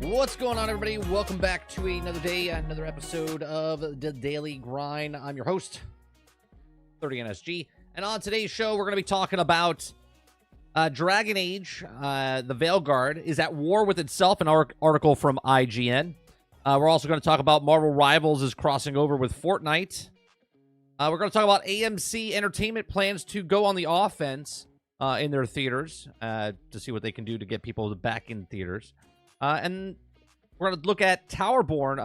What's going on, everybody? Welcome back to another day, another episode of the Daily Grind. I'm your host, 30NSG, and on today's show, we're going to be talking about Dragon Age. The Veilguard is at war with itself, an article from IGN. We're also going to talk about Marvel Rivals is crossing over with Fortnite. We're going to talk about AMC Entertainment plans to go on the offense in their theaters to see what they can do to get people back in theaters. And we're going to look at Towerborn.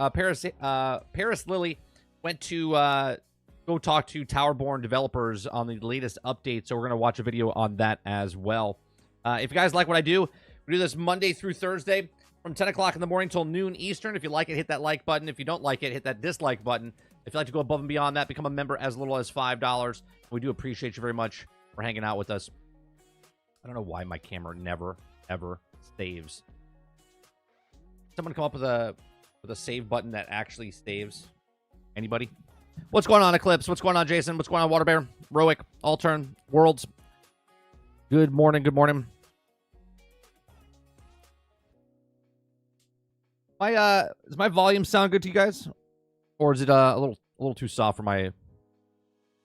Paris Lilly went to go talk to Towerborn developers on the latest update, so we're going to watch a video on that as well. If you guys like what I do, we do this Monday through Thursday from 10 o'clock in the morning till noon Eastern. If you like it, hit that like button. If you don't like it, hit that dislike button. If you'd like to go above and beyond that, become a member as little as $5. We do appreciate you very much for hanging out with us. I don't know why my camera never, ever saves. Someone come up with a save button that actually saves. Anybody? What's going on, Eclipse? What's going on, Jason? What's going on, Waterbear? Roic, Altern, Worlds. Good morning. Good morning. Does my volume sound good to you guys, or is it a little too soft for my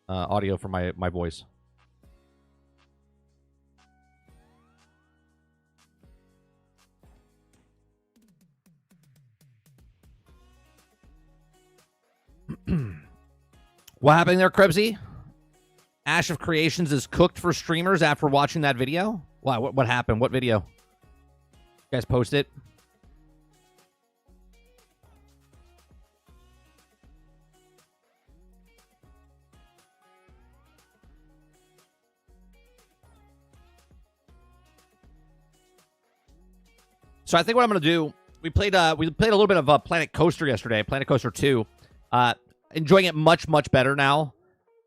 audio for my voice? What happened there, Krebsy? Ash of Creations is cooked for streamers after watching that video? What happened? What video? You guys post it? So I think what I'm going to do, we played a little bit of Planet Coaster yesterday, Planet Coaster 2. Enjoying it much better now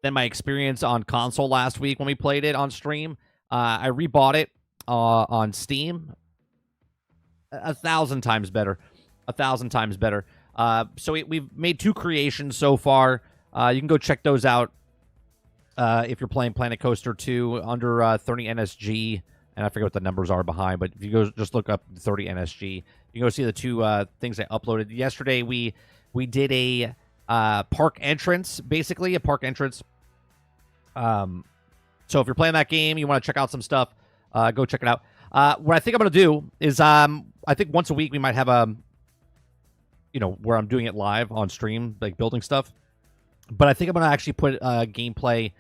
than my experience on console last week when we played it on stream. I rebought it on Steam. 1,000 times better. 1,000 times better. So we've made 2 creations so far. You can go check those out if you're playing Planet Coaster 2 under 30NSG. And I forget what the numbers are behind, but if you go just look up 30NSG, you can go see the 2 things I uploaded. Yesterday, we did a park entrance, basically a park entrance. So if you're playing that game, you want to check out some stuff, go check it out. What I think I'm going to do is, I think once a week we might have where I'm doing it live on stream, like building stuff. But I think I'm going to actually put gameplay,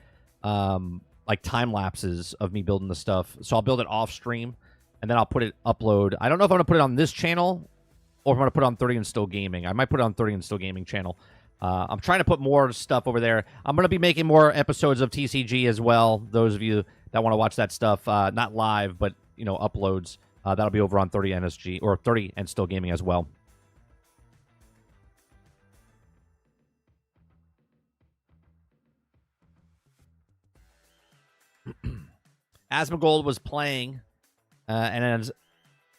like time lapses of me building the stuff. So I'll build it off stream and then I'll upload. I don't know if I'm going to put it on this channel or if I'm going to put it on 30 and Still Gaming. I might put it on 30 and Still Gaming channel. I'm trying to put more stuff over there. I'm going to be making more episodes of TCG as well. Those of you that want to watch that stuff, not live, but, uploads, that'll be over on 30NSG or 30 and Still Gaming as well. Asmongold was playing, and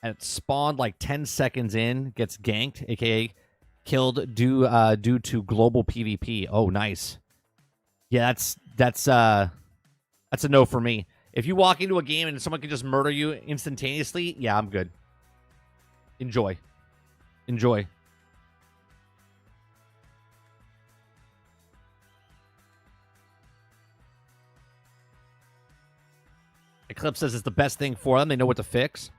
it spawned like 10 seconds in, gets ganked, a.k.a. killed due to global PvP. Oh, nice. Yeah, that's a no for me. If you walk into a game and someone can just murder you instantaneously, yeah, I'm good. Enjoy. Eclipse says it's the best thing for them. They know what to fix.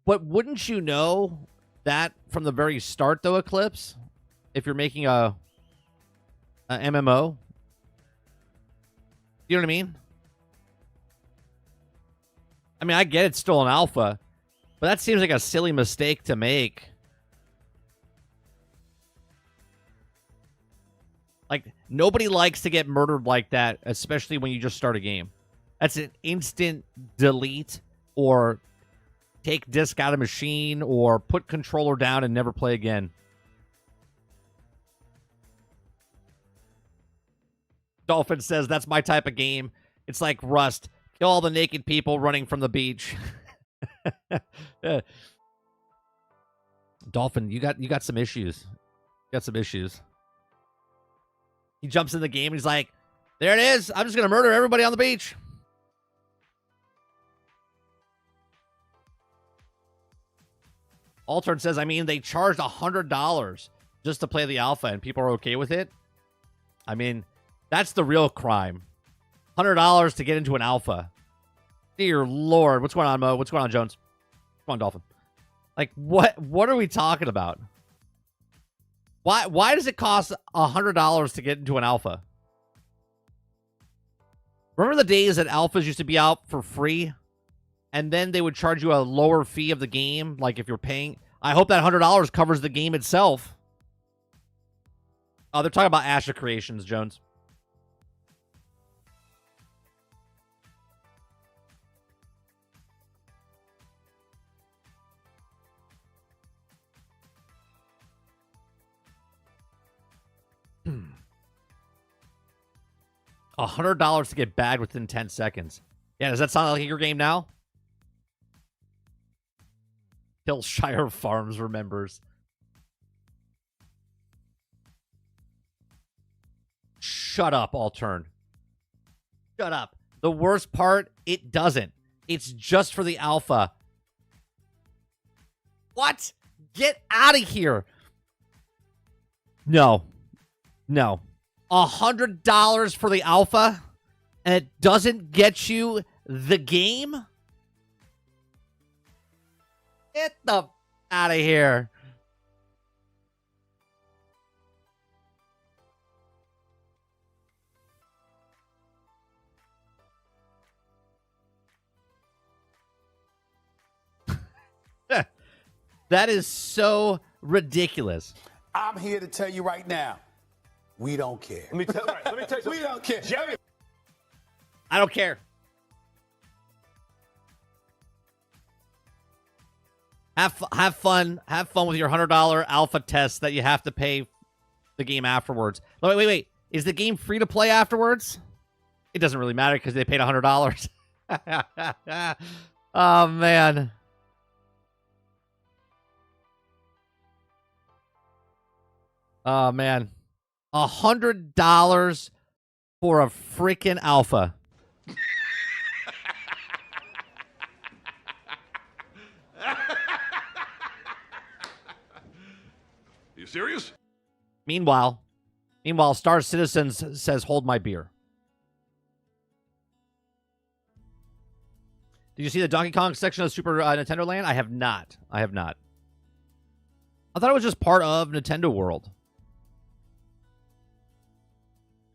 But wouldn't you know that from the very start, though, Eclipse? If you're making a MMO? You know what I mean? I mean, I get it's still an alpha, but that seems like a silly mistake to make. Like, nobody likes to get murdered like that, especially when you just start a game. That's an instant delete or take disk out of machine or put controller down and never play again. Dolphin says, that's my type of game. It's like Rust. Kill all the naked people running from the beach. Dolphin, you got some issues. You got some issues. He jumps in the game and he's like, there it is. I'm just going to murder everybody on the beach. Altern says, I mean, they charged $100 just to play the alpha, and people are okay with it. I mean, that's the real crime. $100 to get into an alpha. Dear Lord. What's going on, Mo? What's going on, Jones? Come on, Dolphin. Like, what are we talking about? Why does it cost $100 to get into an alpha? Remember the days that alphas used to be out for free? And then they would charge you a lower fee of the game, like if you're paying. I hope that $100 covers the game itself. Oh, they're talking about Asher Creations, Jones. $100 to get bagged within 10 seconds. Yeah, does that sound like your game now? Hillshire Farms remembers. Shut up, Altern. Shut up. The worst part, it doesn't. It's just for the alpha. What? Get out of here. No. No. $100 for the alpha, and it doesn't get you the game? Get the out of here. That is so ridiculous. I'm here to tell you right now, we don't care. Let me tell you We don't care. Jerry. I don't care. Have fun. Have fun with your $100 alpha test that you have to pay the game afterwards. Wait. Is the game free to play afterwards? It doesn't really matter because they paid $100. Oh, man. Oh, man. $100 for a freaking alpha. You serious? Meanwhile, Star Citizens says, hold my beer. Did you see the Donkey Kong section of Super Nintendo Land? I have not. I thought it was just part of Nintendo World.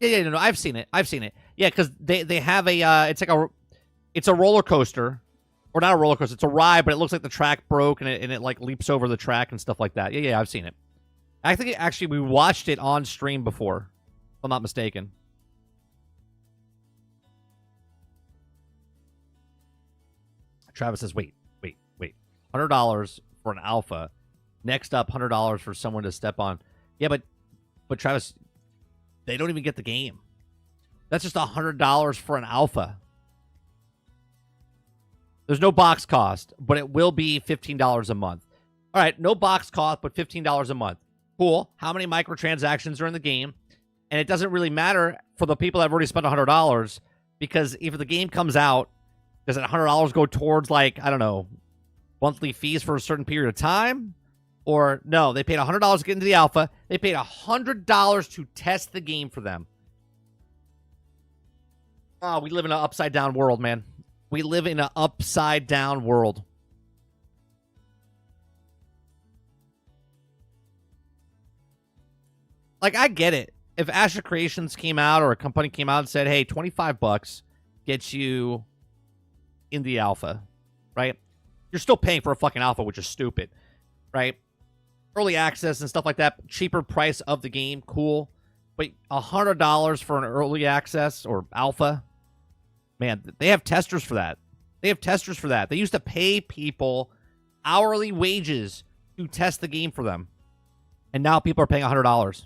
No, I've seen it. Yeah, because they have a, it's a roller coaster. Or not a roller coaster, it's a ride, but it looks like the track broke and it like leaps over the track and stuff like that. Yeah, I've seen it. I think actually we watched it on stream before, if I'm not mistaken. Travis says, wait. $100 for an alpha. Next up, $100 for someone to step on. Yeah, but Travis, they don't even get the game. That's just $100 for an alpha. There's no box cost, but it will be $15 a month. All right, no box cost, but $15 a month. Cool. How many microtransactions are in the game? And it doesn't really matter for the people that have already spent $100 because if the game comes out, does that $100 go towards, like, I don't know, monthly fees for a certain period of time? Or no, they paid $100 to get into the alpha. They paid $100 to test the game for them. Oh, we live in an upside-down world, man. We live in an upside-down world. Like, I get it. If Asher Creations came out or a company came out and said, hey, $25 gets you in the alpha, right? You're still paying for a fucking alpha, which is stupid, right? Early access and stuff like that, cheaper price of the game, cool. But $100 for an early access or alpha, man, they have testers for that. They used to pay people hourly wages to test the game for them. And now people are paying $100.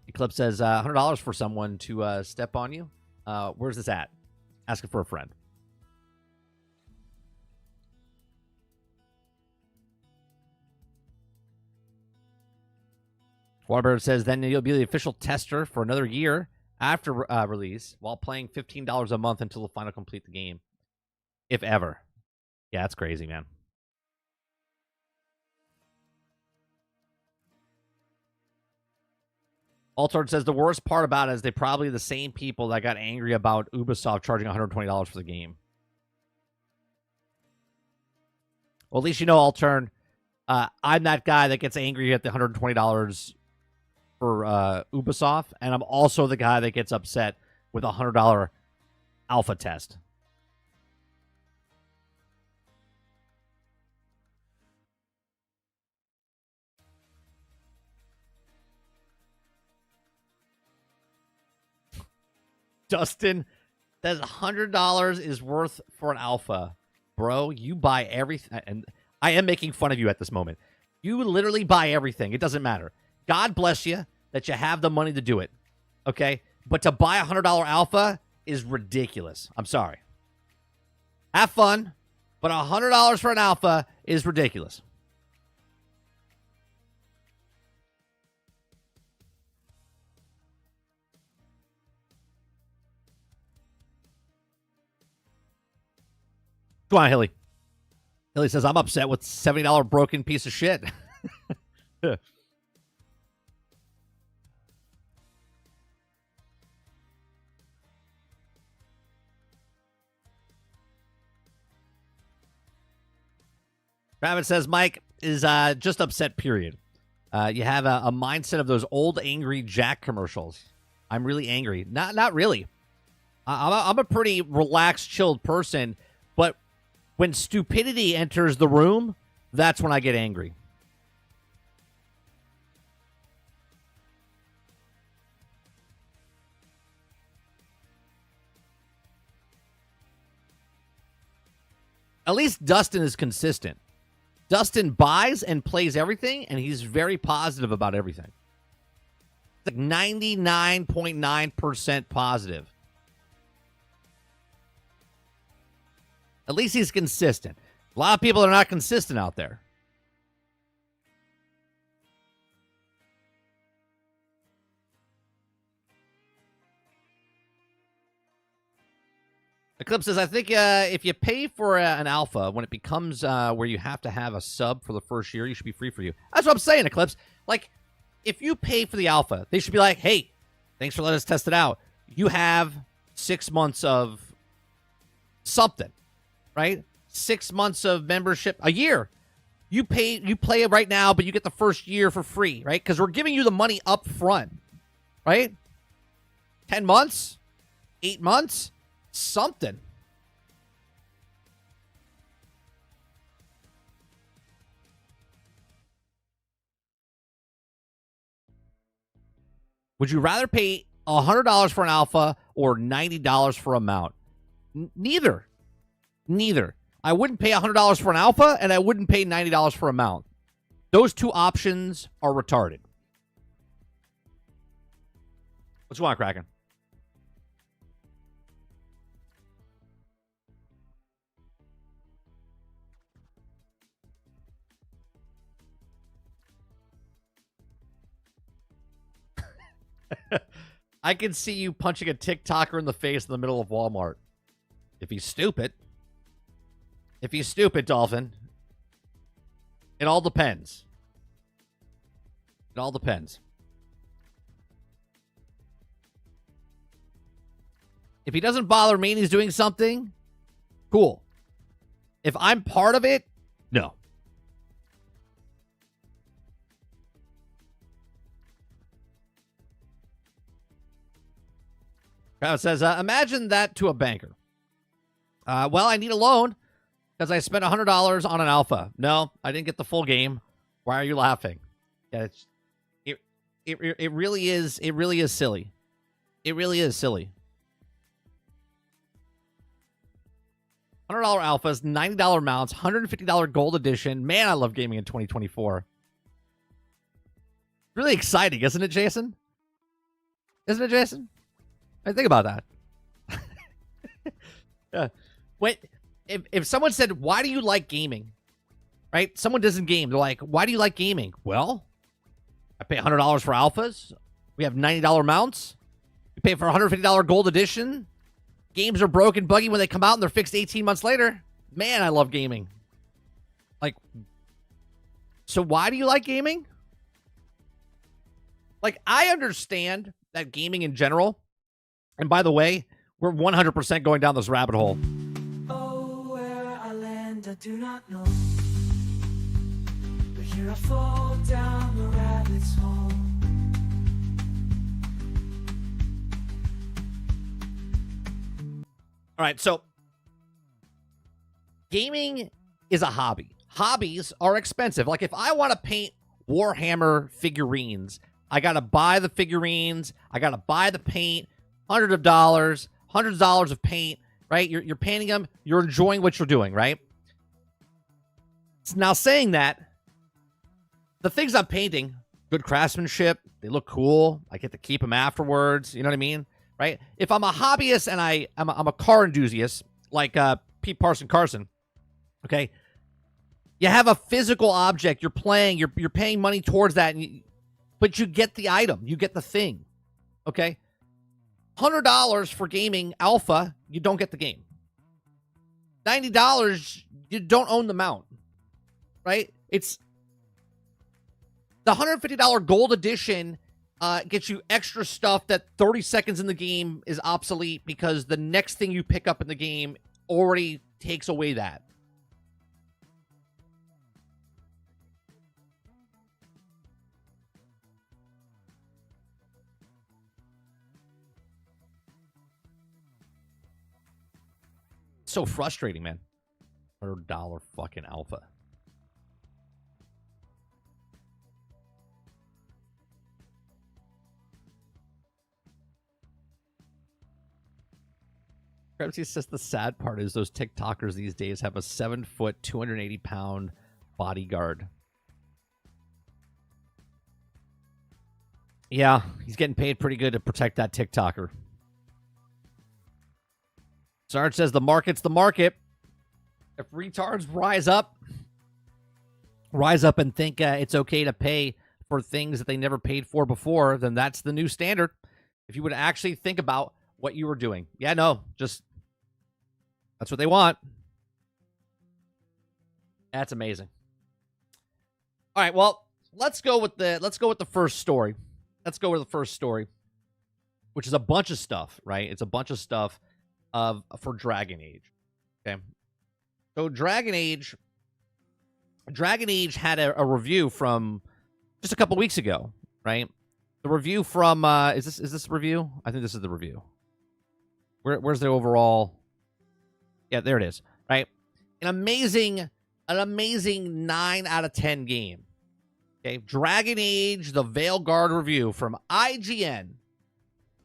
Eclipse says, $100 for someone to step on you. Where's this at? Asking for a friend. Warbird says, then you'll be the official tester for another year after release while paying $15 a month until the final complete the game. if ever. Yeah, that's crazy, man. Altard says the worst part about it is they're probably the same people that got angry about Ubisoft charging $120 for the game. Well, at least you know, Altern, I'm that guy that gets angry at the $120 for Ubisoft, and I'm also the guy that gets upset with a $100 alpha test. Dustin says $100 is worth for an alpha. Bro, you buy everything. And I am making fun of you at this moment. You literally buy everything. It doesn't matter. God bless you that you have the money to do it. Okay? But to buy a $100 alpha is ridiculous. I'm sorry. Have fun, but $100 for an alpha is ridiculous. Come on, Hilly. Hilly says, I'm upset with $70 broken piece of shit. Rabbit says, Mike is just upset, period. You have a mindset of those old angry Jack commercials. I'm really angry. Not really. I'm a pretty relaxed, chilled person, but when stupidity enters the room, that's when I get angry. At least Dustin is consistent. Dustin buys and plays everything, and he's very positive about everything. It's like 99.9% positive. At least he's consistent. A lot of people are not consistent out there. Eclipse says, I think if you pay for an alpha, when it becomes where you have to have a sub for the first year, you should be free for you. That's what I'm saying, Eclipse. Like, if you pay for the alpha, they should be like, hey, thanks for letting us test it out. You have 6 months of something, right? 6 months of membership, a year. You play it right now, but you get the first year for free, right? Because we're giving you the money up front, right? 10 months, 8 months, something. Would you rather pay $100 for an alpha or $90 for a mount? Neither. I wouldn't pay $100 for an alpha, and I wouldn't pay $90 for a mount. Those two options are retarded. What's going on, Kraken? I can see you punching a TikToker in the face in the middle of Walmart. If he's stupid. If he's stupid, Dolphin. It all depends. It all depends. If he doesn't bother me and he's doing something, cool. If I'm part of it, no. It says, imagine that to a banker. Well, I need a loan because I spent $100 on an alpha. No, I didn't get the full game. Why are you laughing? Yeah, it really is. It really is silly. It really is silly. $100 alphas, $90 mounts, $150 gold edition. Man, I love gaming in 2024. Really exciting, isn't it, Jason? Isn't it, Jason? I think about that. Yeah. If someone said, why do you like gaming? Right? Someone doesn't game. They're like, why do you like gaming? Well, I pay $100 for alphas. We have $90 mounts. We pay for $150 gold edition. games are broken, buggy when they come out and they're fixed 18 months later. Man, I love gaming. Like, so why do you like gaming? Like, I understand that gaming in general, and by the way, we're 100% going down this rabbit hole. Oh, where I land, I do not know. But here I fall down the rabbit's hole. All right, so gaming is a hobby. Hobbies are expensive. Like, if I want to paint Warhammer figurines, I got to buy the figurines. I got to buy the paint, hundreds of dollars of paint, right? You're painting them. You're enjoying what you're doing, right? Now, saying that, the things I'm painting, good craftsmanship, they look cool. I get to keep them afterwards. You know what I mean? Right? If I'm a hobbyist and I'm a car enthusiast, like Pete Parson Carson, okay, you have a physical object you're playing, you're paying money towards that, but you get the item, you get the thing, okay? $100 for gaming alpha, you don't get the game. $90, you don't own the mount, right? It's the $150 gold edition. Gets you extra stuff that 30 seconds in the game is obsolete because the next thing you pick up in the game already takes away that. So frustrating, man. $100 fucking alpha. Krebsy says the sad part is those TikTokers these days have a 7-foot, 280-pound bodyguard. Yeah, he's getting paid pretty good to protect that TikToker. Sarge says the market's the market. If retards rise up and think it's okay to pay for things that they never paid for before, then that's the new standard. If you would actually think about what you were doing. Yeah, no, just that's what they want. That's amazing. All right, well, let's go with the first story. Let's go with the first story, which is a bunch of stuff, right? It's a bunch of stuff for Dragon Age. Okay. So Dragon Age had a review from just a couple weeks ago, right? The review from is this a review? I think this is the review. Where's the overall? Yeah, there it is. Right, an amazing 9 out of 10 game. Okay, Dragon Age: The Veilguard review from IGN,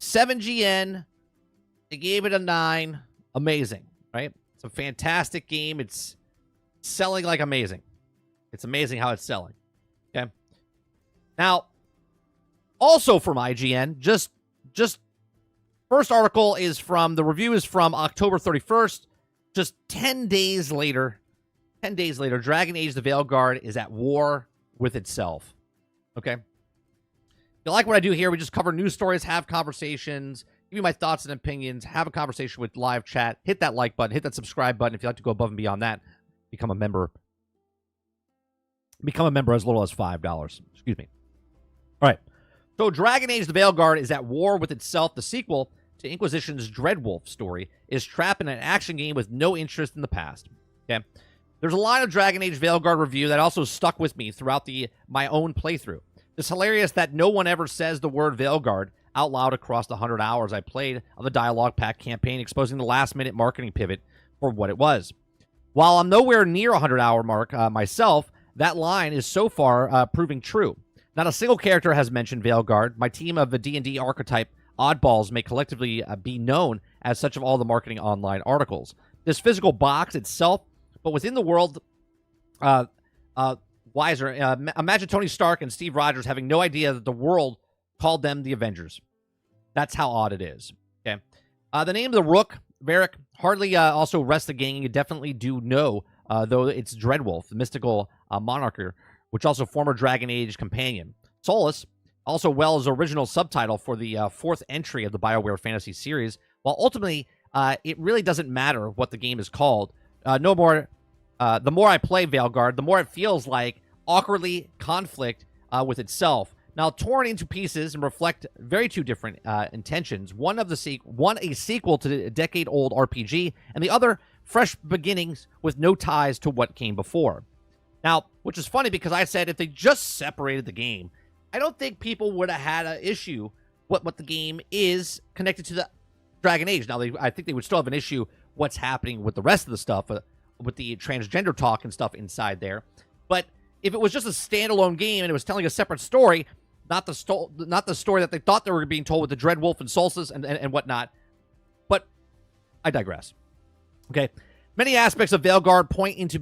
7GN. They gave it a 9. Amazing, right? It's a fantastic game. It's selling like amazing. It's amazing how it's selling. Okay. Now, also from IGN, just first article is from, the review is from October 31st. Just 10 days later, Dragon Age: The Veilguard is at war with itself. Okay? If you like what I do here, we just cover news stories, have conversations, give you my thoughts and opinions, have a conversation with live chat. Hit that like button, hit that subscribe button if you'd like to go above and beyond that. Become a member. Become a member as little as $5. Excuse me. All right. So Dragon Age: The Veilguard is at war with itself. The sequel to Inquisition's Dreadwolf story is trapped in an action game with no interest in the past. Okay. There's a line of Dragon Age Veilguard review that also stuck with me throughout my own playthrough. It's hilarious that no one ever says the word Veilguard out loud across the 100 hours I played of the dialogue pack campaign, exposing the last-minute marketing pivot for what it was. While I'm nowhere near a 100-hour mark myself, that line is so far proving true. Not a single character has mentioned Veilguard. My team of the D&D archetype oddballs may collectively be known as such of all the marketing online articles. This physical box itself, but within the world, wiser. Imagine Tony Stark and Steve Rogers having no idea that the world called them the Avengers. That's how odd it is. Okay. The name of the Rook, Varric, hardly also rests the gang. You definitely do know, though it's Dreadwolf, the mystical monarcher, which also former Dragon Age companion. Solus, also well as original subtitle for the fourth entry of the BioWare fantasy series, while ultimately it really doesn't matter what the game is called. No more. The more I play Veilguard, the more it feels like awkwardly conflict with itself. Now, torn into pieces and reflect very two different intentions. One a sequel to the decade-old RPG, and the other fresh beginnings with no ties to what came before. Now, which is funny because I said if they just separated the game, I don't think people would have had an issue what the game is connected to the Dragon Age. Now, I think they would still have an issue what's happening with the rest of the stuff, with the transgender talk and stuff inside there. But if it was just a standalone game and it was telling a separate story, not the story that they thought they were being told with the Dreadwolf and Solstice and whatnot. But I digress. Okay. Many aspects of Veilguard point into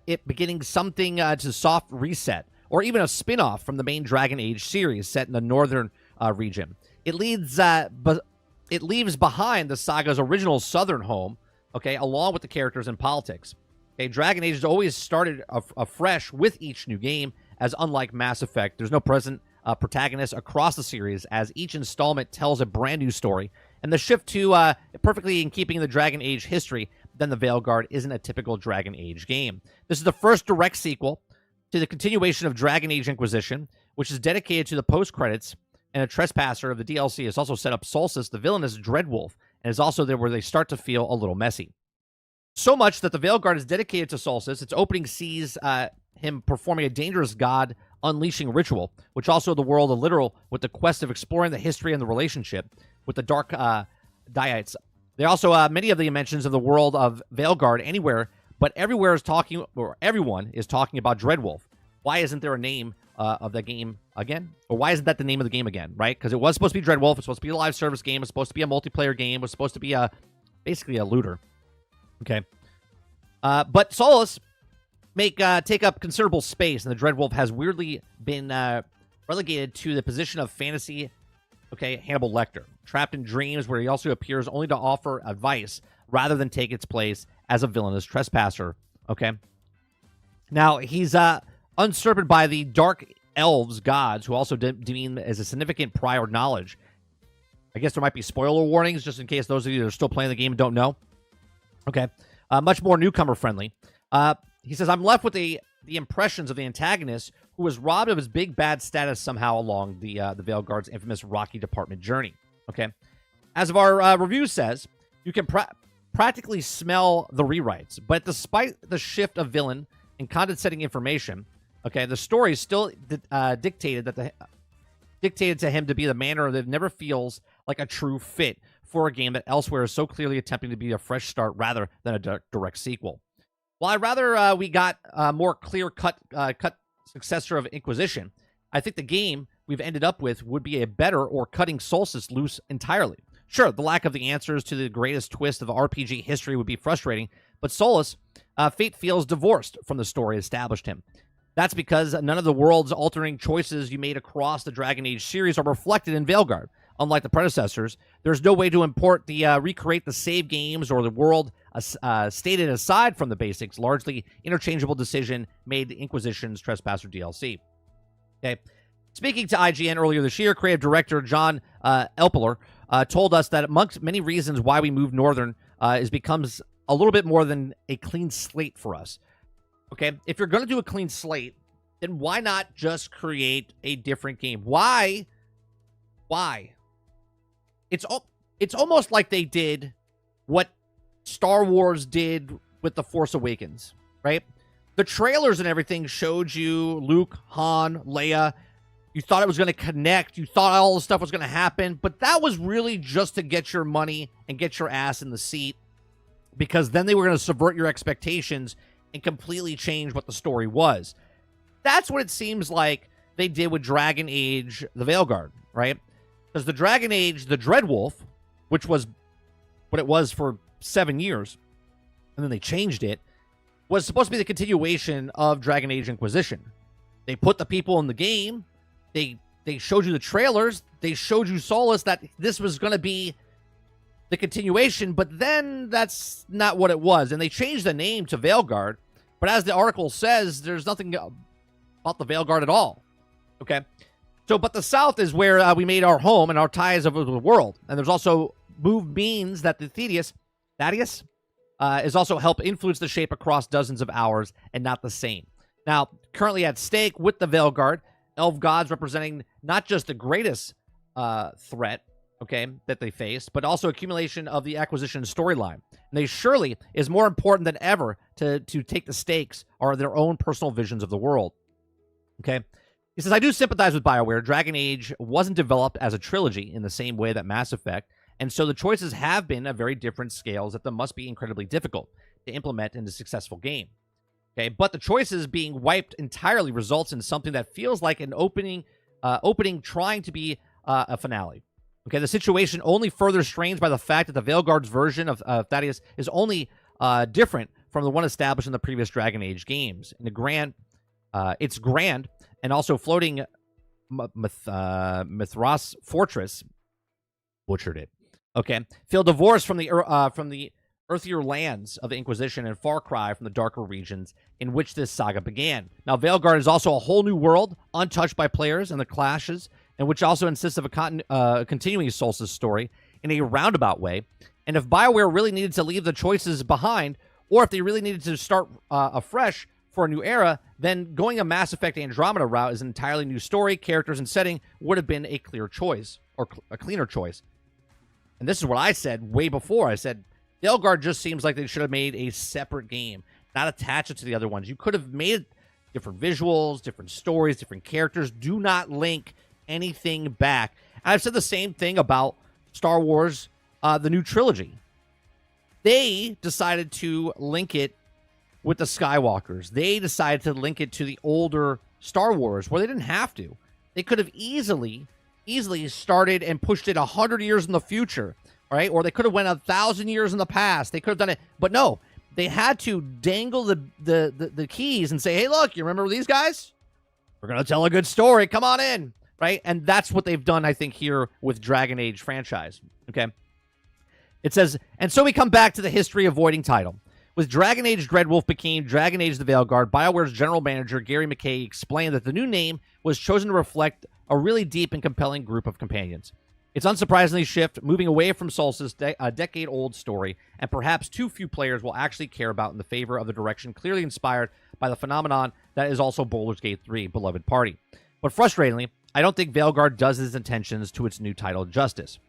it beginning something to soft reset, or even a spin-off from the main Dragon Age series set in the northern region. It leaves behind the saga's original southern home, okay, along with the characters and politics. Okay, Dragon Age has always started afresh with each new game, as unlike Mass Effect, there's no present protagonist across the series, as each installment tells a brand new story, and the shift to perfectly in keeping the Dragon Age history, then the Veilguard isn't a typical Dragon Age game. This is the first direct sequel to the continuation of Dragon Age Inquisition, which is dedicated to the post-credits, and a trespasser of the DLC has also set up Solstice, the villainous Dreadwolf, and is also there where they start to feel a little messy. So much that the Veilguard is dedicated to Solstice. Its opening sees him performing a dangerous god unleashing ritual, which also the world of literal with the quest of exploring the history and the relationship with the dark Dyites. There are also many of the mentions of the world of Veilguard anywhere, but everyone is talking about Dreadwolf. Why isn't there a name of the game again? Or why isn't that the name of the game again, right? Because it was supposed to be Dreadwolf, it's supposed to be a live service game, it's supposed to be a multiplayer game, it was supposed to be basically a looter. Okay. But Solus take up considerable space, and the Dreadwolf has weirdly been relegated to the position of fantasy, okay, Hannibal Lecter, trapped in dreams where he also appears only to offer advice rather than take its place as a villainous trespasser, okay? Now, he's usurped by the Dark Elves gods, who also deem as a significant prior knowledge. I guess there might be spoiler warnings, just in case those of you that are still playing the game and don't know. Okay. Much more newcomer-friendly. He says, I'm left with the impressions of the antagonist who was robbed of his big bad status somehow along the Veilguard's infamous Rocky Department journey. Okay. As of our review says, you can practically smell the rewrites, but despite the shift of villain and condescending information, okay, the story is still dictated to him to be the manner that never feels like a true fit for a game that elsewhere is so clearly attempting to be a fresh start rather than a direct sequel. While I'd rather we got a more clear-cut successor of Inquisition, I think the game we've ended up with would be a better or cutting Solstice loose entirely. Sure, the lack of the answers to the greatest twist of RPG history would be frustrating, but Solus, fate feels divorced from the story established him. That's because none of the world's altering choices you made across the Dragon Age series are reflected in Veilguard. Unlike the predecessors, there's no way to recreate the save games or the world stated aside from the basics, largely interchangeable decision made the Inquisition's Trespasser DLC. Okay. Speaking to IGN earlier this year, creative director John Elpeler told us that amongst many reasons why we moved northern becomes a little bit more than a clean slate for us. Okay, if you're going to do a clean slate, then why not just create a different game? Why? It's almost like they did what Star Wars did with The Force Awakens, right? The trailers and everything showed you Luke, Han, Leia. You thought it was going to connect. You thought all the stuff was going to happen. But that was really just to get your money and get your ass in the seat, because then they were going to subvert your expectations and completely change what the story was. That's what it seems like they did with Dragon Age, the Veilguard, right? Because the Dragon Age, the Dreadwolf, which was what it was for 7 years, and then they changed it, was supposed to be the continuation of Dragon Age Inquisition. They put the people in the game. They showed you the trailers. They showed you Solus that this was going to be the continuation, but then that's not what it was. And they changed the name to Veilguard, but as the article says, there's nothing about the Veilguard at all. Okay? So, but the South is where we made our home and our ties over the world. And there's also move means that the Theseus Thaddeus is also help influence the shape across dozens of hours and not the same. Now, currently at stake with the Veilguard, elf gods representing not just the greatest threat, okay, that they face, but also accumulation of the acquisition storyline. And they surely is more important than ever to take the stakes or their own personal visions of the world. Okay. He says, I do sympathize with BioWare. Dragon Age wasn't developed as a trilogy in the same way that Mass Effect, and so the choices have been at very different scales that must be incredibly difficult to implement in a successful game. Okay, but the choices being wiped entirely results in something that feels like an opening trying to be a finale. Okay, the situation only further strains by the fact that the Veilguard's version of Thaddeus is only different from the one established in the previous Dragon Age games. In the it's grand and also floating Mithras fortress, butchered it. Okay, feel divorced from the earthier lands of the Inquisition and far cry from the darker regions in which this saga began. Now, Veilguard is also a whole new world, untouched by players and the clashes, and which also insists of a continuing Solstice story in a roundabout way. And if BioWare really needed to leave the choices behind, or if they really needed to start afresh for a new era, then going a Mass Effect Andromeda route is an entirely new story, characters, and setting would have been a clear choice, or a cleaner choice. And this is what I said way before. I said, Veilguard just seems like they should have made a separate game, not attach it to the other ones. You could have made different visuals, different stories, different characters. Do not link anything back. And I've said the same thing about Star Wars, the new trilogy. They decided to link it with the Skywalkers. They decided to link it to the older Star Wars, where they didn't have to. They could have easily started and pushed it 100 years in the future, right? Or they could have went 1,000 years in the past. They could have done it, but no. They had to dangle the keys and say, "Hey, look, you remember these guys? We're gonna tell a good story. Come on in." Right? And that's what they've done, I think, here with Dragon Age franchise. Okay. It says, and so we come back to the history-avoiding title. With Dragon Age Dreadwolf became Dragon Age the Veilguard, BioWare's general manager, Gary McKay, explained that the new name was chosen to reflect a really deep and compelling group of companions. It's unsurprisingly shift, moving away from Solstice, a decade-old story, and perhaps too few players will actually care about in the favor of the direction clearly inspired by the phenomenon that is also Baldur's Gate 3, Beloved Party. But frustratingly, I don't think Veilguard does its intentions to its new title justice.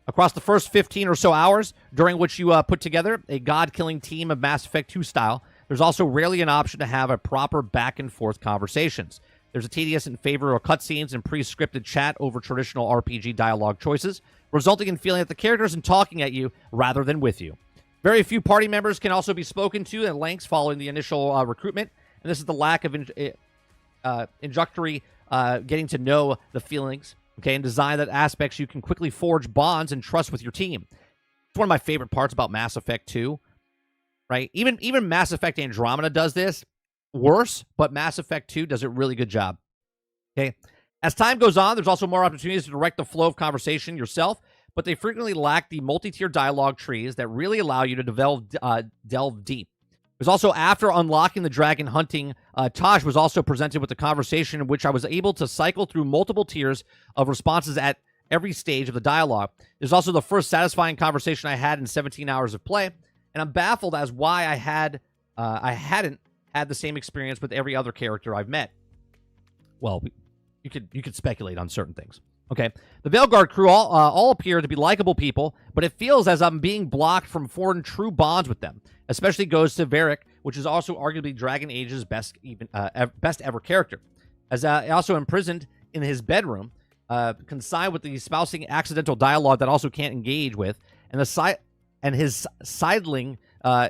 Across the first 15 or so hours, during which you put together a god-killing team of Mass Effect 2 style, there's also rarely an option to have a proper back-and-forth conversations. There's a tedious in favor of cutscenes and pre-scripted chat over traditional RPG dialogue choices, resulting in feeling that the character isn't talking at you rather than with you. Very few party members can also be spoken to at lengths following the initial recruitment, and this is the lack of introductory getting to know the feelings, okay, and design that aspects you can quickly forge bonds and trust with your team. It's one of my favorite parts about Mass Effect 2, right? Even Mass Effect Andromeda does this worse, but Mass Effect 2 does a really good job, okay? As time goes on, there's also more opportunities to direct the flow of conversation yourself, but they frequently lack the multi-tier dialogue trees that really allow you to delve deep. It was also after unlocking the dragon hunting, Taj was also presented with a conversation in which I was able to cycle through multiple tiers of responses at every stage of the dialogue. There's also the first satisfying conversation I had in 17 hours of play, and I'm baffled as why I hadn't had the same experience with every other character I've met. Well, you could speculate on certain things. Okay, the Veilguard crew all appear to be likable people, but it feels as I'm being blocked from forming true bonds with them. Especially goes to Varric, which is also arguably Dragon Age's best ever character, as also imprisoned in his bedroom, consigned with the espousing accidental dialogue that also can't engage with, and his sidling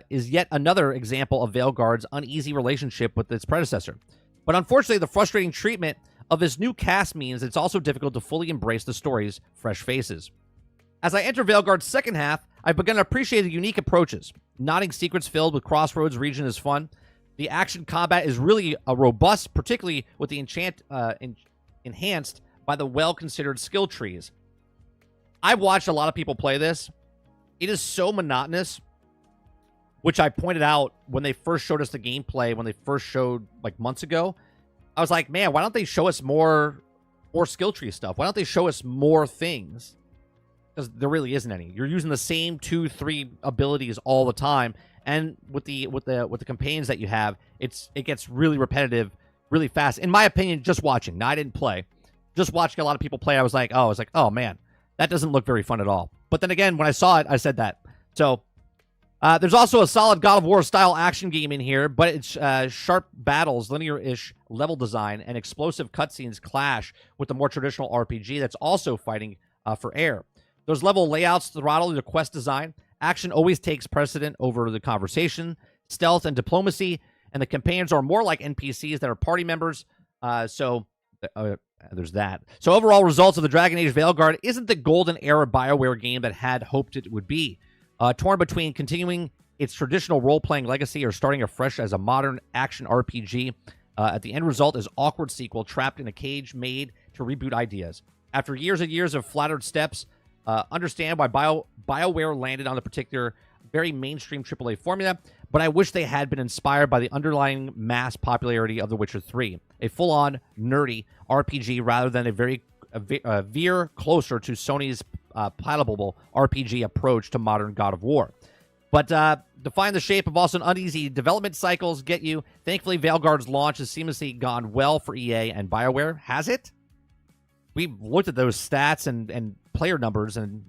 is yet another example of Veilguard's uneasy relationship with its predecessor. But unfortunately, the frustrating treatment of this new cast means it's also difficult to fully embrace the story's fresh faces. As I enter Veilguard's second half, I've begun to appreciate the unique approaches. Nodding secrets filled with Crossroads region is fun. The action combat is really robust, particularly with the enhanced by the well-considered skill trees. I've watched a lot of people play this. It is so monotonous, which I pointed out when they first showed us the gameplay, when they first showed like months ago. I was like, man, why don't they show us more skill tree stuff? Why don't they show us more things? because there really isn't any. You're using the same 2-3 abilities all the time, and with the companions that you have, it gets really repetitive, really fast. In my opinion, just watching. Now, I didn't play. Just watching a lot of people play, I was like, oh man, that doesn't look very fun at all. But then again, when I saw it, I said that. So there's also a solid God of War style action game in here, but it's sharp battles, linear-ish level design, and explosive cutscenes clash with the more traditional RPG that's also fighting for air. Those level layouts throttle the quest design. Action always takes precedent over the conversation, stealth, and diplomacy, and the companions are more like NPCs that are party members. There's that. So overall results of the Dragon Age Veilguard isn't the golden era BioWare game that had hoped it would be. Torn between continuing its traditional role-playing legacy or starting afresh as a modern action RPG, at the end result is awkward sequel trapped in a cage made to reboot ideas. After years and years of flattered steps, understand why BioWare landed on the particular very mainstream AAA formula, but I wish they had been inspired by the underlying mass popularity of The Witcher 3, a full-on nerdy RPG rather than a veer closer to Sony's palatable RPG approach to modern God of War. But define the shape of also uneasy development cycles get you. Thankfully, Veilguard's launch has seamlessly gone well for EA and BioWare. Has it? We've looked at those stats and player numbers, and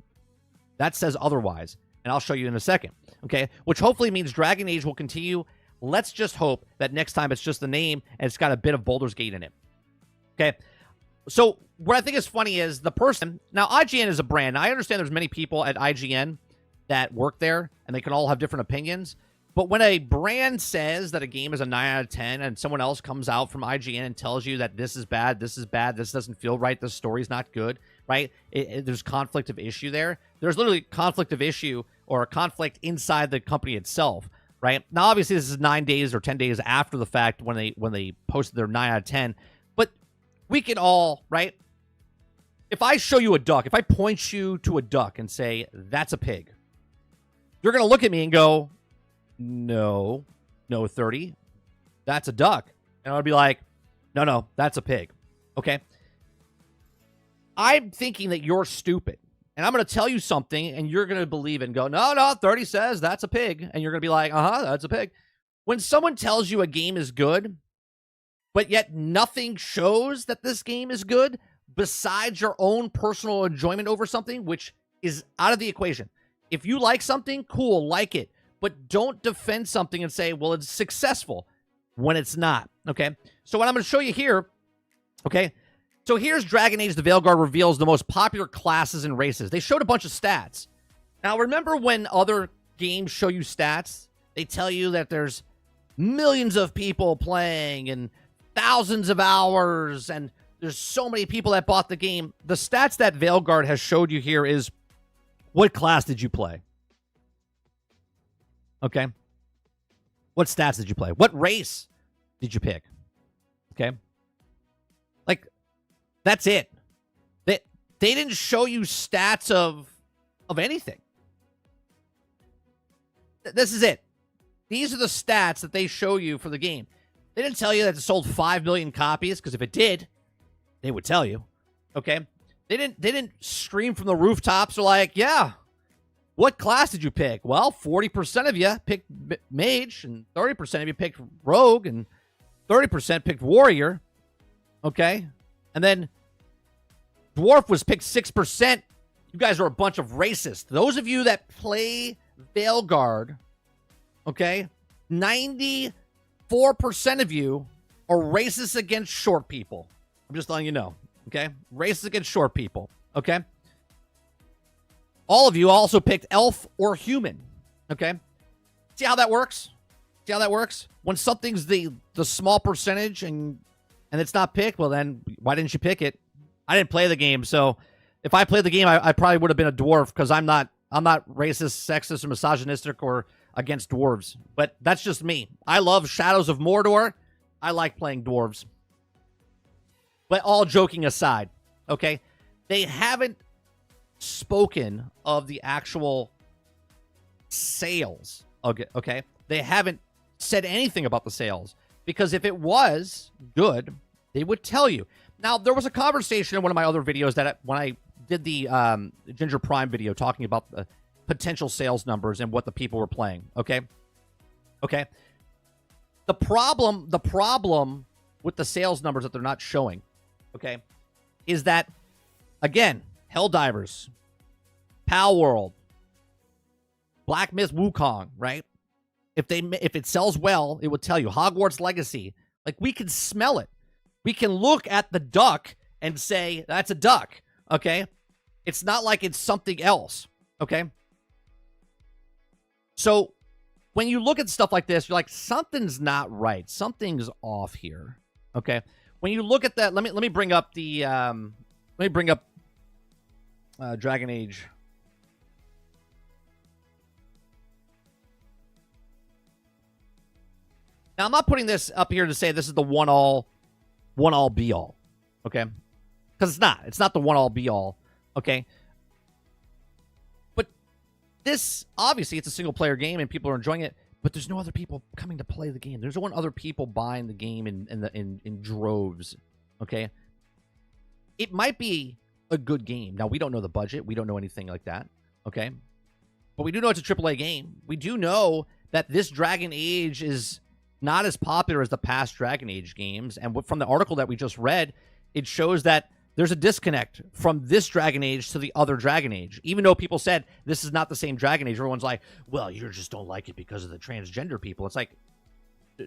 that says otherwise. And I'll show you in a second. Okay? Which hopefully means Dragon Age will continue. Let's just hope that next time it's just the name and it's got a bit of Baldur's Gate in it. Okay? So what I think is funny is the person... Now, IGN is a brand. Now, I understand there's many people at IGN that work there, and they can all have different opinions. But when a brand says that a game is a 9 out of 10, and someone else comes out from IGN and tells you that this is bad, this doesn't feel right, this story's not good, right? There's conflict of issue there. There's literally conflict of issue or a conflict inside the company itself, right? Now, obviously, this is 9 days or 10 days after the fact when they posted their 9 out of 10. But we can all, right? If I show you a duck, if I point you to a duck and say, that's a pig, you're going to look at me and go, no, 30, that's a duck. And I'll be like, no, that's a pig. Okay? I'm thinking that you're stupid. And I'm going to tell you something, and you're going to believe it and go, no, 30 says that's a pig. And you're going to be like, that's a pig. When someone tells you a game is good, but yet nothing shows that this game is good besides your own personal enjoyment over something, which is out of the equation. If you like something, cool, like it. But don't defend something and say, well, it's successful when it's not, okay? So what I'm going to show you here, okay? So here's Dragon Age: The Veilguard reveals the most popular classes and races. They showed a bunch of stats. Now, remember when other games show you stats? They tell you that there's millions of people playing and thousands of hours, and there's so many people that bought the game. The stats that Veilguard has showed you here is, what class did you play? Okay. What stats did you play? What race did you pick? Okay. Like, that's it. They didn't show you stats of anything. This is it. These are the stats that they show you for the game. They didn't tell you that it sold 5 million copies, because if it did, they would tell you. Okay? They didn't scream from the rooftops or like, yeah, what class did you pick? Well, 40% of you picked mage, and 30% of you picked rogue, and 30% picked warrior. Okay? And then dwarf was picked 6%. You guys are a bunch of racists. Those of you that play Veilguard, okay, 94% of you are racist against short people. I'm just letting you know. Okay? Racist against short people. Okay? All of you also picked elf or human. Okay? See how that works? See how that works? When something's the small percentage and it's not picked, well then, why didn't you pick it? I didn't play the game, so if I played the game, I probably would have been a dwarf, because I'm not racist, sexist, or misogynistic or against dwarves. But that's just me. I love Shadows of Mordor. I like playing dwarves. But all joking aside, okay, they haven't spoken of the actual sales, okay? They haven't said anything about the sales, because if it was good, they would tell you. Now, there was a conversation in one of my other videos that when I did the Ginger Prime video talking about the potential sales numbers and what the people were playing. Okay. The problem with the sales numbers that they're not showing, okay, is that, again, Helldivers, Pal World, Black Myth Wukong, right? If it sells well, it would tell you. Hogwarts Legacy, like, we can smell it. We can look at the duck and say that's a duck. Okay, it's not like it's something else. Okay, so when you look at stuff like this, you're like, something's not right. Something's off here. Okay, when you look at that, let me bring up the Dragon Age. Now, I'm not putting this up here to say this is the one all be all, okay? Because it's not. It's not the one all be all, okay? But this, obviously, it's a single player game and people are enjoying it, but there's no other people coming to play the game. There's no other people buying the game in droves, okay? It might be a good game. Now, we don't know the budget. We don't know anything like that, okay? But we do know it's a AAA game. We do know that this Dragon Age is not as popular as the past Dragon Age games. And from the article that we just read, it shows that there's a disconnect from this Dragon Age to the other Dragon Age. Even though people said this is not the same Dragon Age, everyone's like, well, you just don't like it because of the transgender people. It's like,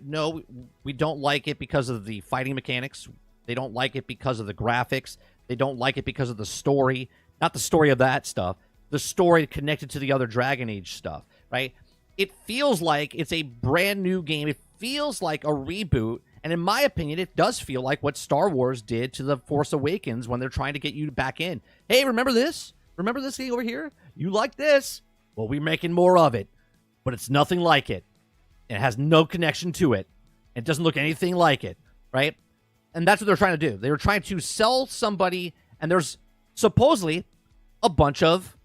no, we don't like it because of the fighting mechanics. They don't like it because of the graphics. They don't like it because of the story. Not the story of that stuff. The story connected to the other Dragon Age stuff, right? It feels like it's a brand new game. It feels like a reboot, and in my opinion, it does feel like what Star Wars did to The Force Awakens when they're trying to get you back in. Hey, remember this? Remember this thing over here? You like this? Well, we're making more of it, but it's nothing like it. It has no connection to it. It doesn't look anything like it, right? And that's what they're trying to do. They were trying to sell somebody, and there's supposedly a bunch of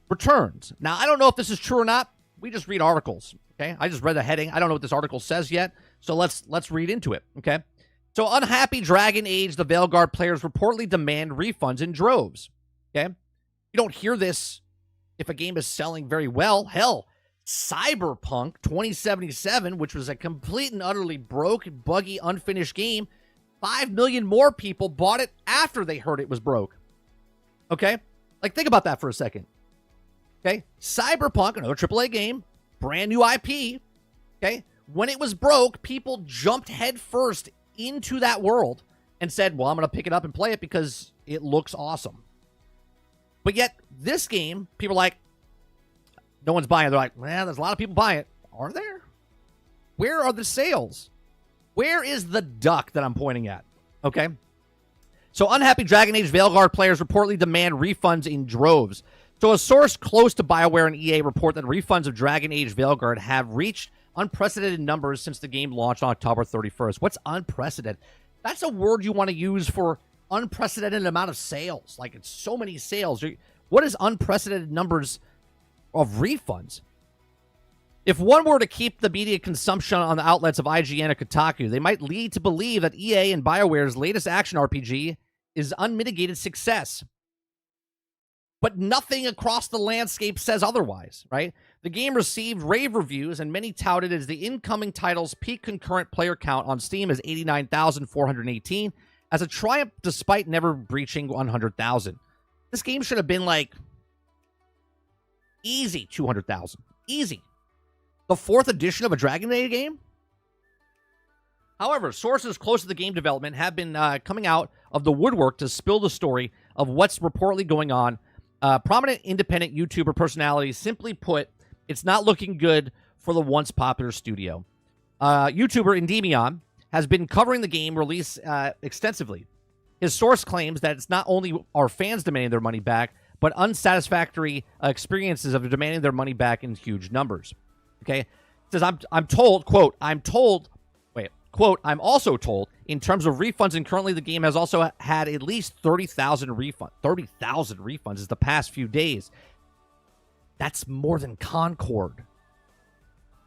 returns. Now, I don't know if this is true or not. We just read articles. Okay, I just read the heading. I don't know what this article says yet, so let's read into it. Okay, so unhappy Dragon Age, the Veilguard players reportedly demand refunds in droves. Okay, you don't hear this if a game is selling very well. Hell, Cyberpunk 2077, which was a complete and utterly broke, buggy, unfinished game, 5 million more people bought it after they heard it was broke. Okay, like, think about that for a second. Okay, Cyberpunk, another AAA game, brand new IP, okay? When it was broke, people jumped headfirst into that world and said, well, I'm going to pick it up and play it because it looks awesome. But yet, this game, people are like, no one's buying it. They're like, well, there's a lot of people buying it. Are there? Where are the sales? Where is the duck that I'm pointing at? Okay? So, unhappy Dragon Age Veilguard players reportedly demand refunds in droves. So a source close to BioWare and EA report that refunds of Dragon Age Veilguard have reached unprecedented numbers since the game launched on October 31st. What's unprecedented? That's a word you want to use for unprecedented amount of sales. Like, it's so many sales. What is unprecedented numbers of refunds? If one were to keep the media consumption on the outlets of IGN and Kotaku, they might lead to believe that EA and BioWare's latest action RPG is unmitigated success. But nothing across the landscape says otherwise, right? The game received rave reviews, and many touted as the incoming title's peak concurrent player count on Steam is 89,418, as a triumph despite never breaching 100,000. This game should have been like easy 200,000. Easy. The 4th edition of a Dragon Age game? However, sources close to the game development have been coming out of the woodwork to spill the story of what's reportedly going on. Prominent independent YouTuber personalities simply put, it's not looking good for the once popular studio. YouTuber Endymion has been covering the game release extensively. His source claims that it's not only are fans demanding their money back, but unsatisfactory experiences of demanding their money back in huge numbers. Okay? It says, I'm told, quote, quote, I'm also told, in terms of refunds, and currently the game has also had at least 30,000 refunds. 30,000 refunds is the past few days. That's more than Concord.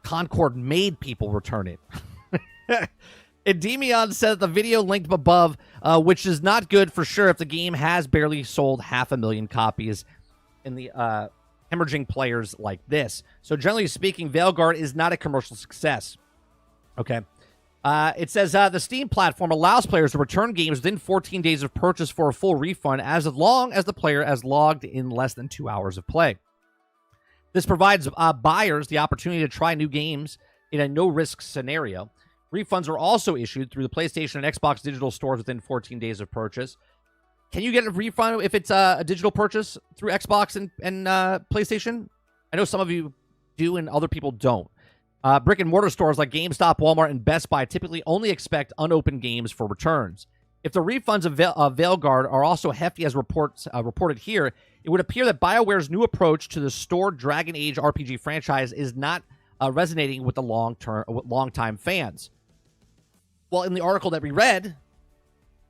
Concord made people return it. Endymion said that the video linked above, which is not good for sure if the game has barely sold 500,000 copies in the hemorrhaging players like this. So generally speaking, Veilguard is not a commercial success. Okay. It says the Steam platform allows players to return games within 14 days of purchase for a full refund as long as the player has logged in less than 2 hours of play. This provides buyers the opportunity to try new games in a no-risk scenario. Refunds are also issued through the PlayStation and Xbox digital stores within 14 days of purchase. Can you get a refund if it's a digital purchase through Xbox and PlayStation? I know some of you do and other people don't. Brick-and-mortar stores like GameStop, Walmart, and Best Buy typically only expect unopened games for returns. If the refunds of Veilguard are also hefty as reported here, it would appear that BioWare's new approach to the stored Dragon Age RPG franchise is not resonating with the long-time fans. Well, in the article that we read,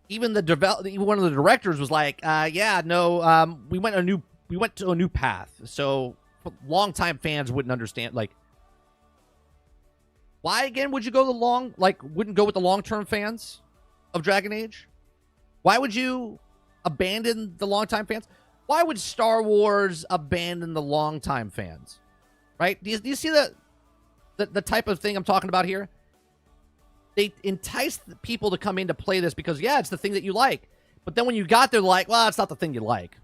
even one of the directors was like, we went to a new path. So long-time fans wouldn't understand. Like, why again would you wouldn't go with the long-term fans of Dragon Age? Why would you abandon the long-time fans? Why would Star Wars abandon the long-time fans? Right? Do you see the type of thing I'm talking about here? They entice people to come in to play this because, yeah, it's the thing that you like. But then when you got there, like, well, it's not the thing you like.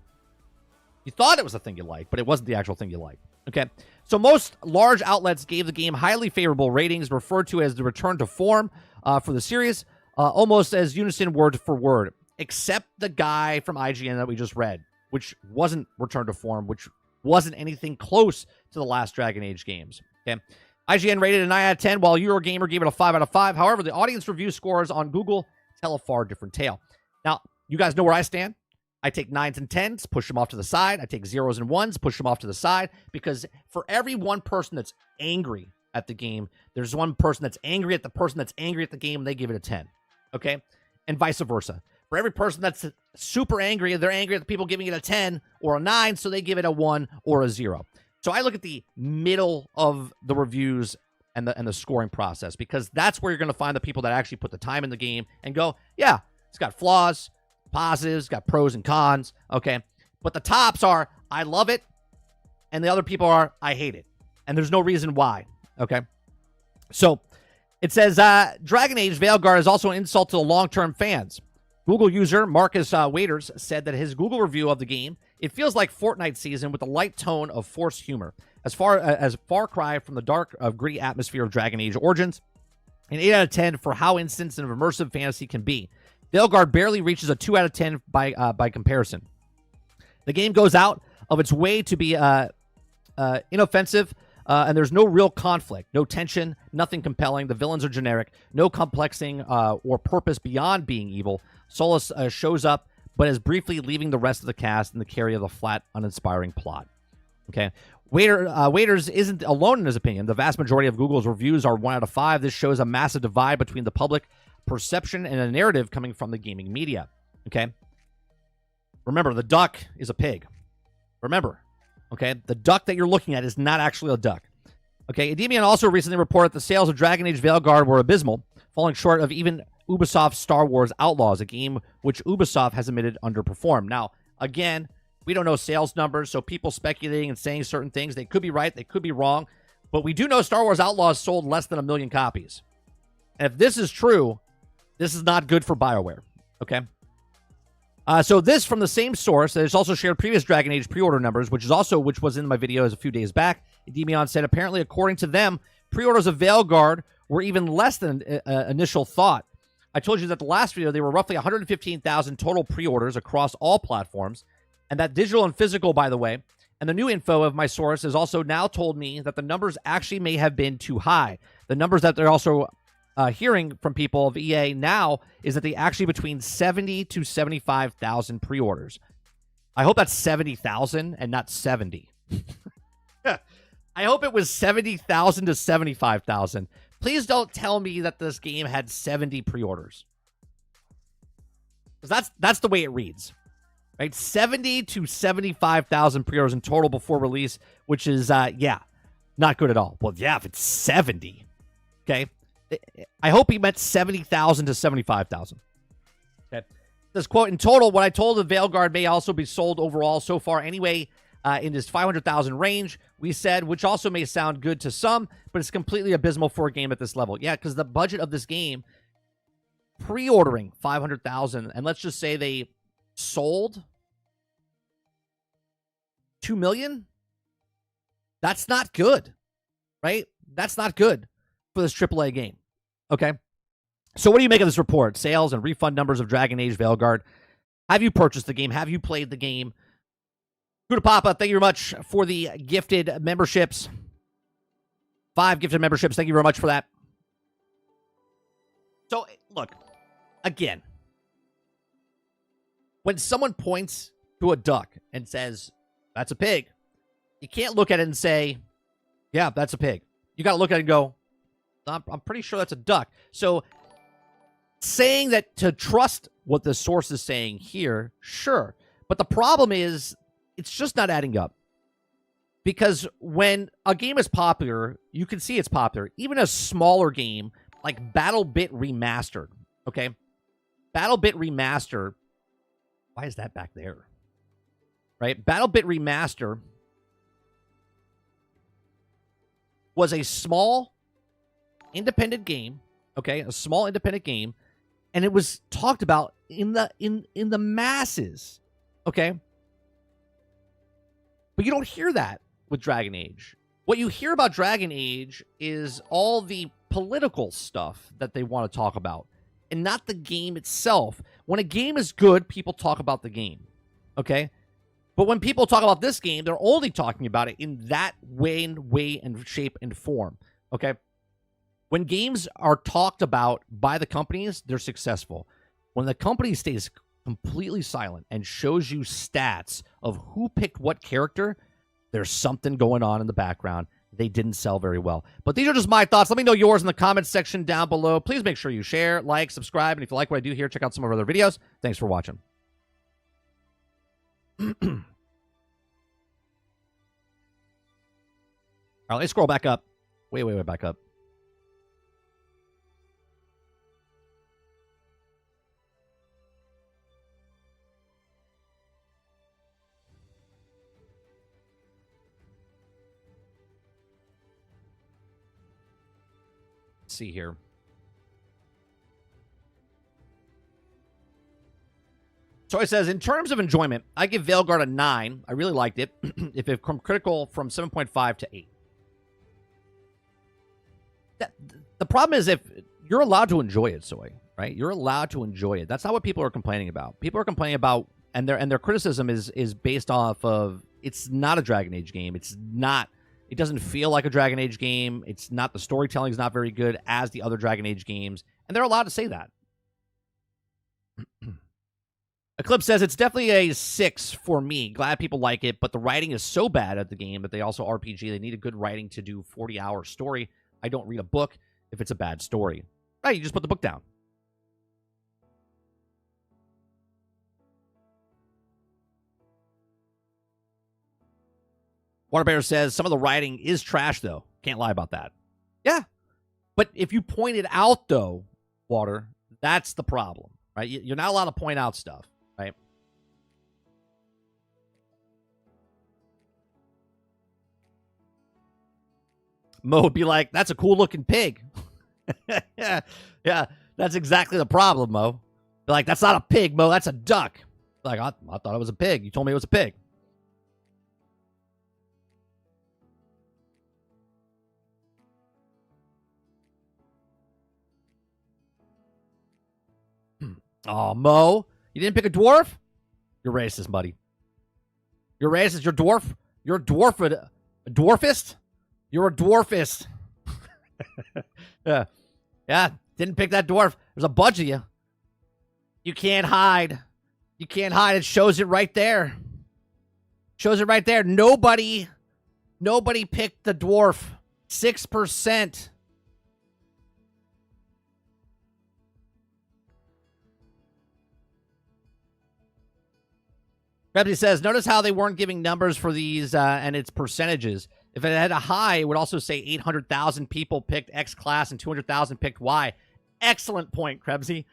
You thought it was the thing you like, but it wasn't the actual thing you like. Okay? So most large outlets gave the game highly favorable ratings, referred to as the return to form for the series, almost as unison word for word, except the guy from IGN that we just read, which wasn't return to form, which wasn't anything close to the last Dragon Age games. Okay? IGN rated a 9 out of 10, while Eurogamer gave it a 5 out of 5. However, the audience review scores on Google tell a far different tale. Now, you guys know where I stand. I take 9s and 10s, push them off to the side. I take 0s and 1s, push them off to the side. Because for every one person that's angry at the game, there's one person that's angry at the person that's angry at the game, and they give it a 10. Okay? And vice versa. For every person that's super angry, they're angry at the people giving it a 10 or a 9, so they give it a 1 or a 0. So I look at the middle of the reviews and the scoring process, because that's where you're going to find the people that actually put the time in the game and go, yeah, it's got flaws, positives, got pros and cons, okay? But the tops are, I love it, and the other people are, I hate it. And there's no reason why, okay? So it says, Dragon Age Veilguard is also an insult to the long-term fans. Google user Marcus Waiters said that his Google review of the game, it feels like Fortnite season with a light tone of forced humor. As far as Far Cry from the dark, gritty atmosphere of Dragon Age Origins, an 8 out of 10 for how intense and immersive fantasy can be. Veilguard barely reaches a 2 out of 10 by comparison. The game goes out of its way to be inoffensive, and there's no real conflict, no tension, nothing compelling. The villains are generic, no complexing or purpose beyond being evil. Solus shows up, but is briefly leaving the rest of the cast in the carry of the flat, uninspiring plot. Okay, Waiters isn't alone in his opinion. The vast majority of Google's reviews are 1 out of 5. This shows a massive divide between the public perception and a narrative coming from the gaming media. Okay, remember, the duck is a pig. Remember, okay, the duck that you're looking at is not actually a duck. Okay, Endymion also recently reported the sales of Dragon Age Veilguard were abysmal, falling short of even Ubisoft's Star Wars Outlaws, a game which Ubisoft has admitted underperformed. Now, again, we don't know sales numbers, so people speculating and saying certain things, they could be right, they could be wrong, but we do know Star Wars Outlaws sold less than 1 million copies. And if this is true, this is not good for BioWare, okay? So this from the same source that has also shared previous Dragon Age pre-order numbers, which was in my video a few days back. Endymion said, apparently, according to them, pre-orders of Veilguard were even less than initial thought. I told you that the last video, there were roughly 115,000 total pre-orders across all platforms, and that digital and physical, by the way. And the new info of my source has also now told me that the numbers actually may have been too high. The numbers that they're also hearing from people of EA now is that they actually between 70 to 75,000 pre-orders. I hope that's 70,000 and not 70. I hope it was 70,000 to 75,000. Please don't tell me that this game had 70 pre-orders. Because that's the way it reads. Right? 70 to 75,000 pre-orders in total before release, which is, not good at all. Well, yeah, if it's 70. Okay? I hope he meant 70,000 to 75,000. Okay. This quote, in total, what I told the Veilguard may also be sold overall so far anyway in this 500,000 range, we said, which also may sound good to some, but it's completely abysmal for a game at this level. Yeah, because the budget of this game, pre-ordering 500,000, and let's just say they sold 2 million, that's not good, right? That's not good for this AAA game, okay? So what do you make of this report? Sales and refund numbers of Dragon Age Veilguard. Have you purchased the game? Have you played the game? Good Papa, thank you very much for the gifted memberships. 5 gifted memberships. Thank you very much for that. So, look, again, when someone points to a duck and says, that's a pig, you can't look at it and say, yeah, that's a pig. You got to look at it and go, I'm pretty sure that's a duck. So, saying that to trust what the source is saying here, sure. But the problem is, it's just not adding up. Because when a game is popular, you can see it's popular. Even a smaller game like BattleBit Remastered, okay? BattleBit Remastered, why is that back there? Right? BattleBit Remastered was a small independent game, okay? A small independent game, and it was talked about in the masses, okay? But you don't hear that with Dragon Age. What you hear about Dragon Age is all the political stuff that they want to talk about, and not the game itself. When a game is good, people talk about the game, okay? But when people talk about this game, they're only talking about it in that way and shape and form, okay? When games are talked about by the companies, they're successful. When the company stays completely silent and shows you stats of who picked what character, there's something going on in the background. They didn't sell very well. But these are just my thoughts. Let me know yours in the comments section down below. Please make sure you share, like, subscribe, and if you like what I do here, check out some of our other videos. Thanks for watching. All right, let's scroll back up. Way back up. See here. So it says, in terms of enjoyment, I give Veilguard a 9. I really liked it. If it come critical, from 7.5 to 8. The problem is, if you're allowed to enjoy it, Soy, right? You're allowed to enjoy it. That's not what people are complaining about. People are complaining about, and their criticism is based off of, it's not a Dragon Age game. It's not. It doesn't feel like a Dragon Age game. It's not, the storytelling is not very good as the other Dragon Age games. And they're allowed to say that. Eclipse says, it's definitely a 6 for me. Glad people like it, but the writing is so bad at the game that they also RPG. They need a good writing to do 40-hour story. I don't read a book if it's a bad story. Right, you just put the book down. Waterbear says, some of the writing is trash, though. Can't lie about that. Yeah. But if you point it out, though, Water, that's the problem, right? You're not allowed to point out stuff, right? Mo would be like, that's a cool-looking pig. Yeah, that's exactly the problem, Mo. Be like, that's not a pig, Mo. That's a duck. Like, I thought it was a pig. You told me it was a pig. Oh, Mo, you didn't pick a dwarf? You're racist, buddy. You're racist. You're dwarf. You're a dwarfist. You're a dwarfist. Yeah. Didn't pick that dwarf. There's a bunch of you. You can't hide. You can't hide. It shows it right there. Shows it right there. Nobody picked the dwarf. 6%. Pepsi says, notice how they weren't giving numbers for these and its percentages. If it had a high, it would also say 800,000 people picked X class and 200,000 picked Y. Excellent point, Krebsy.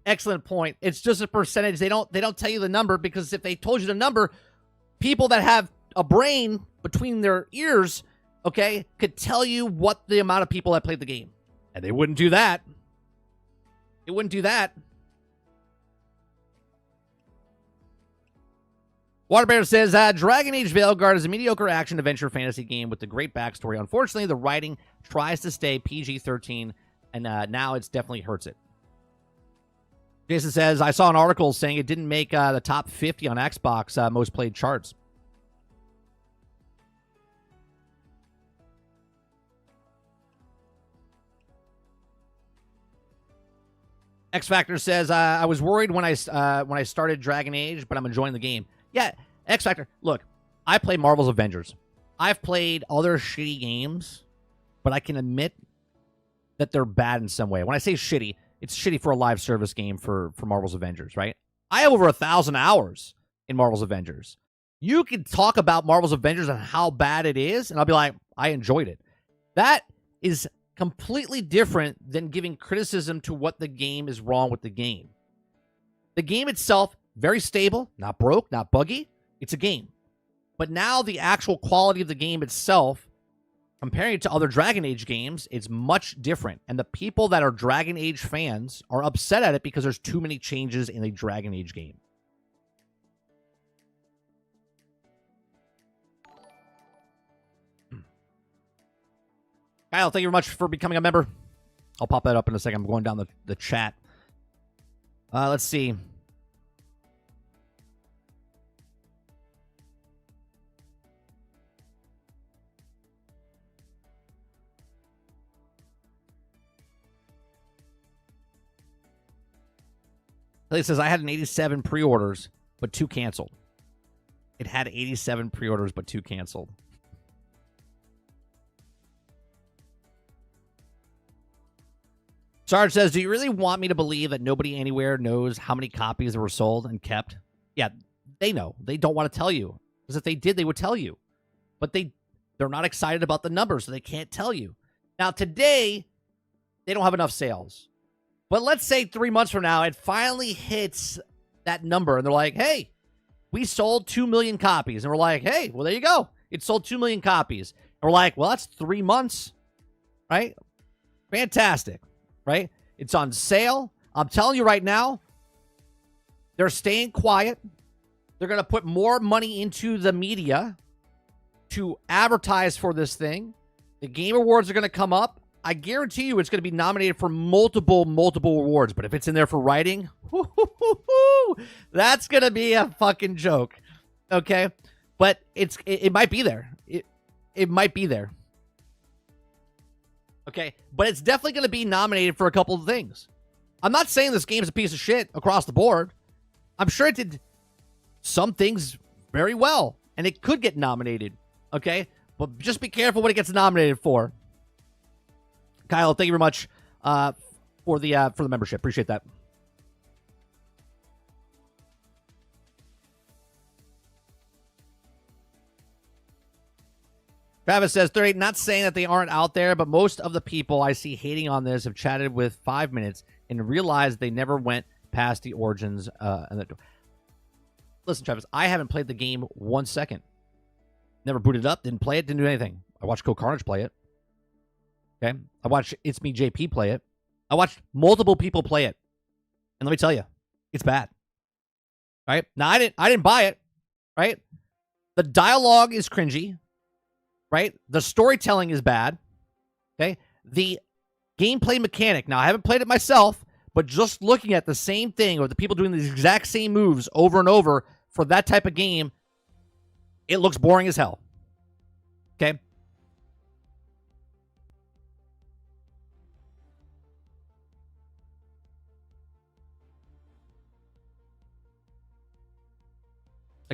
Excellent point. It's just a percentage. They don't tell you the number, because if they told you the number, people that have a brain between their ears, okay, could tell you what the amount of people that played the game. And they wouldn't do that. It wouldn't do that. Waterbear says, Dragon Age Veilguard is a mediocre action-adventure fantasy game with a great backstory. Unfortunately, the writing tries to stay PG-13, and now it's definitely hurts it. Jason says, I saw an article saying it didn't make the top 50 on Xbox most played charts. X Factor says, I was worried when I started Dragon Age, but I'm enjoying the game. Yeah, X Factor. Look, I play Marvel's Avengers. I've played other shitty games, but I can admit that they're bad in some way. When I say shitty, it's shitty for a live service game for Marvel's Avengers, right? I have over 1,000 hours in Marvel's Avengers. You can talk about Marvel's Avengers and how bad it is, and I'll be like, I enjoyed it. That is completely different than giving criticism to what the game is wrong with the game. The game itself, very stable, not broke, not buggy. It's a game. But now the actual quality of the game itself, comparing it to other Dragon Age games, it's much different. And the people that are Dragon Age fans are upset at it because there's too many changes in a Dragon Age game. Kyle, thank you very much for becoming a member. I'll pop that up in a second. I'm going down the chat. Let's see. It says, I had an 87 pre-orders, but 2 canceled. It had 87 pre-orders, but 2 canceled. Sarge says, do you really want me to believe that nobody anywhere knows how many copies were sold and kept? Yeah, they know. They don't want to tell you. Because if they did, they would tell you. But they're not excited about the numbers, so they can't tell you. Now, today, they don't have enough sales. But let's say 3 months from now, it finally hits that number, and they're like, hey, we sold 2 million copies. And we're like, hey, well, there you go. It sold 2 million copies. And we're like, well, that's 3 months, right? Fantastic, right? It's on sale. I'm telling you right now, they're staying quiet. They're going to put more money into the media to advertise for this thing. The Game Awards are going to come up. I guarantee you it's going to be nominated for multiple awards. But if it's in there for writing, that's going to be a fucking joke. Okay? But it might be there. It might be there. Okay? But it's definitely going to be nominated for a couple of things. I'm not saying this game's a piece of shit across the board. I'm sure it did some things very well. And it could get nominated. Okay? But just be careful what it gets nominated for. Kyle, thank you very much for the membership. Appreciate that. Travis says, 38, not saying that they aren't out there, but most of the people I see hating on this have chatted with 5 minutes and realized they never went past the origins. Listen, Travis, I haven't played the game 1 second. Never booted it up, didn't play it, didn't do anything. I watched Co Carnage play it. Okay, I watched It's Me JP play it. I watched multiple people play it, and let me tell you, it's bad. Right now, I didn't buy it. Right, the dialogue is cringy. Right, the storytelling is bad. Okay, the gameplay mechanic. Now, I haven't played it myself, but just looking at the same thing or the people doing the exact same moves over and over for that type of game, it looks boring as hell. Okay.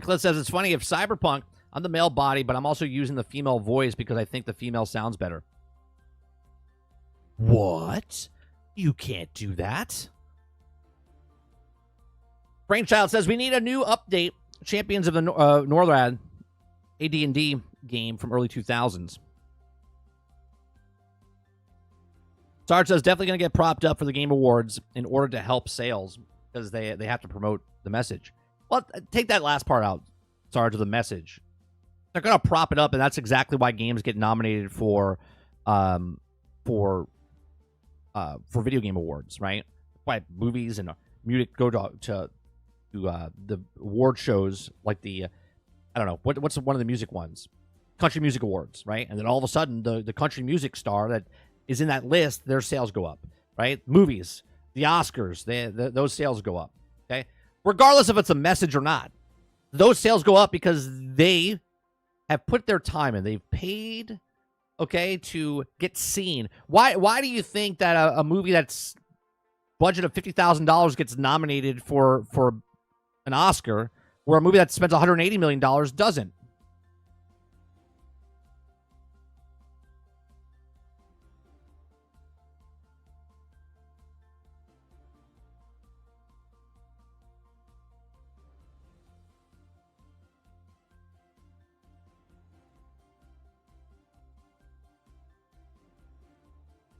Cliff says, it's funny if Cyberpunk, I'm the male body, but I'm also using the female voice because I think the female sounds better. What? You can't do that. Brainchild says, we need a new update. Champions of the NORAD, AD&D, game from early 2000s. Sarge says definitely going to get propped up for the Game Awards in order to help sales because they have to promote the message. Well, take that last part out, Sarge, of the message. They're going to prop it up, and that's exactly why games get nominated for video game awards, right? Why movies and music go to the award shows like the I don't know what's one of the music ones, country music awards, right? And then all of a sudden the country music star that is in that list, their sales go up, right? Movies, the Oscars, those sales go up. Okay, regardless if it's a message or not, those sales go up because they have put their time in. They've paid, okay, to get seen. Why do you think that a movie that's budget of $50,000 gets nominated for an Oscar, where a movie that spends $180 million doesn't?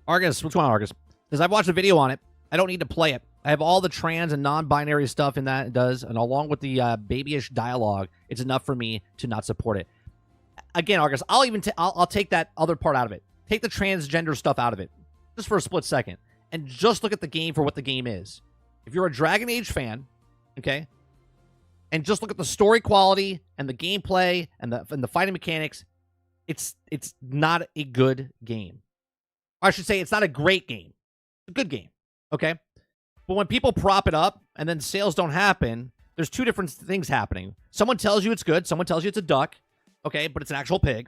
Argus, what's going on, Argus? Because I've watched a video on it. I don't need to play it. I have all the trans and non-binary stuff in that it does, and along with the babyish dialogue, it's enough for me to not support it. Again, Argus, I'll take that other part out of it. Take the transgender stuff out of it, just for a split second, and just look at the game for what the game is. If you're a Dragon Age fan, okay, and just look at the story quality and the gameplay and the fighting mechanics, it's not a good game. Or I should say, it's not a great game. It's a good game, okay? But when people prop it up and then sales don't happen, there's two different things happening. Someone tells you it's good. Someone tells you it's a duck, okay, but it's an actual pig,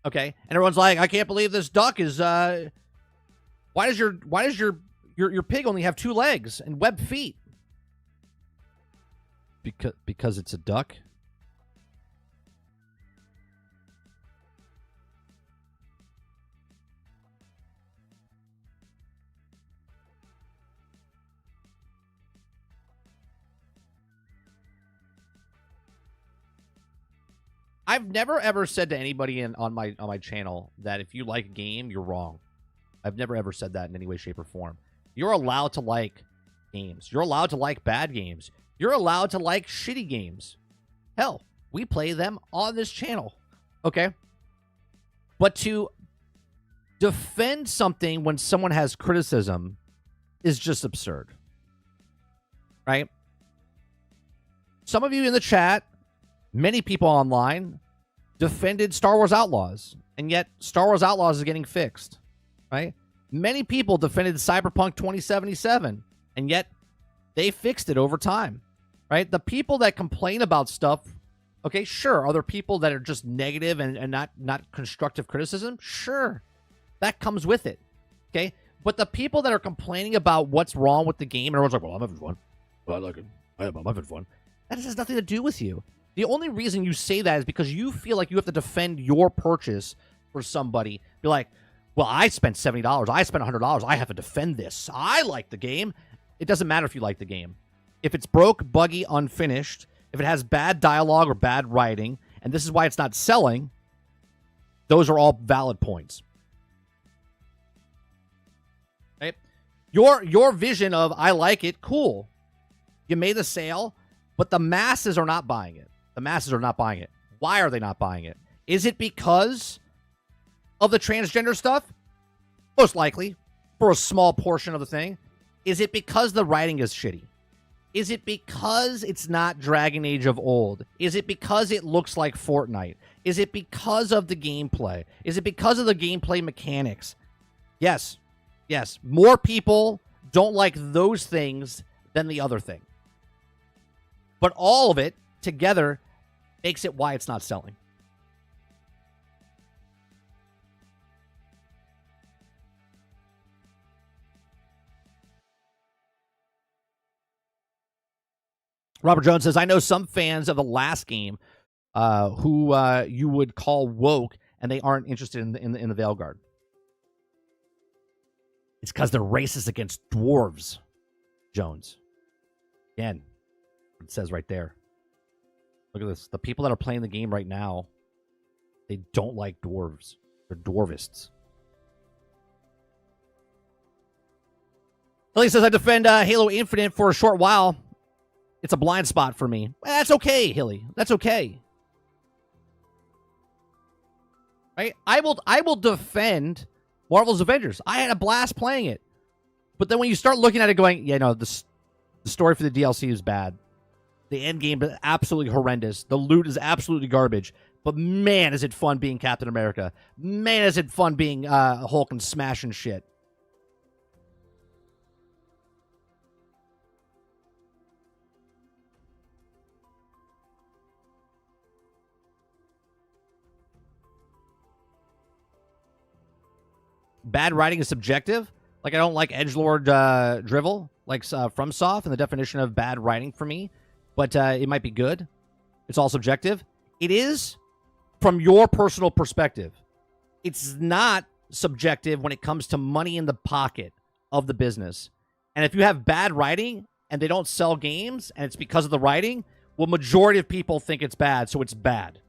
okay? And everyone's like, I can't believe this duck is. Why does your pig only have 2 legs and webbed feet? Because it's a duck. I've never ever said to anybody on my channel that if you like a game, you're wrong. I've never ever said that in any way, shape, or form. You're allowed to like games. You're allowed to like bad games. You're allowed to like shitty games. Hell, we play them on this channel. Okay? But to defend something when someone has criticism is just absurd. Right? Some of you in the chat, many people online, defended Star Wars Outlaws, and yet Star Wars Outlaws is getting fixed, right? Many people defended Cyberpunk 2077, and yet they fixed it over time, right? The people that complain about stuff, okay, sure. Are there people that are just negative and not constructive criticism? Sure. That comes with it, okay? But the people that are complaining about what's wrong with the game, and everyone's like, well, I'm having fun. Well, I like it. I'm having fun. That has nothing to do with you. The only reason you say that is because you feel like you have to defend your purchase for somebody. Be like, well, I spent $70. I spent $100. I have to defend this. I like the game. It doesn't matter if you like the game. If it's broke, buggy, unfinished, if it has bad dialogue or bad writing, and this is why it's not selling, those are all valid points. Right? Your vision of, I like it, cool. You made the sale, but the masses are not buying it. The masses are not buying it. Why are they not buying it? Is it because of the transgender stuff? Most likely, for a small portion of the thing. Is it because the writing is shitty? Is it because it's not Dragon Age of old? Is it because it looks like Fortnite? Is it because of the gameplay? Is it because of the gameplay mechanics? Yes. Yes. More people don't like those things than the other thing. But all of it together makes it why it's not selling. Robert Jones says, I know some fans of the last game who you would call woke, and they aren't interested in the Veilguard. It's because they're racist against dwarves, Jones. Again, it says right there. Look at this. The people that are playing the game right now, They don't like dwarves. They're dwarvists. Lily says, I defend Halo Infinite for a short while. It's a blind spot for me. Well, that's okay, Hilly. That's okay. Right? I will defend Marvel's Avengers. I had a blast playing it. But then when you start looking at it going, yeah, no, the story for the DLC is bad. The end game is absolutely horrendous. The loot is absolutely garbage. But man, is it fun being Captain America. Man, is it fun being Hulk and smashing shit. Bad writing is subjective. Like, I don't like edgelord drivel, like FromSoft, and the definition of bad writing for me. But it might be good. It's all subjective. It is from your personal perspective. It's not subjective when it comes to money in the pocket of the business. And if you have bad writing and they don't sell games and it's because of the writing, well, majority of people think it's bad, so it's bad.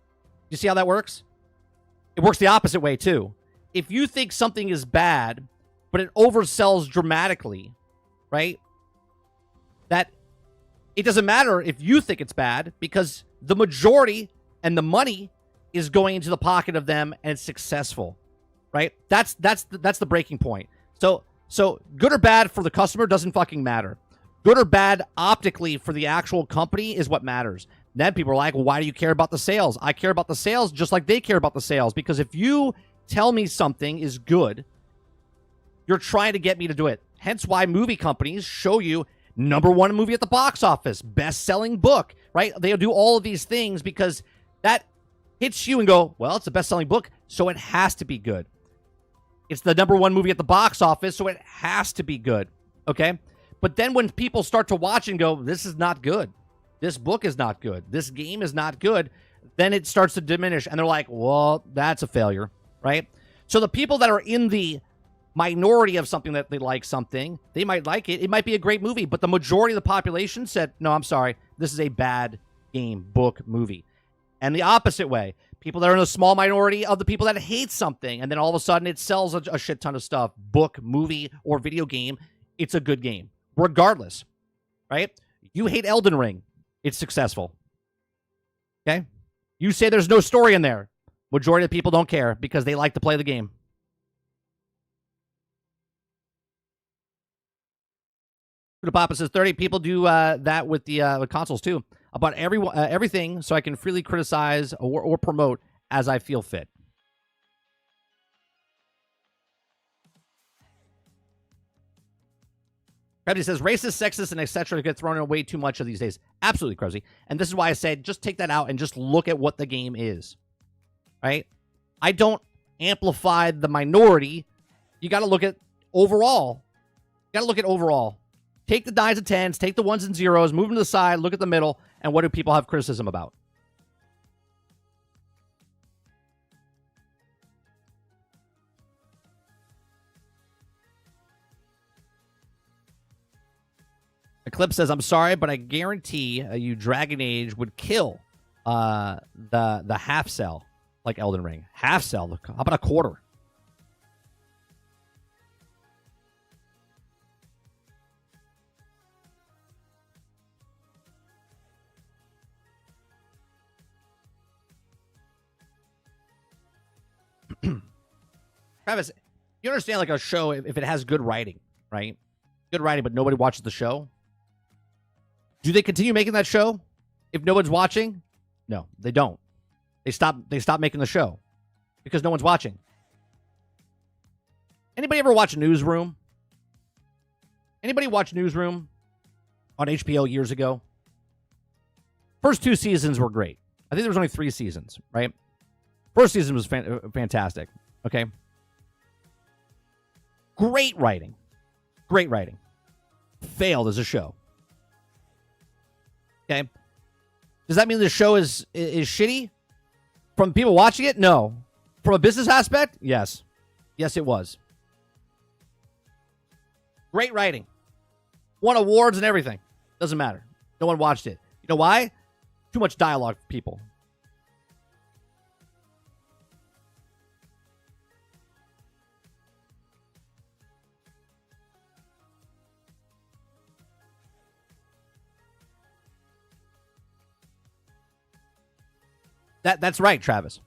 You see how that works? It works the opposite way, too. If you think something is bad, but it oversells dramatically, right? That it doesn't matter if you think it's bad because the majority and the money is going into the pocket of them and it's successful, right? That's the breaking point. So good or bad for the customer doesn't fucking matter. Good or bad optically for the actual company is what matters. Then people are like, well, why do you care about the sales? I care about the sales just like they care about the sales, because if you tell me something is good, you're trying to get me to do it. Hence why movie companies show you #1 movie at the box office, best-selling book, right? They'll do all of these things because that hits you and go, well, it's a best-selling book, so it has to be good. It's the #1 movie at the box office, so it has to be good, okay? But then when people start to watch and go, this is not good, this book is not good, this game is not good, then it starts to diminish, and they're like, well, that's a failure, right? So the people that are in the minority of something that they like something, they might like it. It might be a great movie, but the majority of the population said, no, I'm sorry, this is a bad game, book, movie. And the opposite way, people that are in a small minority of the people that hate something, and then all of a sudden it sells a shit ton of stuff, book, movie, or video game, it's a good game, regardless, right? You hate Elden Ring, it's successful, okay? You say there's no story in there, majority of people don't care because they like to play the game. Papa says 30 people do that with the consoles too. About everything, so I can freely criticize or promote as I feel fit. Krebsy says racist, sexist, and etc. get thrown in way too much of these days. Absolutely, Krebsy. And this is why I said just take that out and just look at what the game is. Right? I don't amplify the minority. You got to look at overall. You got to look at overall. Take the 9s and 10s, take the 1s and 0s, move them to the side, look at the middle, and what do people have criticism about? Eclipse says, I'm sorry, but I guarantee you Dragon Age would kill the half cell like Elden Ring. Half cell? How about a quarter? Travis, you understand like a show, if it has good writing, right? Good writing, but nobody watches the show. Do they continue making that show if no one's watching? No, they don't. They stop making the show because no one's watching. Anybody ever watch Newsroom? Anybody watch Newsroom on HBO years ago? First 2 seasons were great. I think there was only 3 seasons, right? First season was fantastic. Okay. Great writing. Great writing. Failed as a show. Okay. Does that mean the show is shitty? From people watching it? No. From a business aspect? Yes. Yes, it was. Great writing. Won awards and everything. Doesn't matter. No one watched it. You know why? Too much dialogue for people. That's right, Travis.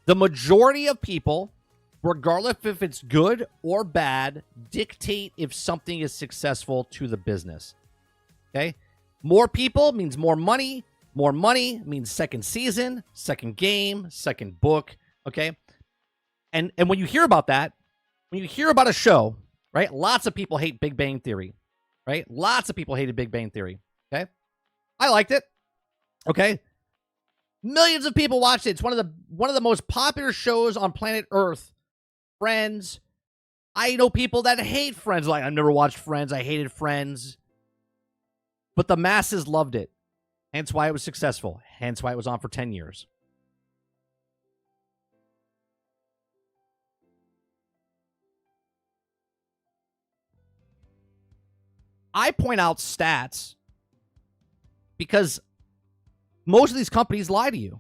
The majority of people, regardless if it's good or bad, dictate if something is successful to the business. Okay? More people means more money. More money means second season, second game, second book. Okay? And when you hear about that, when you hear about a show, right? Lots of people hate Big Bang Theory, right? Lots of people hated Big Bang Theory. Okay? I liked it. Okay? Millions of people watched it. It's one of the most popular shows on planet Earth. Friends. I know people that hate Friends. Like, I've never watched Friends. I hated Friends. But the masses loved it. Hence why it was successful. Hence why it was on for 10 years. I point out stats because most of these companies lie to you,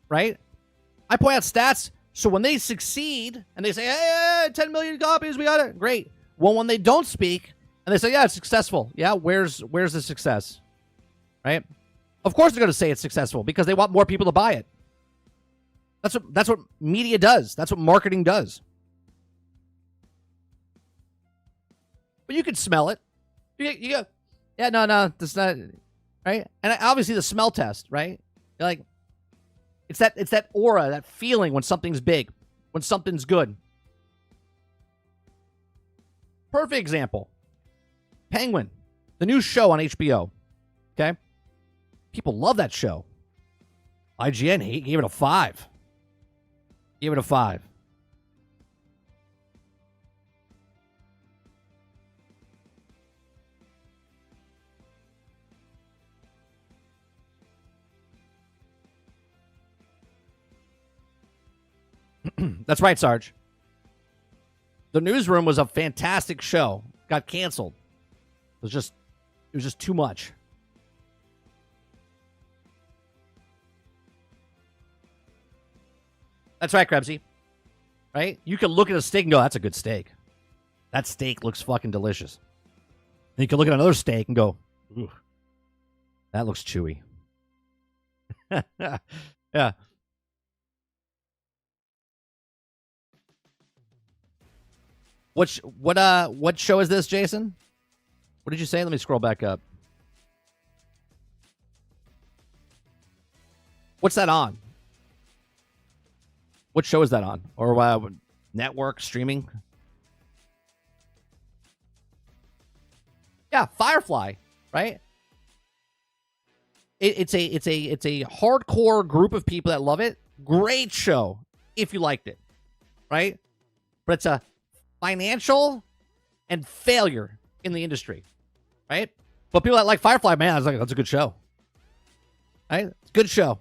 right? I point out stats so when they succeed and they say, hey, 10 million copies, we got it, great. Well, when they don't speak and they say, yeah, it's successful. Yeah, where's the success, right? Of course they're going to say it's successful because they want more people to buy it. That's what media does. That's what marketing does. But you can smell it. You go, yeah, no, that's not... Right? And obviously the smell test, right? Like, it's that aura, that feeling when something's big, when something's good. Perfect example. Penguin, the new show on HBO. Okay? People love that show. IGN gave it a 5. Gave it a 5. That's right, Sarge. The Newsroom was a fantastic show. Got canceled. It was just too much. That's right, Krebsy. Right? You can look at a steak and go, that's a good steak. That steak looks fucking delicious. And you can look at another steak and go, ooh, that looks chewy. Yeah. What show is this, Jason? What did you say? Let me scroll back up. What's that on? What show is that on? Or network streaming? Yeah, Firefly, right? It's a hardcore group of people that love it. Great show if you liked it, right? But it's a financial and failure in the industry, right? But people that like Firefly, man, I was like, that's a good show, right? It's a good show.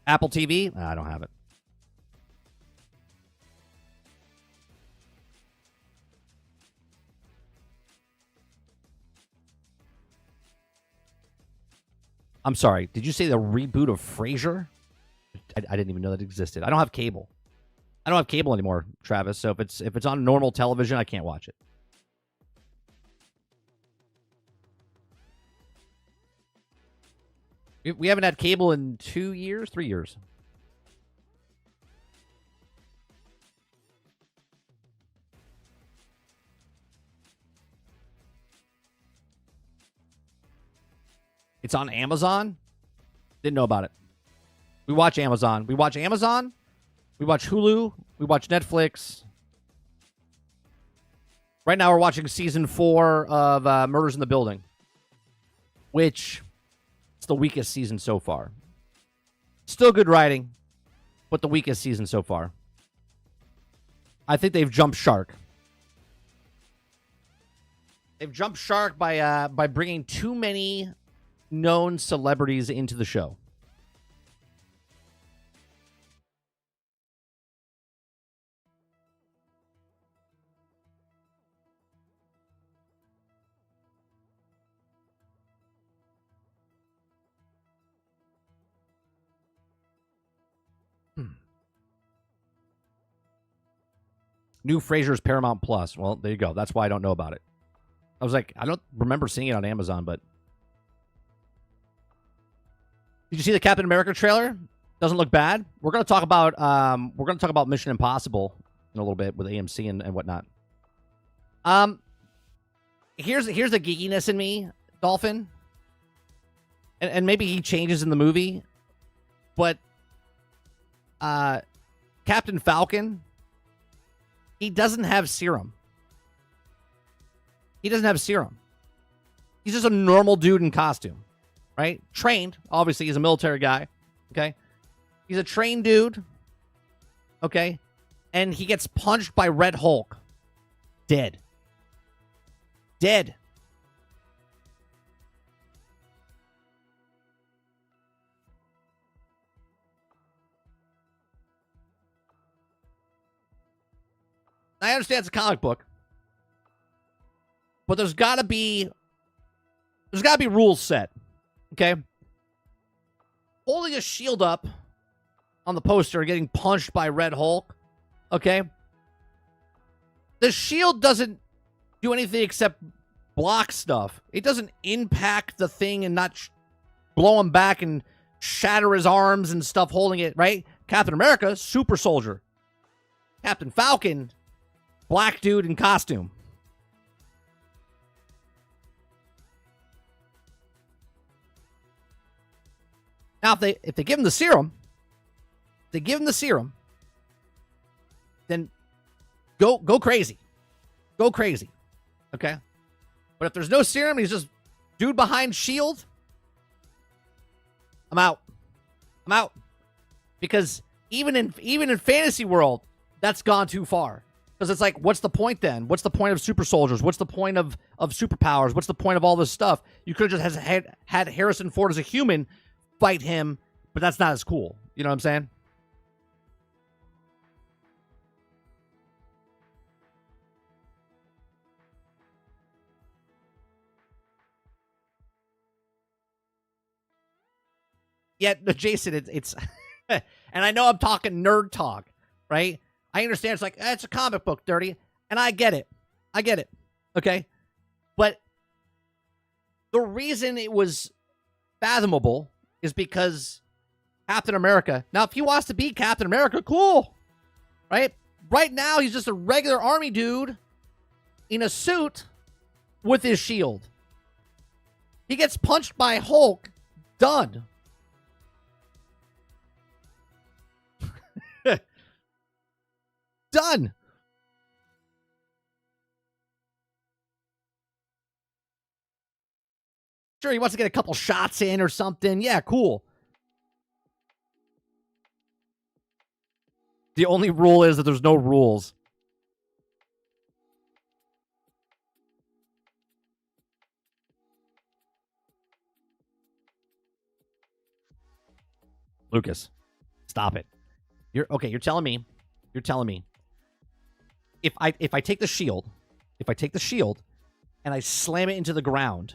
Apple TV? I don't have it. I'm sorry. Did you say the reboot of Frasier? I didn't even know that existed. I don't have cable. I don't have cable anymore, Travis. So if it's on normal television, I can't watch it. We haven't had cable in 2 years, 3 years. It's on Amazon? Didn't know about it. We watch Amazon. We watch Amazon. We watch Hulu. We watch Netflix. Right now we're watching season 4 of Murders in the Building, which is the weakest season so far. Still good writing, but the weakest season so far. I think they've jumped shark. They've jumped shark by bringing too many known celebrities into the show. New Frasier's Paramount Plus. Well, there you go. That's why I don't know about it. I was like, I don't remember seeing it on Amazon, but did you see the Captain America trailer? Doesn't look bad. We're gonna talk about Mission Impossible in a little bit with AMC and whatnot. Here's the geekiness in me, Dolphin. And maybe he changes in the movie, but Captain Falcon, he doesn't have serum. He doesn't have serum. He's just a normal dude in costume, right? Trained. Obviously, he's a military guy. Okay? He's a trained dude. Okay? And he gets punched by Red Hulk. Dead. Dead. I understand it's a comic book, but there's gotta be rules set. Okay? Holding a shield up on the poster, getting punched by Red Hulk. Okay? The shield doesn't do anything except block stuff. It doesn't impact the thing and not blow him back and shatter his arms and stuff holding it, right? Captain America, super soldier. Captain Falcon, black dude in costume. Now, if they give him the serum, then go crazy. Go crazy. Okay? But if there's no serum, he's just dude behind shield, I'm out. I'm out. Because even in fantasy world, that's gone too far. Because it's like, what's the point then? What's the point of super soldiers? What's the point of superpowers? What's the point of all this stuff? You could have just had Harrison Ford as a human fight him, but that's not as cool. You know what I'm saying? Yeah, Jason, it's and I know I'm talking nerd talk, right? I understand it's like, it's a comic book, dirty, and I get it. I get it. Okay? But the reason it was fathomable is because Captain America. Now, if he wants to be Captain America, cool. Right? Right now, he's just a regular army dude in a suit with his shield. He gets punched by Hulk. Done. Done. Sure, he wants to get a couple shots in or something. Yeah, cool. The only rule is that there's no rules. Lucas, stop it. You're telling me if I take the shield and I slam it into the ground,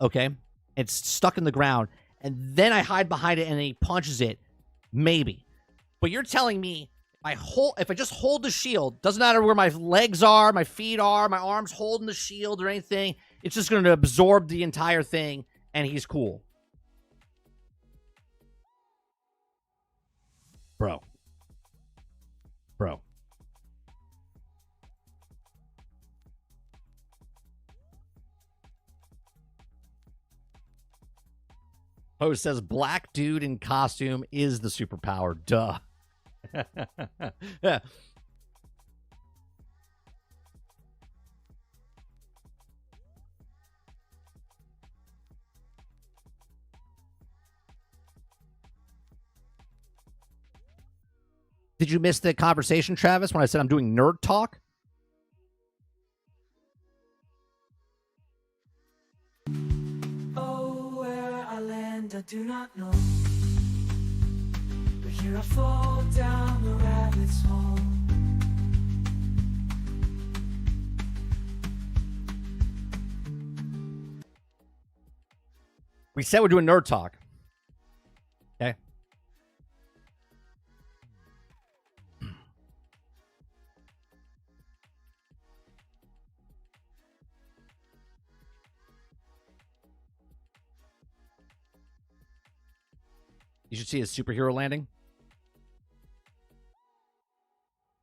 okay? It's stuck in the ground, and then I hide behind it and he punches it, maybe. But you're telling me if I just hold the shield, doesn't matter where my legs are, my feet are, my arms holding the shield or anything, it's just going to absorb the entire thing and he's cool. Bro. Post says black dude in costume is the superpower. Duh. Yeah. Did you miss the conversation, Travis, when I said I'm doing nerd talk? Oh, where I land, I do not know. But here I fall down the rabbit's hole. We said we're doing nerd talk. Okay. You should see his superhero landing.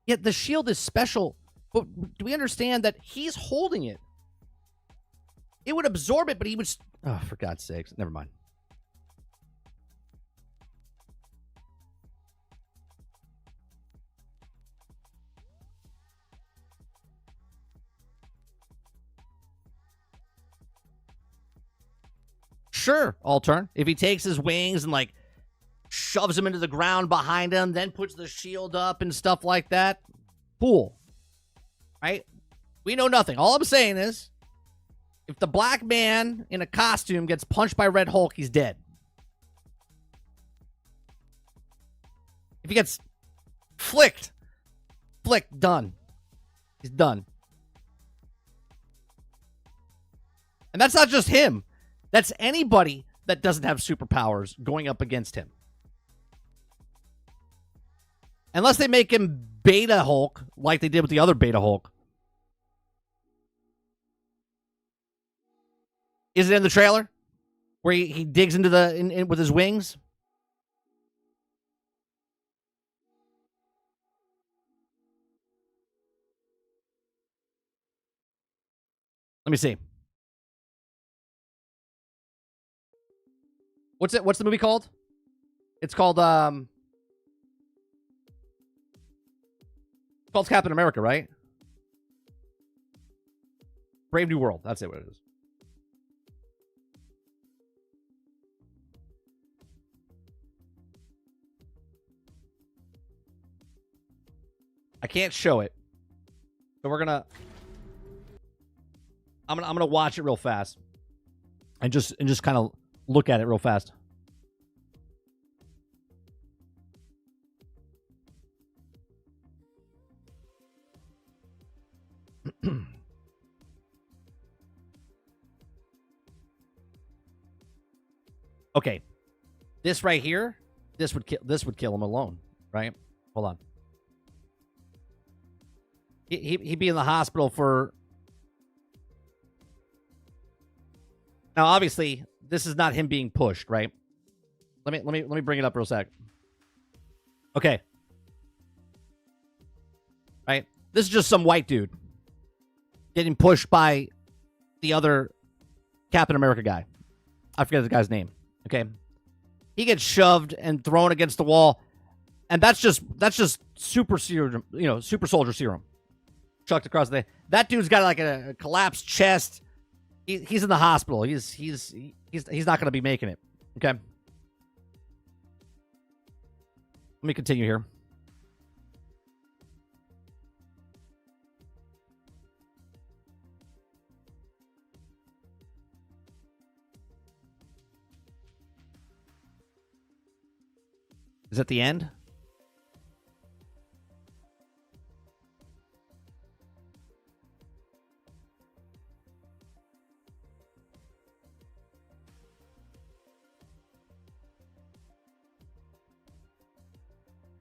Yet the shield is special, but do we understand that he's holding it? It would absorb it, but he would... Oh, for God's sakes. Never mind. Sure, I'll turn. If he takes his wings and, like, shoves him into the ground behind him, then puts the shield up and stuff like that, cool. Right? We know nothing. All I'm saying is, if the black man in a costume gets punched by Red Hulk, he's dead. If he gets flicked, done. He's done. And that's not just him. That's anybody that doesn't have superpowers going up against him. Unless they make him Beta Hulk, like they did with the other Beta Hulk. Is it in the trailer? Where he digs into the... with his wings? Let me see. What's the movie called? It's called Captain America, right? Brave New World. That's it. What it is. I can't show it, but I'm gonna watch it real fast, and just kind of look at it real fast. Okay, this right here, this would kill him alone, right? Hold on. He'd be in the hospital for... Now, obviously, this is not him being pushed, right? Let me bring it up real sec. Okay. Right? This is just some white dude getting pushed by the other Captain America guy. I forget the guy's name. Okay. He gets shoved and thrown against the wall, and that's just super serum, super soldier serum. Chucked across the... That dude's got like a collapsed chest. He's in the hospital. He's not going to be making it. Okay. Let me continue here. Is that the end?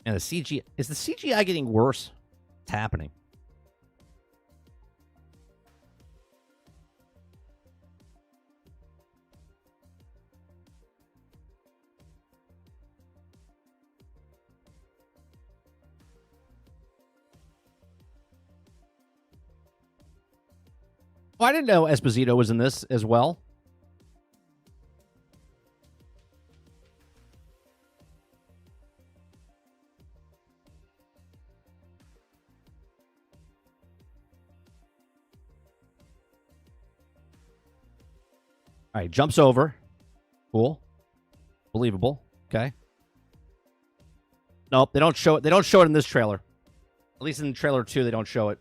And the CGI... Is the CGI getting worse? What's happening? Oh, I didn't know Esposito was in this as well. All right, jumps over. Cool. Believable. Okay. Nope, they don't show it. They don't show it in this trailer. At least in trailer 2, they don't show it.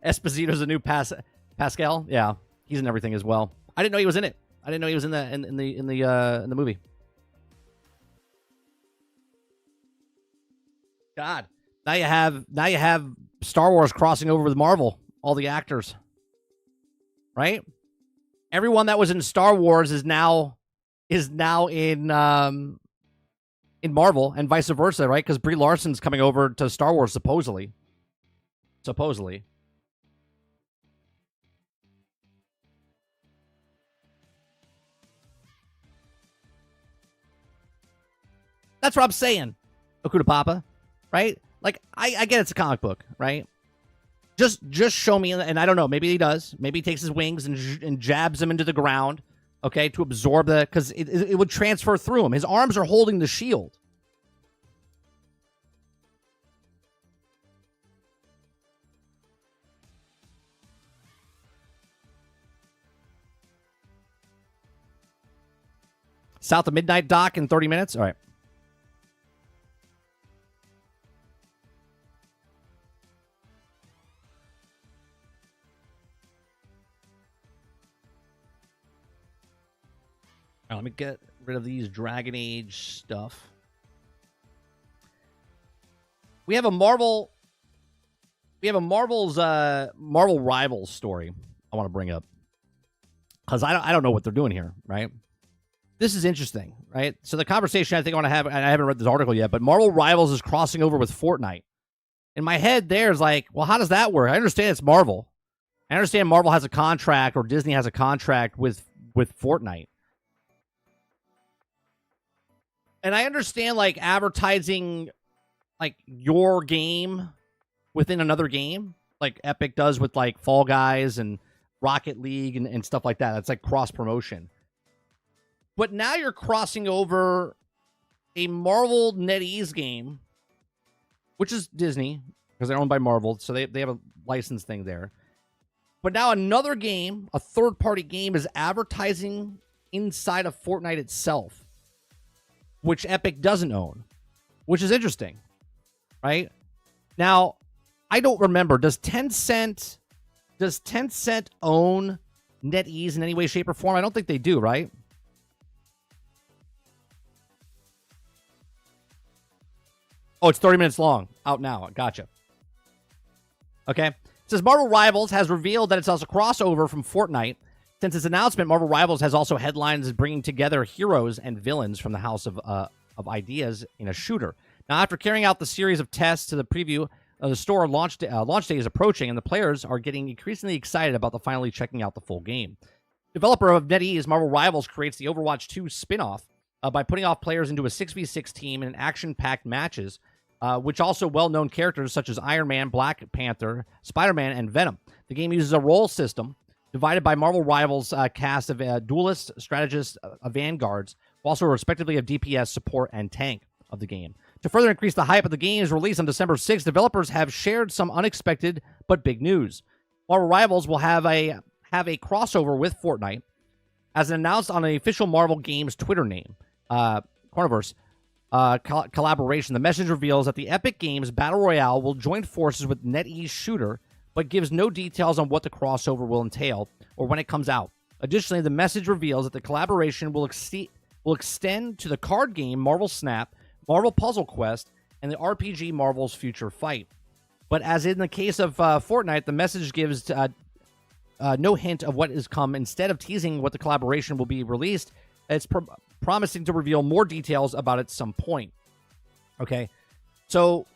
Esposito's a new Pascal. Yeah, he's in everything as well. I didn't know he was in it. I didn't know he was in the movie. God, now you have Star Wars crossing over with Marvel. All the actors, right? Everyone that was in Star Wars is now in in Marvel, and vice versa, right? Because Brie Larson's coming over to Star Wars, supposedly. Supposedly. That's what I'm saying, Okuda Papa, right? Like, I get it's a comic book, right? Just show me, and I don't know, maybe he does. Maybe he takes his wings and jabs them into the ground, okay, to absorb the, because it would transfer through him. His arms are holding the shield. South of midnight dock in 30 minutes? All right. All right, let me get rid of these Dragon Age stuff. We have a Marvel's Marvel Rivals story I want to bring up. Because I don't know what they're doing here, right? This is interesting, right? So the conversation I think I want to have, and I haven't read this article yet, but Marvel Rivals is crossing over with Fortnite. In my head, there's like, well, how does that work? I understand it's Marvel. I understand Marvel has a contract, or Disney has a contract with Fortnite. And I understand, like, advertising, like, your game within another game, like Epic does with, like, Fall Guys and Rocket League and stuff like that. That's like cross-promotion. But now you're crossing over a Marvel NetEase game, which is Disney, because they're owned by Marvel, so they have a license thing there. But now another game, a third-party game, is advertising inside of Fortnite itself, which Epic doesn't own, which is interesting, right? Now, I don't remember. Does Tencent own NetEase in any way, shape, or form? I don't think they do, right? Oh, it's 30 minutes long. Out now. Gotcha. Okay. It says Marvel Rivals has revealed that it's also a crossover from Fortnite. Since its announcement, Marvel Rivals has also headlines bringing together heroes and villains from the house of ideas in a shooter. Now, after carrying out the series of tests to the preview, the store launch day is approaching, and the players are getting increasingly excited about finally checking out the full game. Developer of NetEase, Marvel Rivals creates the Overwatch 2 spin-off by putting off players into a 6v6 team in action-packed matches, which also well-known characters such as Iron Man, Black Panther, Spider-Man, and Venom. The game uses a role system divided by Marvel Rivals' cast of duelists, strategists, vanguards, also respectively of DPS, support, and tank of the game. To further increase the hype of the game's release on December 6th, developers have shared some unexpected but big news. Marvel Rivals will have a crossover with Fortnite, as announced on the official Marvel Games Twitter name, Corniverse collaboration. The message reveals that the Epic Games Battle Royale will join forces with NetEase Shooter, but gives no details on what the crossover will entail or when it comes out. Additionally, the message reveals that the collaboration will extend to the card game Marvel Snap, Marvel Puzzle Quest, and the RPG Marvel's Future Fight. But as in the case of Fortnite, the message gives no hint of what is come. Instead of teasing what the collaboration will be released, it's promising to reveal more details about it at some point. Okay, so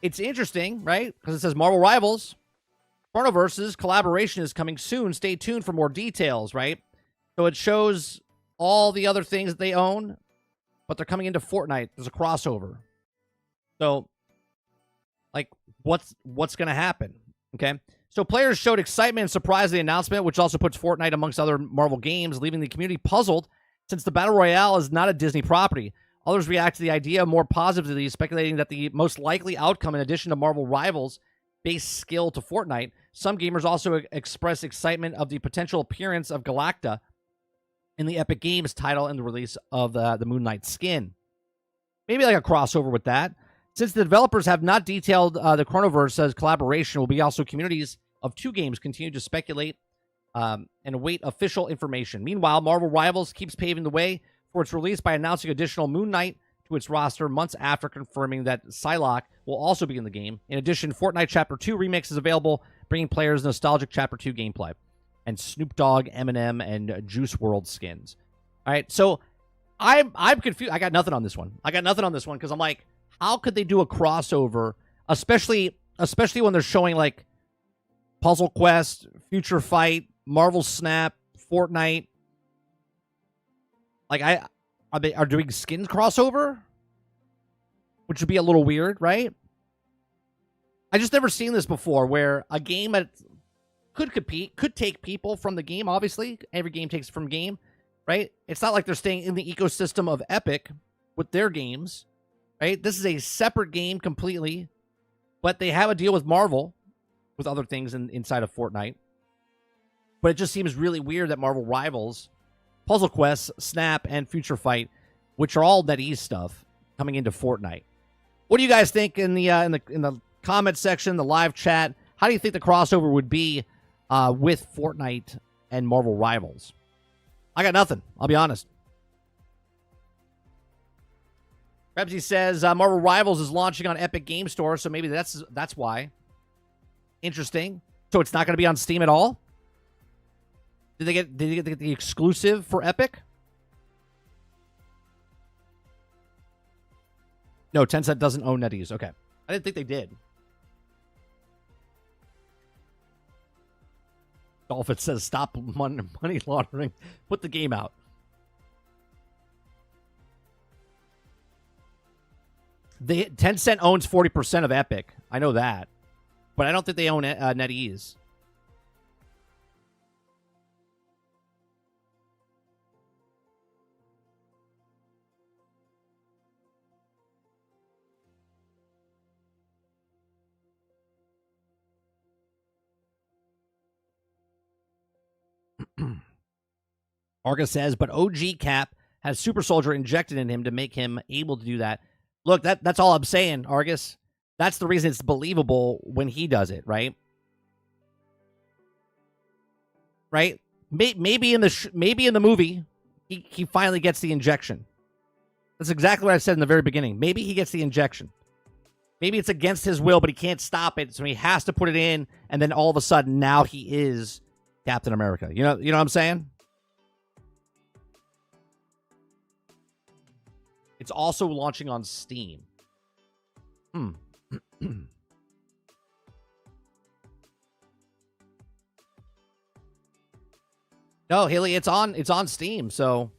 it's interesting, right? Because it says Marvel Rivals, Chronoverse's collaboration is coming soon. Stay tuned for more details, right? So it shows all the other things that they own, but they're coming into Fortnite. There's a crossover. So, like, what's going to happen? Okay. So players showed excitement and surprise at the announcement, which also puts Fortnite amongst other Marvel games, leaving the community puzzled since the Battle Royale is not a Disney property. Others react to the idea more positively, speculating that the most likely outcome, in addition to Marvel Rivals' base skill to Fortnite, some gamers also express excitement of the potential appearance of Galacta in the Epic Games title and the release of the Moon Knight skin. Maybe like a crossover with that. Since the developers have not detailed the Chronoverse's collaboration, will be also communities of two games continue to speculate and await official information. Meanwhile, Marvel Rivals keeps paving the way for its release by announcing additional Moon Knight to its roster months after confirming that Psylocke will also be in the game. In addition, Fortnite Chapter 2 Remix is available, bringing players nostalgic Chapter 2 gameplay and Snoop Dogg, Eminem, and Juice WRLD skins. All right, so I'm confused. I got nothing on this one. Because I'm like, how could they do a crossover, especially when they're showing like Puzzle Quest, Future Fight, Marvel Snap, Fortnite. Like are they doing skins crossover? Which would be a little weird, right? I just never seen this before where a game that could compete, could take people from the game, obviously. Every game takes from game, right? It's not like they're staying in the ecosystem of Epic with their games, right? This is a separate game completely, but they have a deal with Marvel with other things inside of Fortnite. But it just seems really weird that Marvel Rivals, Puzzle Quest, Snap, and Future Fight, which are all NetEase stuff, coming into Fortnite. What do you guys think in the comment section, the live chat? How do you think the crossover would be with Fortnite and Marvel Rivals? I got nothing. I'll be honest. Rebsy says Marvel Rivals is launching on Epic Game Store, so maybe that's why. Interesting. So it's not going to be on Steam at all? Did they get the exclusive for Epic? No, Tencent doesn't own NetEase. Okay. I didn't think they did. Dolphin says stop money laundering. Put the game out. Tencent owns 40% of Epic. I know that. But I don't think they own NetEase. Argus says, but OG Cap has Super Soldier injected in him to make him able to do that. Look, that's all I'm saying, Argus. That's the reason it's believable when he does it, right? Right? Maybe in the movie, he finally gets the injection. That's exactly what I said in the very beginning. Maybe he gets the injection. Maybe it's against his will, but he can't stop it, so he has to put it in, and then all of a sudden, now he is Captain America. You know what I'm saying? It's also launching on Steam. No, Haley, it's on Steam, so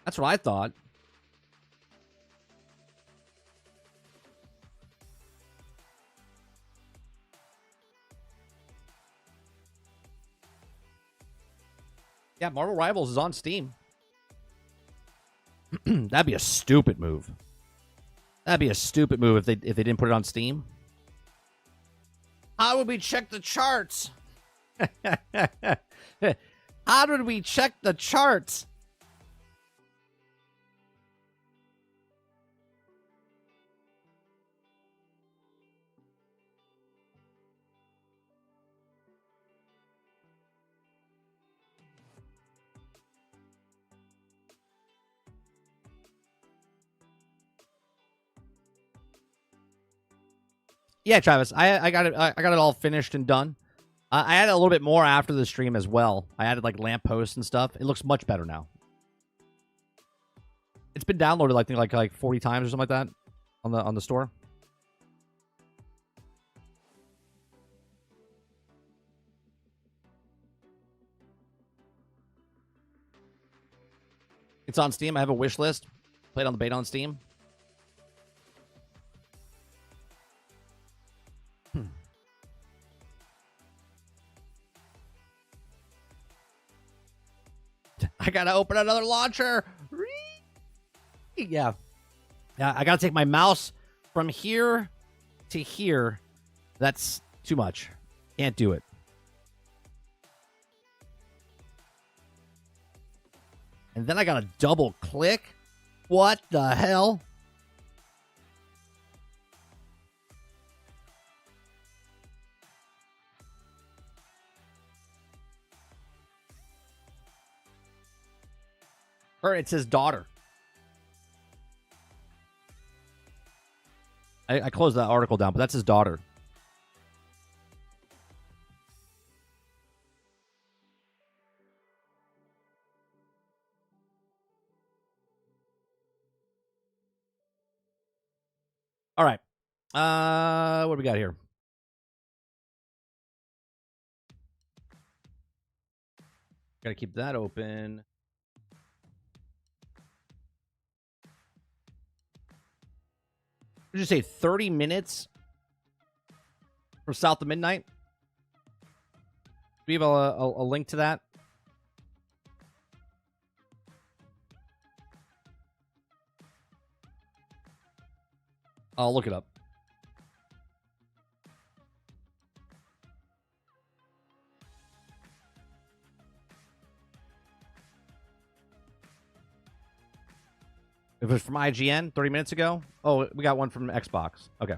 that's what I thought. Yeah, Marvel Rivals is on Steam. That'd be a stupid move. That'd be a stupid move if they didn't put it on Steam. How would we check the charts? How did we check the charts? Yeah, Travis, I got it all finished and done. I added a little bit more after the stream as well. I added like lampposts and stuff. It looks much better now. It's been downloaded I think like 40 times or something like that on the store. It's on Steam. I have a wish list. Played on the beta on Steam. I gotta open another launcher. Yeah. I gotta take my mouse from here to here. That's too much. Can't do it. And then I gotta double click. What the hell? Or it says daughter. I closed that article down, but that's his daughter. All right. What do we got here? Got to keep that open. Did you say 30 minutes for South of Midnight? Do we have a link to that? I'll look it up. If it's from IGN 30 minutes ago? Oh, we got one from Xbox. Okay.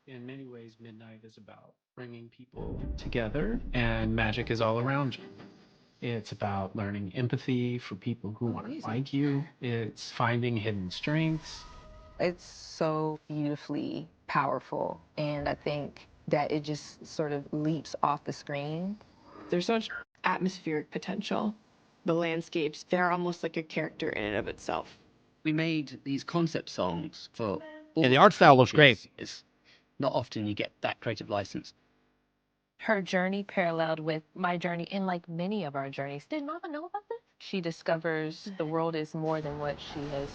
In many ways, Midnight is about bringing people together, and magic is all around you. It's about learning empathy for people who aren't like you. It's finding hidden strengths. It's so beautifully powerful, and I think that it just sort of leaps off the screen. There's so much atmospheric potential. The landscapes, they're almost like a character in and of itself. We made these concept songs for all Yeah, the art style looks great. It's not often you get that creative license. Her journey paralleled with my journey, and like many of our journeys. Did Mama know about this? She discovers the world is more than what she has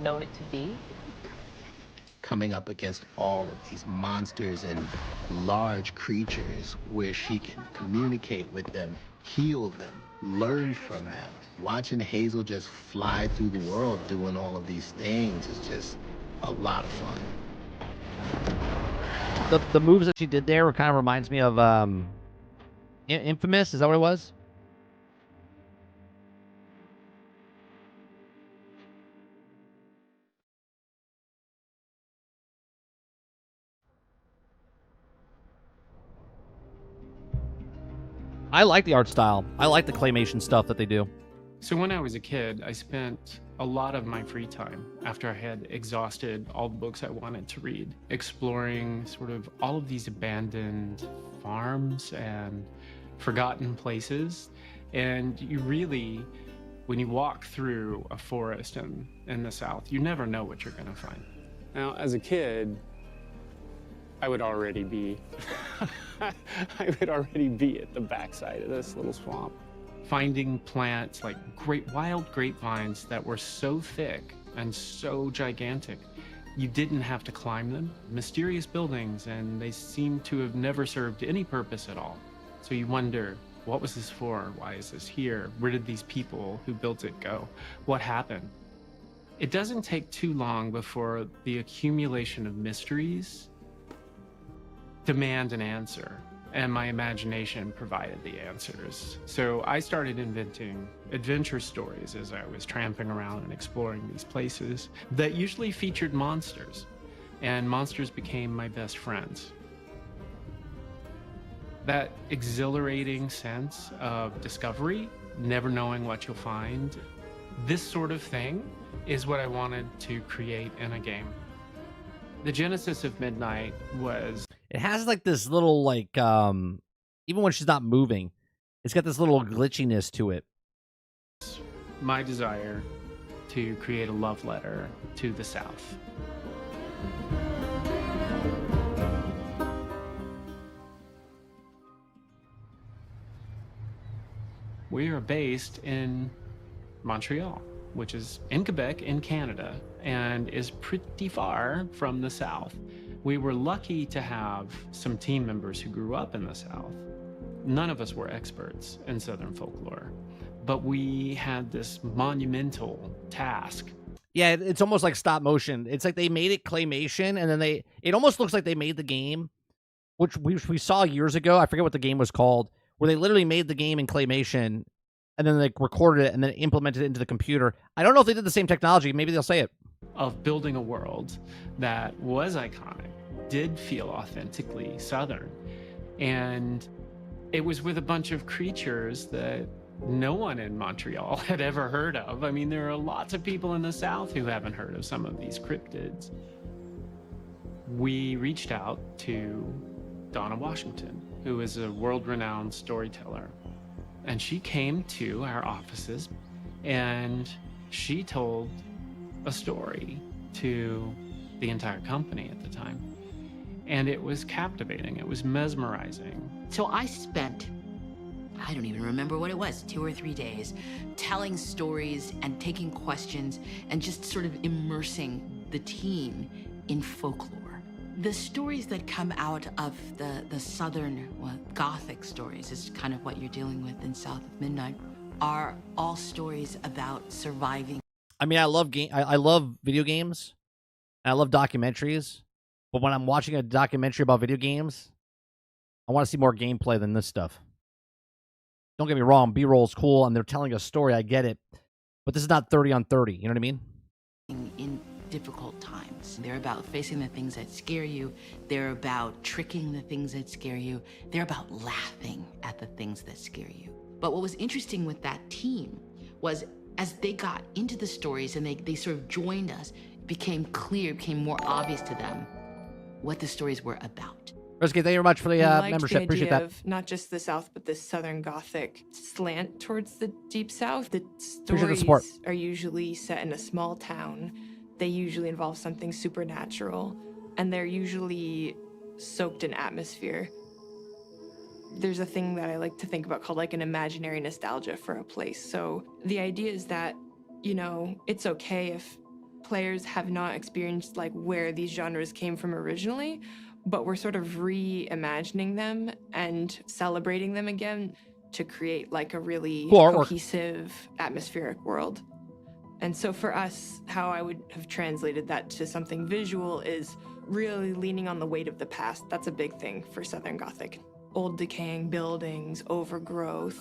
known it to be. Coming up against all of these monsters and large creatures where she can communicate with them, heal them, learn from them. Watching Hazel just fly through the world doing all of these things is just a lot of fun. The moves that she did there kind of reminds me of Infamous. Is that what it was? I like the art style. I like the claymation stuff that they do. So when I was a kid, I spent a lot of my free time after I had exhausted all the books I wanted to read, exploring sort of all of these abandoned farms and forgotten places. And you really, when you walk through a forest in the South, you never know what you're going to find. Now, as a kid, I would already be I would already be at the backside of this little swamp, finding plants like great wild grapevines that were so thick and so gigantic you didn't have to climb them. Mysterious buildings, and they seem to have never served any purpose at all. So you wonder, what was this for? Why is this here? Where did these people who built it go? What happened? It doesn't take too long before the accumulation of mysteries demand an answer, and my imagination provided the answers. So I started inventing adventure stories as I was tramping around and exploring these places that usually featured monsters, and monsters became my best friends. That exhilarating sense of discovery, never knowing what you'll find, this sort of thing is what I wanted to create in a game. The genesis of Midnight was... It has like this little like even when she's not moving, it's got this little glitchiness to it. my desire to create a love letter to the South. We are based in Montreal, which is in Quebec in Canada, and is pretty far from the South. We were lucky to have some team members who grew up in the South. None of us were experts in Southern folklore, but we had this monumental task. Yeah, it's almost like stop motion. It's like they made it claymation, and then it almost looks like they made the game, which we saw years ago. I forget what the game was called, where they literally made the game in claymation, and then they recorded it and then implemented it into the computer. I don't know if they did the same technology. Maybe they'll say it. Of building a world that was iconic, did feel authentically Southern. And it was with a bunch of creatures that no one in Montreal had ever heard of. I mean, there are lots of people in the South who haven't heard of some of these cryptids. We reached out to Donna Washington, who is a world-renowned storyteller. And she came to our offices and she told a story to the entire company at the time. And it was captivating, it was mesmerizing. So I spent, I don't even remember what it was, 2 or 3 days, telling stories and taking questions and just sort of immersing the team in folklore. The stories that come out of the southern, well, Gothic stories is kind of what you're dealing with in South of Midnight, are all stories about surviving. I mean, I love video games, and I love documentaries, but when I'm watching a documentary about video games, I want to see more gameplay than this stuff. Don't get me wrong, B-roll is cool, and they're telling a story, I get it, but this is not 30 on 30, you know what I mean? In difficult times. They're about facing the things that scare you. They're about tricking the things that scare you. They're about laughing at the things that scare you. But what was interesting with that team was as they got into the stories and they sort of joined us, it became clear, it became more obvious to them what the stories were about. Risky, thank you very much for the membership. Appreciate that. Of not just the South, but the Southern Gothic slant towards the Deep South. The Appreciate the stories support. are usually set in a small town. They usually involve something supernatural, and they're usually soaked in atmosphere. There's a thing that I like to think about called like an imaginary nostalgia for a place. So the idea is that, you know, it's okay if players have not experienced like where these genres came from originally, but we're sort of reimagining them and celebrating them again to create like a really cohesive, atmospheric world. And so for us, how I would have translated that to something visual is really leaning on the weight of the past. That's a big thing for Southern Gothic. Old decaying buildings, overgrowth,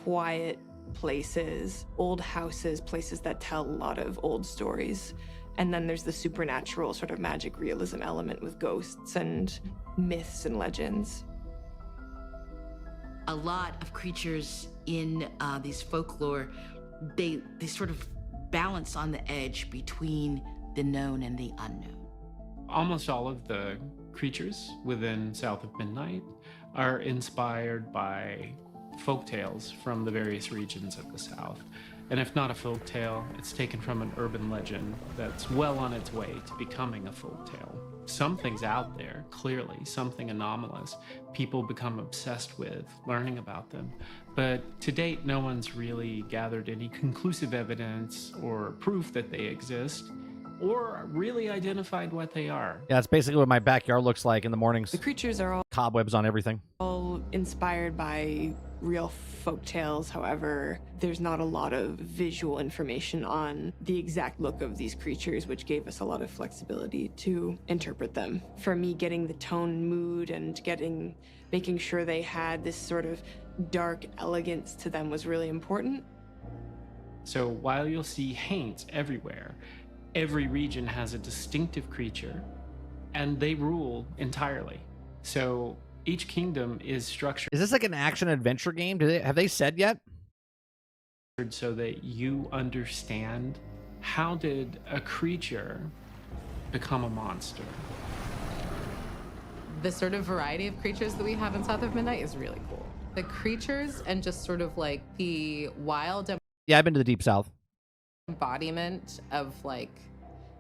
quiet places, old houses, places that tell a lot of old stories. And then there's the supernatural sort of magic realism element with ghosts and myths and legends. A lot of creatures in these folklore, they sort of balance on the edge between the known and the unknown. Almost all of the creatures within South of Midnight are inspired by folk tales from the various regions of the South. And if not a folk tale, it's taken from an urban legend that's well on its way to becoming a folk tale. Something's out there, clearly, something anomalous. People become obsessed with learning about them. But to date, no one's really gathered any conclusive evidence or proof that they exist, or really identified what they are. Yeah, that's basically what my backyard looks like in the mornings. The creatures are all Cobwebs on everything. inspired by real folk tales. However, there's not a lot of visual information on the exact look of these creatures, which gave us a lot of flexibility to interpret them. For me, getting the tone, mood, and making sure they had this sort of dark elegance to them was really important. So while you'll see haints everywhere, every region has a distinctive creature, and they rule entirely. So each kingdom is structured. Is this like an action adventure game? Have they said yet? So that you understand, how did a creature become a monster? The sort of variety of creatures that we have in South of Midnight is really cool. The creatures and just sort of like the wild Yeah, I've been to the Deep South. embodiment of like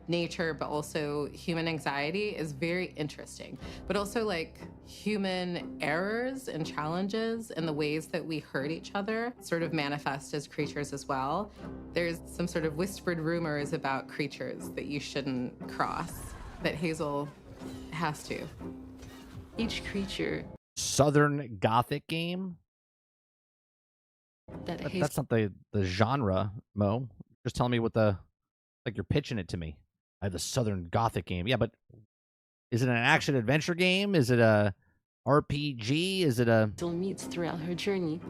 nature, but also human anxiety is very interesting. But also like human errors and challenges and the ways that we hurt each other sort of manifest as creatures as well. There's some sort of whispered rumors about creatures that you shouldn't cross, that Hazel has to. Each creature Southern Gothic game? That's not the genre, Mo. Just telling me what like you're pitching it to me. I have the Southern Gothic game. Yeah, but is it an action adventure game? Is it a RPG? Is it a... Hazel meets throughout her journey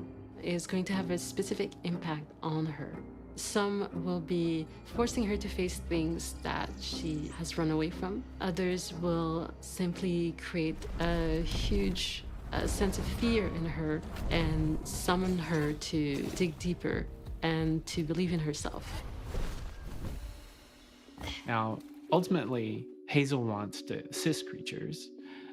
is going to have a specific impact on her. Some will be forcing her to face things that she has run away from. Others will simply create a huge sense of fear in her and summon her to dig deeper and to believe in herself. Now, ultimately, Hazel wants to assist creatures,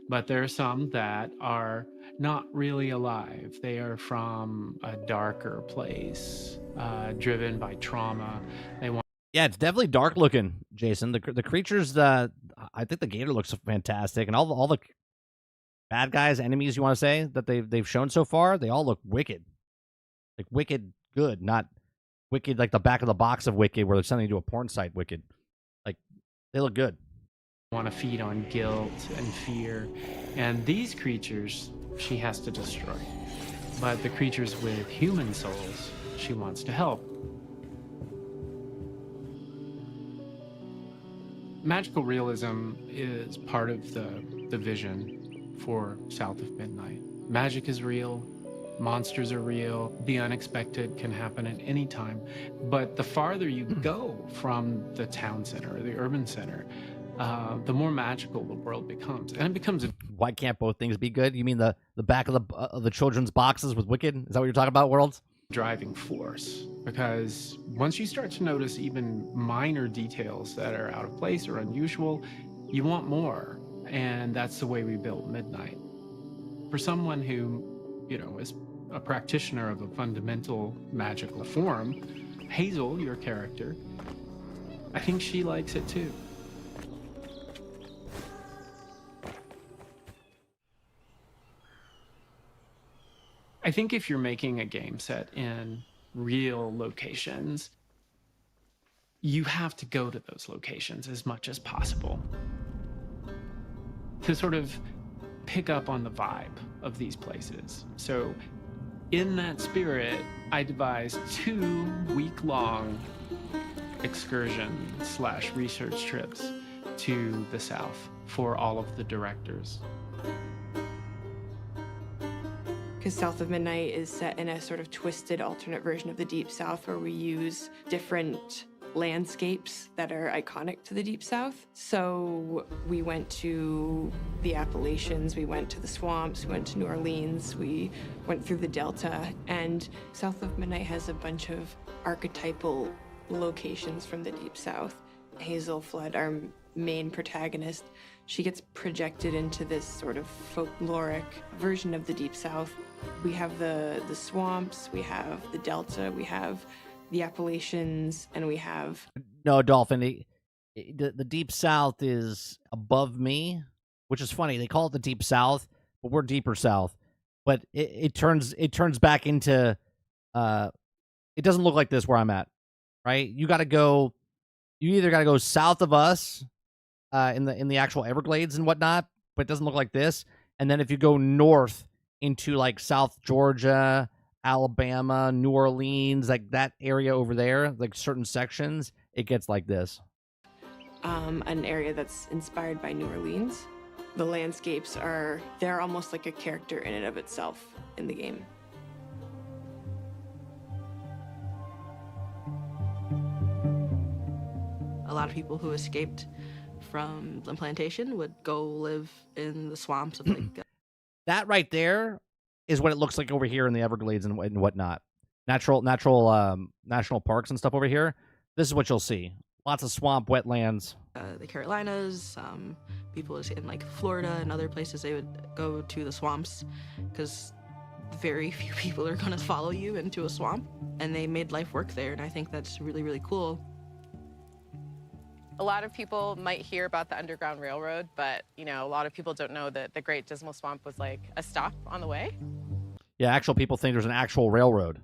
But there are some that are not really alive. They are from a darker place, driven by trauma. They want. Yeah, it's definitely dark looking, Jason. The creatures, I think the gator looks fantastic, and all the bad guys, enemies, you want to say that they've shown so far, they all look wicked, like wicked good, not wicked like the back of the box of Wicked, where they're sending you to a porn site. Wicked, like they look good. Want to feed on guilt and fear, and these creatures she has to destroy. But the creatures with human souls, she wants to help. Magical realism is part of the vision for South of Midnight. Magic is real, monsters are real, the unexpected can happen at any time. But the farther you go from the town center or the urban center, the more magical the world becomes. And it becomes a... Why can't both things be good? You mean the back of the children's boxes with Wicked? Is that what you're talking about, Worlds? Driving force, because once you start to notice even minor details that are out of place or unusual, you want more, and that's the way we built Midnight. For someone who, you know, is a practitioner of a fundamental magical form, Hazel, your character, I think she likes it too. I think if you're making a game set in real locations, you have to go to those locations as much as possible to sort of pick up on the vibe of these places. So in that spirit, I devised 2 week-long excursion/research trips to the South for all of the directors. Because South of Midnight is set in a sort of twisted alternate version of the Deep South, where we use different landscapes that are iconic to the Deep South. So we went to the Appalachians, we went to the swamps, we went to New Orleans, we went through the Delta, and South of Midnight has a bunch of archetypal locations from the Deep South. Hazel Flood, our main protagonist, she gets projected into this sort of folkloric version of the Deep South. We have the swamps, we have the Delta, we have the Appalachians, and we have... No, Dolphin, the Deep South is above me, which is funny. They call it the Deep South, but we're deeper south. But it turns back into... it doesn't look like this where I'm at, right? You either got to go south of us, in the actual Everglades and whatnot, but it doesn't look like this. And then if you go north into like South Georgia, Alabama, New Orleans, like that area over there, like certain sections, it gets like this. An area that's inspired by New Orleans. The landscapes they're almost like a character in and of itself in the game. A lot of people who escaped from the plantation would go live in the swamps of like that right there is what it looks like over here in the Everglades and whatnot. National parks and stuff over here. This is what you'll see. Lots of swamp, wetlands. The Carolinas, people in like Florida and other places, they would go to the swamps because very few people are going to follow you into a swamp, and they made life work there, and I think that's really, really cool. A lot of people might hear about the Underground Railroad, but, you know, a lot of people don't know that the Great Dismal Swamp was like a stop on the way. Yeah, actual people think there's an actual railroad.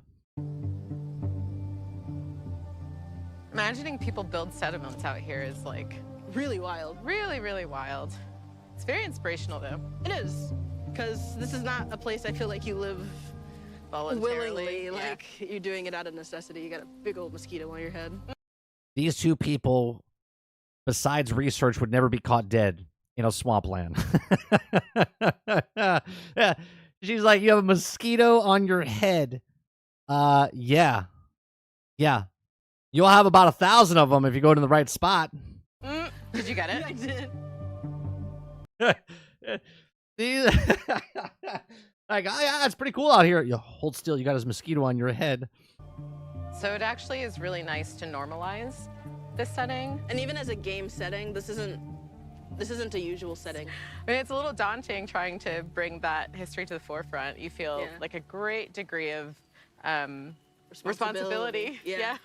Imagining people build settlements out here is like really wild. Really, really wild. It's very inspirational, though. It is, because this is not a place I feel like you live voluntarily. Willingly, like you're doing it out of necessity. You got a big old mosquito on your head. These 2 people, besides research, would never be caught dead in a swampland. Yeah. She's like, you have a mosquito on your head. Yeah. You'll have about 1,000 of them if you go to the right spot. Did you get it? I did. Like, oh, yeah, it's pretty cool out here. You hold still. You got his mosquito on your head. So it actually is really nice to normalize this setting. And even as a game setting, this isn't This isn't a usual setting. I mean, it's a little daunting trying to bring that history to the forefront. You feel like a great degree of responsibility. Yeah.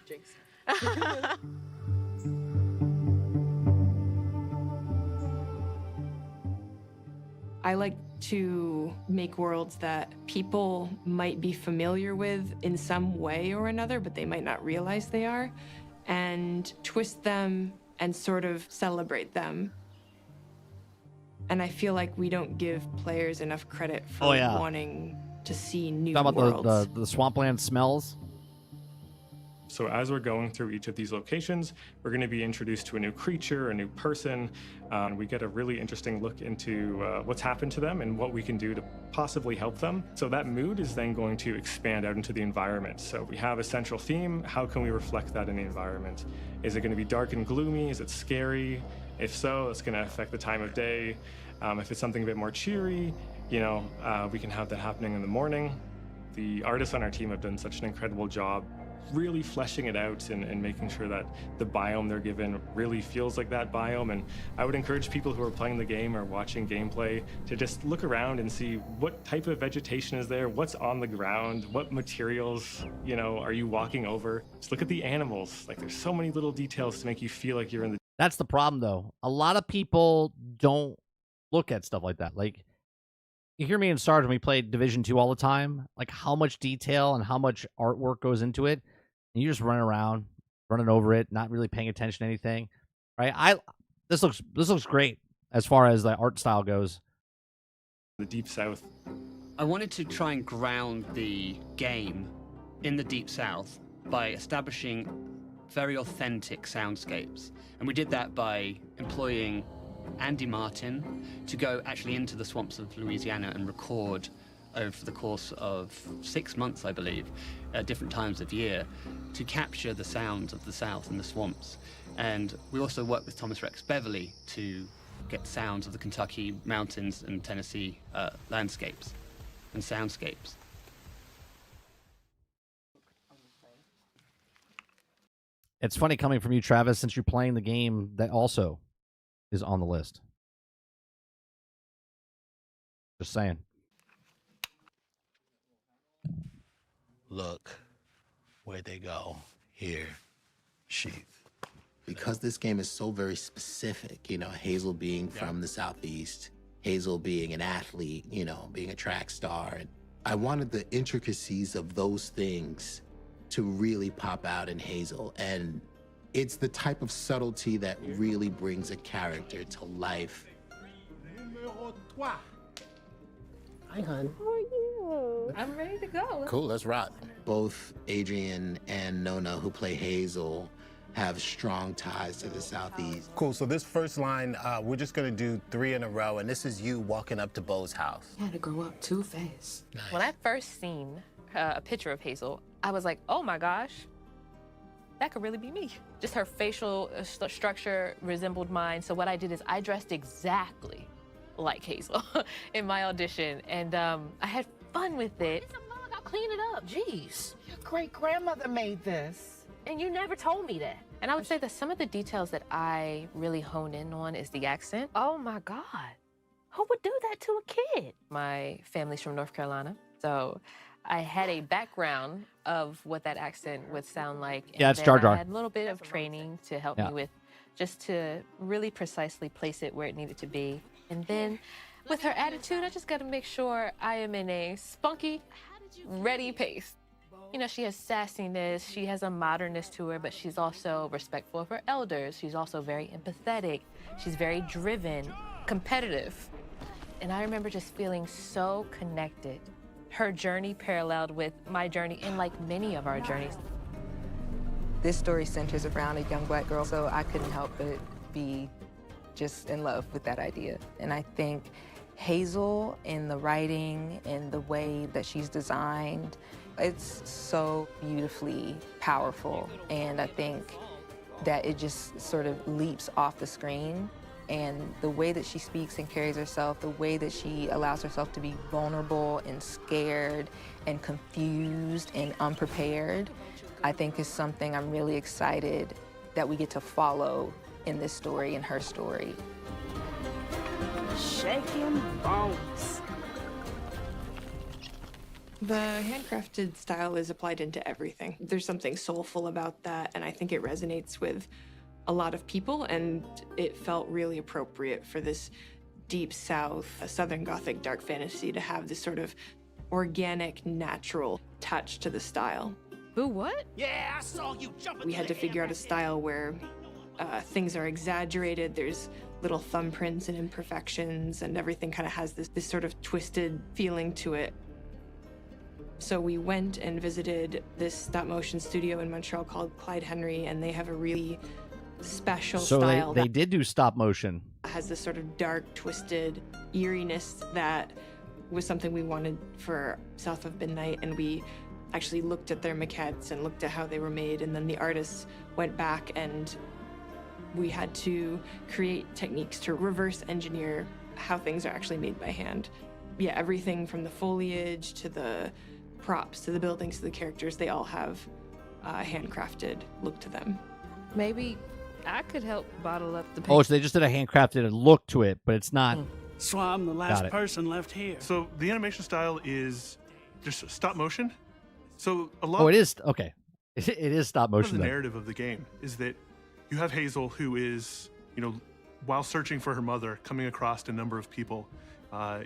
I like to make worlds that people might be familiar with in some way or another, but they might not realize they are, and twist them and sort of celebrate them. And I feel like we don't give players enough credit for wanting to see new Talk worlds. about the swampland smells. So as we're going through each of these locations, we're going to be introduced to a new creature, a new person. We get a really interesting look into what's happened to them and what we can do to possibly help them. So that mood is then going to expand out into the environment. So we have a central theme. How can we reflect that in the environment? Is it going to be dark and gloomy? Is it scary? If so, it's going to affect the time of day. If it's something a bit more cheery, you know, we can have that happening in the morning. The artists on our team have done such an incredible job really fleshing it out and making sure that the biome they're given really feels like that biome. And I would encourage people who are playing the game or watching gameplay to just look around and see what type of vegetation is there, what's on the ground, what materials, you know, are you walking over. Just look at the animals. Like, there's so many little details to make you feel like you're in the... That's the problem, though. A lot of people don't look at stuff like that. Like, you hear me and Sarge when we play Division 2 all the time, like how much detail and how much artwork goes into it. And you just run around, running over it, not really paying attention to anything, right? This looks great as far as the art style goes. The Deep South. I wanted to try and ground the game in the Deep South by establishing very authentic soundscapes. And we did that by employing Andy Martin to go actually into the swamps of Louisiana and record over the course of 6 months, I believe, at different times of year, to capture the sounds of the South and the swamps. And we also worked with Thomas Rex Beverly to get sounds of the Kentucky mountains and Tennessee landscapes and soundscapes. It's funny coming from you, Travis, since you're playing the game that also is on the list. Just saying. Look, where'd they go? Here, sheath. Because this game is so very specific, you know, Hazel being from the Southeast, Hazel being an athlete, you know, being a track star. And I wanted the intricacies of those things to really pop out in Hazel. And it's the type of subtlety that really brings a character to life. Hi, hon. How are you? I'm ready to go. Cool, let's rock. Both Adrian and Nona, who play Hazel, have strong ties to the Southeast. Cool, so this first line, we're just gonna do 3 in a row, and this is you walking up to Bo's house. I had to grow up too fast. Nice. When I first seen a picture of Hazel, I was like, oh my gosh, that could really be me. Just her facial structure resembled mine. So what I did is I dressed exactly like Hazel in my audition. And I had fun with it. It's a mug, I'll clean it up. Jeez. Your great-grandmother made this. And you never told me that. And I would say that some of the details that I really hone in on is the accent. Oh my God, who would do that to a kid? My family's from North Carolina, so I had a background of what that accent would sound like. And yeah, it's Jar Jar. I had a little bit of training to help me with just to really precisely place it where it needed to be. And then with her attitude, I just got to make sure I am in a spunky, ready pace. You know, she has sassiness, she has a modernness to her, but she's also respectful of her elders. She's also very empathetic. She's very driven, competitive. And I remember just feeling so connected. Her journey paralleled with my journey and like many of our journeys. This story centers around a young Black girl, so I couldn't help but be just in love with that idea. And I think Hazel, in the writing and the way that she's designed, it's so beautifully powerful. And I think that it just sort of leaps off the screen. And the way that she speaks and carries herself, the way that she allows herself to be vulnerable and scared and confused and unprepared, I think is something I'm really excited that we get to follow in this story, in her story. making bones. The handcrafted style is applied into everything. There's something soulful about that, and I think it resonates with a lot of people, and it felt really appropriate for this deep south, Southern Gothic dark fantasy to have this sort of organic, natural touch to the style. Who what? Yeah, I saw you jumping. We had to figure out a style where things are exaggerated, there's little thumbprints and imperfections, and everything kind of has this sort of twisted feeling to it. So we went and visited this stop-motion studio in Montreal called Clyde Henry, and they have a really special style. So they did do stop motion. Has this sort of dark, twisted eeriness that was something we wanted for South of Midnight, and we actually looked at their maquettes and looked at how they were made, and then the artists went back and we had to create techniques to reverse engineer how things are actually made by hand. Yeah, everything from the foliage to the props to the buildings to the characters, they all have a handcrafted look to them. Maybe I could help bottle up the paint. Oh, so they just did a handcrafted look to it, but it's not. So I'm the last person left here. So the animation style is just stop motion. So a lot. Oh, it is okay. It is stop of motion. the Then. narrative of the game is that you have Hazel, who is, while searching for her mother, coming across a number of people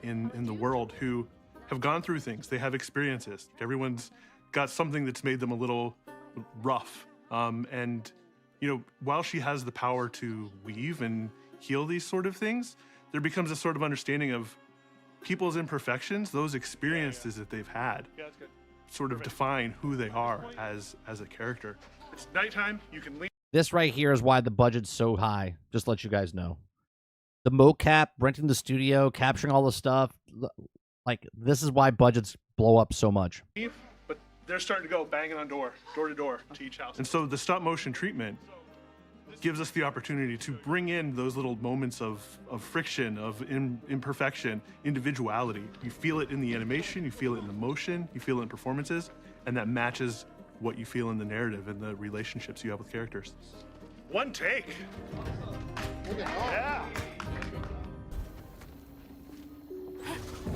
in the world who have gone through things. They have experiences. Everyone's got something that's made them a little rough. And while she has the power to weave and heal these sort of things, there becomes a sort of understanding of people's imperfections, those experiences that they've had, sort of define who they are as a character. It's nighttime. You can leave. This right here is why the budget's so high. Just to let you guys know. The mocap, renting the studio, capturing all the stuff. Like, this is why budgets blow up so much. But they're starting to go banging on door to door to each house. And so the stop motion treatment gives us the opportunity to bring in those little moments of friction, of imperfection, individuality. You feel it in the animation, you feel it in the motion, you feel it in performances, and that matches what you feel in the narrative and the relationships you have with characters. One take. Yeah.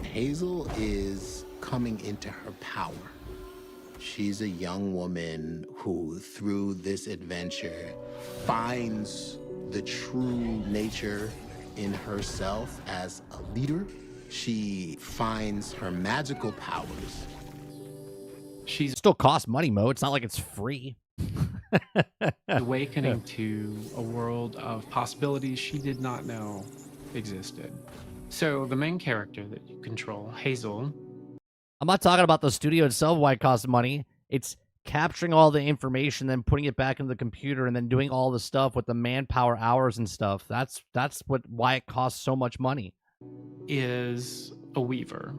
Hazel is coming into her power. She's a young woman who, through this adventure, finds the true nature in herself as a leader. She finds her magical powers. She's still costs money, Mo. It's not like it's free. Awakening to a world of possibilities she did not know existed. So the main character that you control, Hazel. I'm not talking about the studio itself, why it costs money. It's capturing all the information, then putting it back into the computer, and then doing all the stuff with the manpower hours and stuff. That's why it costs so much money. Is a weaver.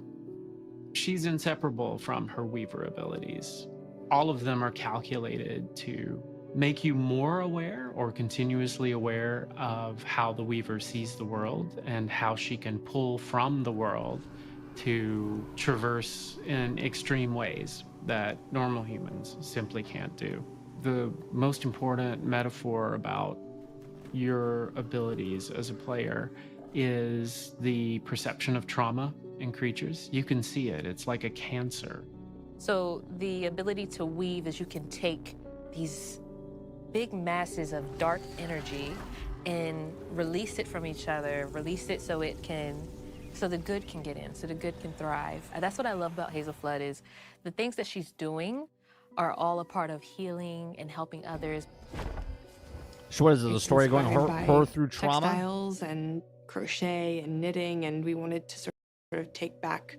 She's inseparable from her weaver abilities. All of them are calculated to make you more aware or continuously aware of how the weaver sees the world and how she can pull from the world to traverse in extreme ways that normal humans simply can't do. The most important metaphor about your abilities as a player is the perception of trauma in creatures. You can see it. It's like a cancer. So the ability to weave is you can take these big masses of dark energy and release it from each other, release it so the good can get in, so the good can thrive. And that's what I love about Hazel Flood is the things that she's doing are all a part of healing and helping others. So what is it, the story going her through trauma? Textiles and crochet and knitting, and we wanted to sort of take back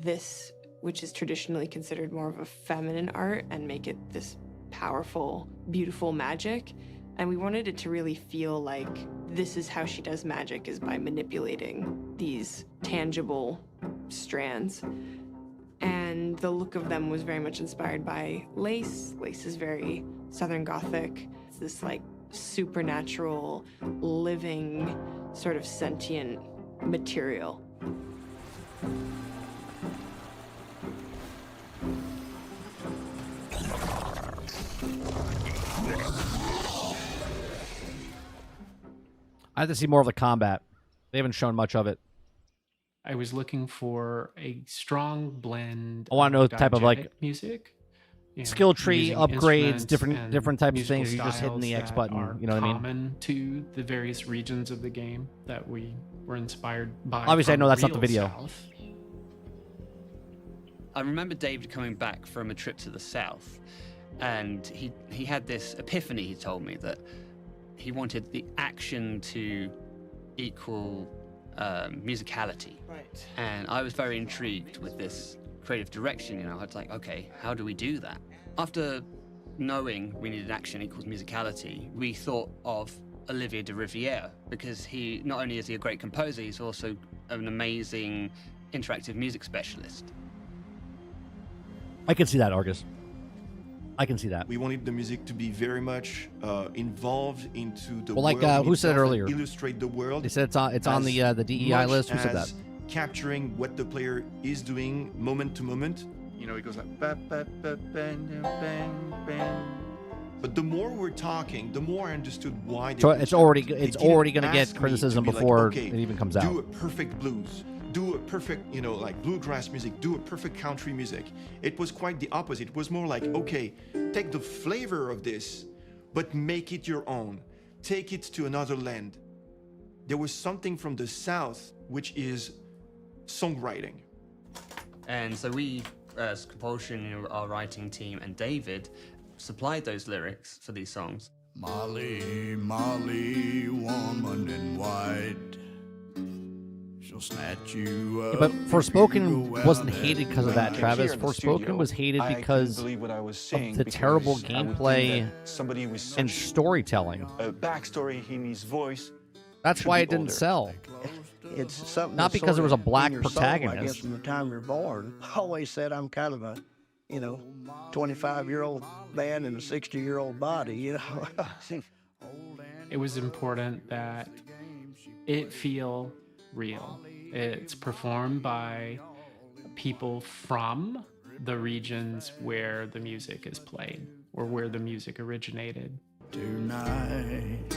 this, which is traditionally considered more of a feminine art, and make it this powerful, beautiful magic. And we wanted it to really feel like this is how she does magic, is by manipulating these tangible strands. And the look of them was very much inspired by lace. Lace is very Southern Gothic. It's this like supernatural, living, sort of sentient material. I have to see more of the combat. They haven't shown much of it. I was looking for a strong blend. I want to know the type of like music, skill tree using upgrades, instruments and different types of musical things. You're just hitting the styles X that button. are You know what I mean? common to the various regions of the game that we were inspired by. Obviously, I from know that's not the real video. South. I remember David coming back from a trip to the south, and he had this epiphany. He told me that he wanted the action to equal musicality. Right. And I was very intrigued with this creative direction. I was like, okay, how do we do that? After knowing we needed action equals musicality, we thought of Olivier de Rivière, because he not only is he a great composer, he's also an amazing interactive music specialist. I can see that, Argus. I can see that. We wanted the music to be very much involved into the Well, like world. who said it earlier? Illustrate the world. They said it's on the DEI list. Who said that? Capturing what the player is doing moment to moment. It goes like ba, ba, ba, bang, bang, bang. But the more we're talking, the more I understood why. So it's already going to get ask me criticism to be before like, okay, it even comes out. Do a perfect blues. Do a perfect, like bluegrass music. Do a perfect country music. It was quite the opposite. It was more like, okay, take the flavor of this, but make it your own. Take it to another land. There was something from the South, which is songwriting. And so we, as compulsion, our writing team, and David, supplied those lyrics for these songs. Molly, Molly, woman in white, she'll snatch you up. But Forspoken wasn't hated because of that, Travis. Forspoken was hated because of the terrible gameplay and storytelling. A backstory in his voice. That's why it didn't sell. It's something. Not because there was a black in your soul, protagonist. I guess from the time you're born. I always said I'm kind of a, 25-year-old man in a 60-year-old body. It was important that it feel real. It's performed by people from the regions where the music is played or where the music originated. Tonight.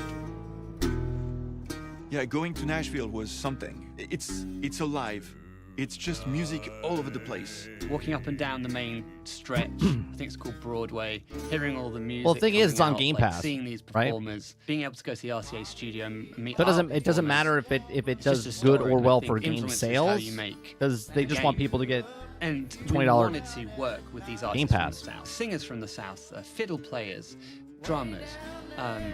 Yeah, going to Nashville was something. It's alive. It's just music all over the place. Walking up and down the main stretch, I think it's called Broadway, hearing all the music. Well, the thing is, it's on coming Game out, Pass, seeing these right? performers, being able to go to the RCA studio and meet. So our it doesn't matter if it does good or well for game sales, because they just want people to get and $20 we wanted to work with these artists Game Pass. from the South, singers from the South, fiddle players, drummers,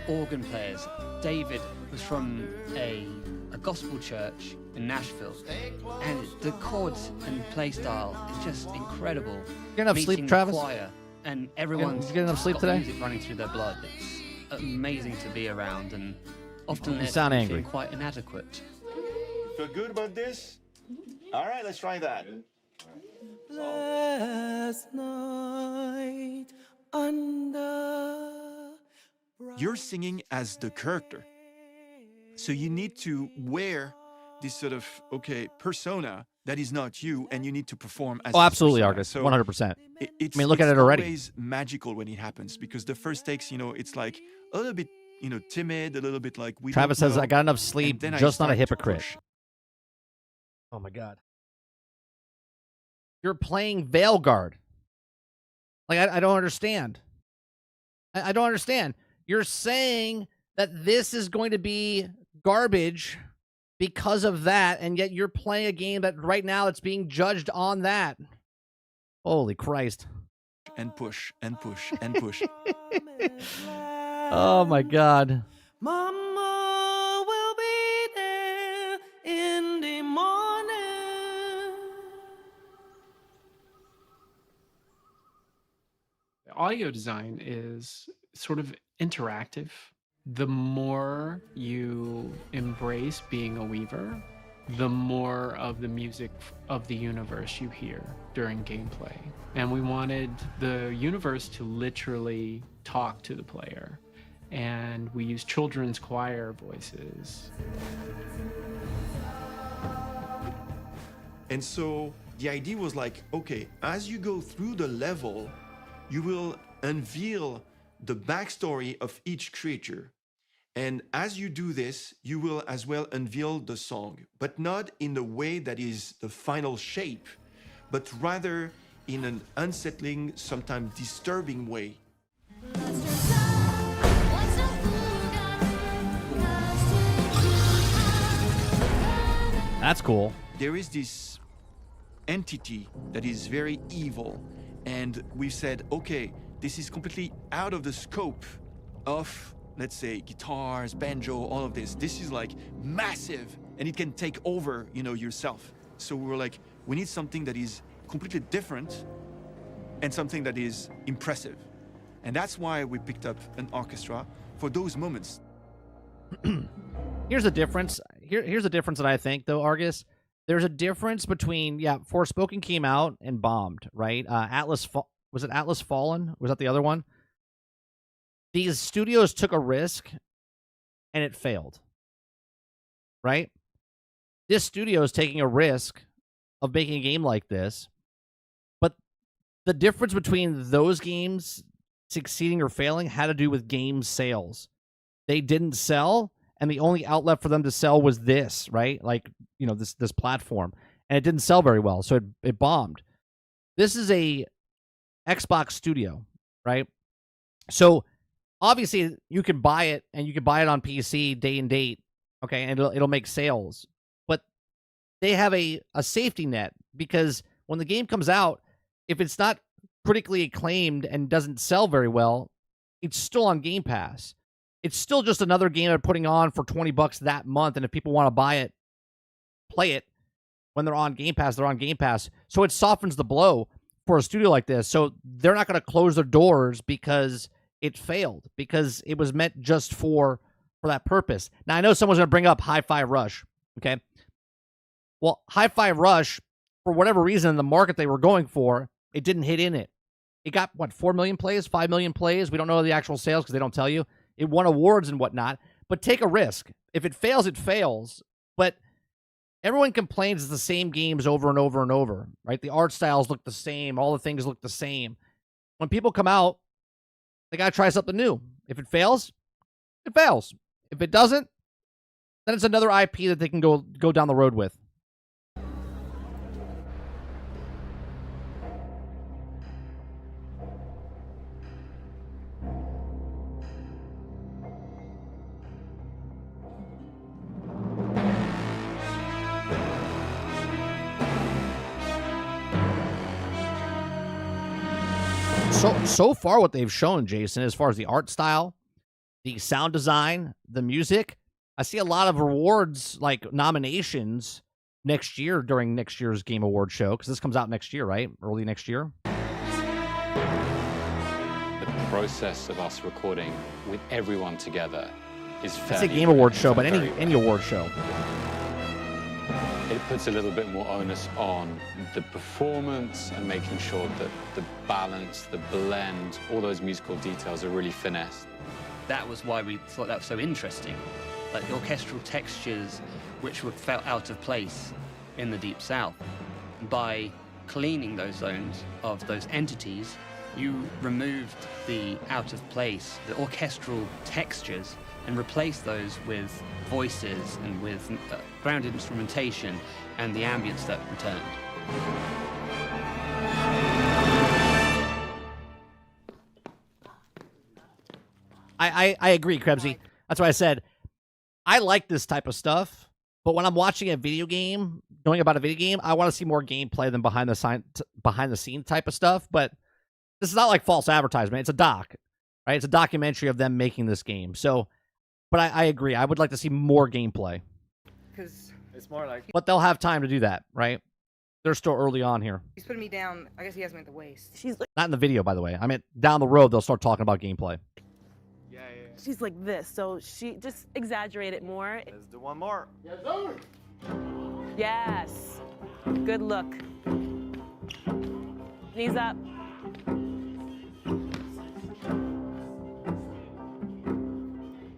organ players. David was from a gospel church in Nashville, and the chords and play style is just incredible. Get enough Meeting sleep, the Travis? choir, and everyone's Did you get enough sleep got today? music running through their blood. It's amazing to be around, and often You they're sound angry. feeling quite inadequate. Feel good about this? All right, let's try that. Last night under. You're singing as the character. So you need to wear this sort of, persona that is not you, and you need to perform as Oh, absolutely, persona. Argus, So 100%. It's, I mean, look at it already. It's always magical when it happens, because the first takes, it's like a little bit, timid, a little bit like we Travis don't says, know, I got enough and sleep, then I just not a start to hypocrite. push. Oh my God. You're playing Veilguard. Like, I don't understand. I don't understand. You're saying that this is going to be garbage because of that, and yet you're playing a game that right now it's being judged on that. Holy Christ. And push, and push, and push. Oh my God. Mama will be there in the morning. Audio design is sort of interactive. The more you embrace being a weaver, the more of the music of the universe you hear during gameplay. And we wanted the universe to literally talk to the player. And we used children's choir voices. And so the idea was like, okay, as you go through the level, you will unveil the backstory of each creature. And as you do this, you will as well unveil the song, but not in a way that is the final shape, but rather in an unsettling, sometimes disturbing way. That's cool. There is this entity that is very evil, and we said, okay, this is completely out of the scope of, let's say, guitars, banjo, all of this. This is like massive, and it can take over, yourself. So we were like, we need something that is completely different and something that is impressive. And that's why we picked up an orchestra for those moments. Here's the difference. Here's the difference that I think, though, Argus. There's a difference between, Forspoken came out and bombed, right? Was it Atlas Fallen? Was that the other one? These studios took a risk, and it failed, right? This studio is taking a risk of making a game like this, but the difference between those games succeeding or failing had to do with game sales. They didn't sell, and the only outlet for them to sell was this, right? Like, this platform. And it didn't sell very well, so it bombed. This is a Xbox studio, right? So obviously you can buy it, and you can buy it on PC day and date, okay, and it'll make sales. But they have a safety net, because when the game comes out, if it's not critically acclaimed and doesn't sell very well, it's still on Game Pass. It's still just another game they're putting on for $20 that month, and if people want to buy it, play it when they're on Game Pass, they're on Game Pass. So it softens the blow for a studio like this. So they're not going to close their doors because it failed, because it was meant just for that purpose. Now, I know someone's going to bring up Hi-Fi Rush, okay? Well, Hi-Fi Rush, for whatever reason, the market they were going for, it didn't hit in it. It got, 4 million plays, 5 million plays? We don't know the actual sales because they don't tell you. It won awards and whatnot, but take a risk. If it fails, it fails. But everyone complains it's the same games over and over and over, right? The art styles look the same. All the things look the same. When people come out, they got to try something new. If it fails, it fails. If it doesn't, then it's another IP that they can go down the road with. So far what they've shown, Jason, as far as the art style, the sound design, the music, I see a lot of rewards, like nominations next year during next year's Game Award show, because this comes out next year, right? Early next year. The process of us recording with everyone together is fairly... It's a Game Award show, but any award show. It puts a little bit more onus on the performance and making sure that the balance, the blend, all those musical details are really finessed. That was why we thought that was so interesting. Like the orchestral textures which felt out of place in the Deep South. By cleaning those zones of those entities, you removed the out of place, the orchestral textures, and replaced those with voices and with grounded instrumentation and the ambience that returned. I agree, Krebsy. That's why I said I like this type of stuff, but when I'm watching a video game, knowing about a video game, I want to see more gameplay than behind the scene type of stuff. But this is not like false advertisement. It's a doc, right? It's a documentary of them making this game. So, but I agree. I would like to see more gameplay. Because it's more like... But they'll have time to do that, right? They're still early on here. He's putting me down. I guess he has me at the waist. She's like... Not in the video, by the way. I mean, down the road, they'll start talking about gameplay. Yeah. She's like this, so she just exaggerated more. Let's do one more. Yes. Good look. Knees up.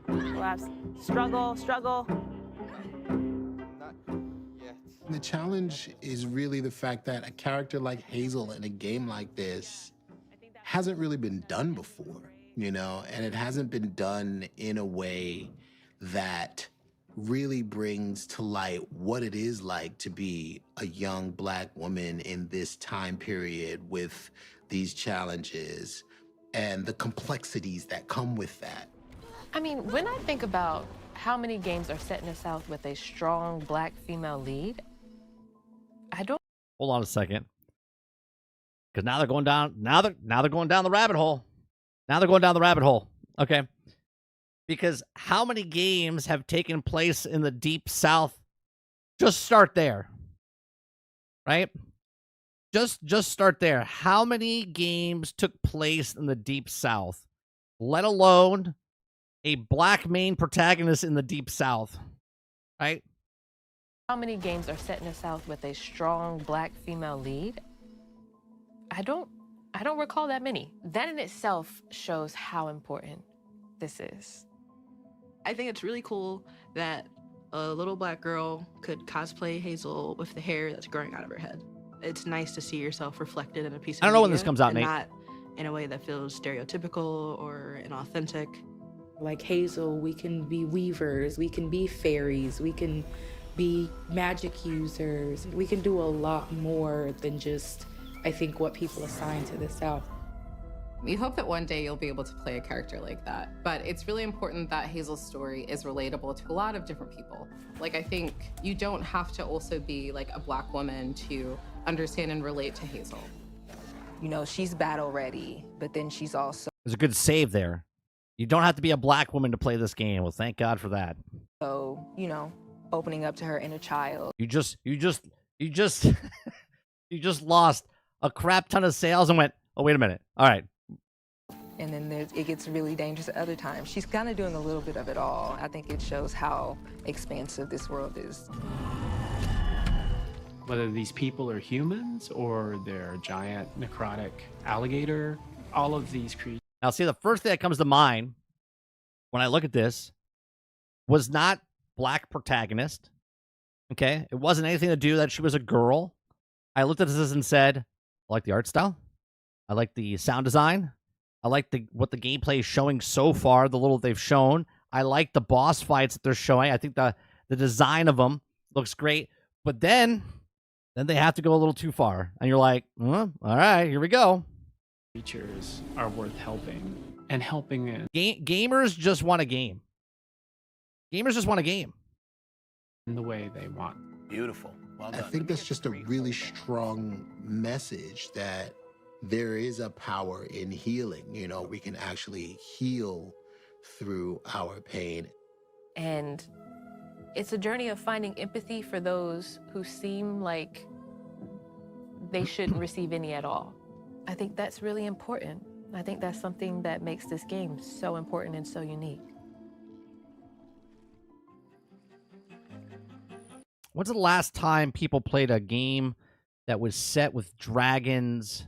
Collapse. Struggle. Not yet. The challenge is really the fact that a character like Hazel in a game like this hasn't really been done before, and it hasn't been done in a way that really brings to light what it is like to be a young Black woman in this time period with these challenges and the complexities that come with that. I mean, when I think about how many games are set in the South with a strong Black female lead, I don't. Hold on a second, because now they're going down. Now they're going down the rabbit hole. Now they're going down the rabbit hole. Okay, because how many games have taken place in the Deep South? Just start there, right? Just start there. How many games took place in the Deep South, let alone a Black main protagonist in the Deep South, right? How many games are set in the South with a strong Black female lead? I don't recall that many. That in itself shows how important this is. I think it's really cool that a little Black girl could cosplay Hazel with the hair that's growing out of her head. It's nice to see yourself reflected in a piece of I don't know when media, this comes out, and Nate. not in a way that feels stereotypical or inauthentic. Like Hazel, we can be weavers, we can be fairies, we can be magic users. We can do a lot more than just, I think, what people assign to the South. We hope that one day you'll be able to play a character like that. But it's really important that Hazel's story is relatable to a lot of different people. Like, I think you don't have to also be like a Black woman to understand and relate to Hazel. You know, she's battle ready, but then she's also, There's a good save there. You don't have to be a Black woman to play this game. Well, thank God for that. you know, opening up to her inner child. You just you just lost a crap ton of sales and went, oh, wait a minute. All right. And then it gets really dangerous at other times. She's kind of doing a little bit of it all. I think it shows how expansive this world is. Whether these people are humans or they're a giant necrotic alligator, all of these creatures. Now, see, the first thing that comes to mind when I look at this was not Black protagonist. Okay? It wasn't anything to do that she was a girl. I looked at this and said, I like the art style. I like the sound design. I like what the gameplay is showing so far, the little they've shown. I like the boss fights that they're showing. I think the design of them looks great. But then they have to go a little too far. And you're like, all right, here we go. Creatures are worth helping and helping in. Gamers just want a game. Gamers just want a game. In the way they want. Beautiful. Well done. I think that's just a really strong message that there is a power in healing. You know, we can actually heal through our pain. And it's a journey of finding empathy for those who seem like they shouldn't receive any at all. I think that's really important. I think that's something that makes this game so important and so unique. When's the last time people played a game that was set with dragons,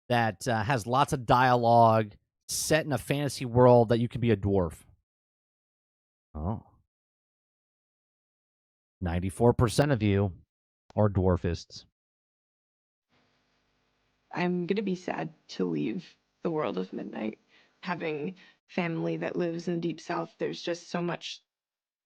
that has lots of dialogue, set in a fantasy world that you can be a dwarf? Oh. 94% of you are dwarfists. I'm going to be sad to leave the world of Midnight. Having family that lives in the Deep South, there's just so much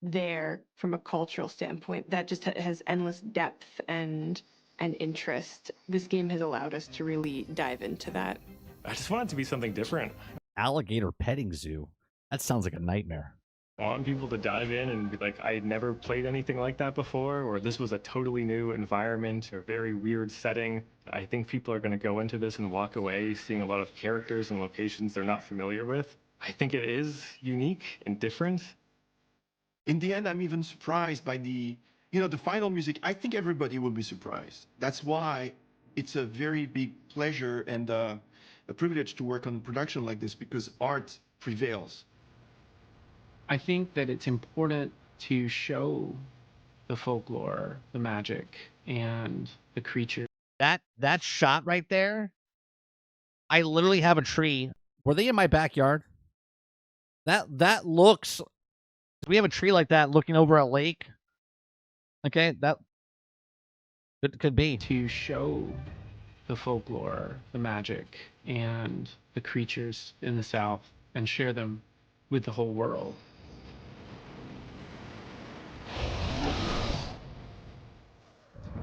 there from a cultural standpoint that just has endless depth and interest. This game has allowed us to really dive into that. I just want it to be something different. Alligator petting zoo. That sounds like a nightmare. I want people to dive in and be like, I had never played anything like that before, or this was a totally new environment or very weird setting. I think people are going to go into this and walk away seeing a lot of characters and locations they're not familiar with. I think it is unique and different. In the end, I'm even surprised by the final music. I think everybody will be surprised. That's why it's a very big pleasure and a privilege to work on a production like this, because art prevails. I think that it's important to show the folklore, the magic, and the creatures. That shot right there, I literally have a tree. Were they in my backyard? That looks... We have a tree like that looking over a lake. Okay, that could be. To show the folklore, the magic, and the creatures in the South, and share them with the whole world.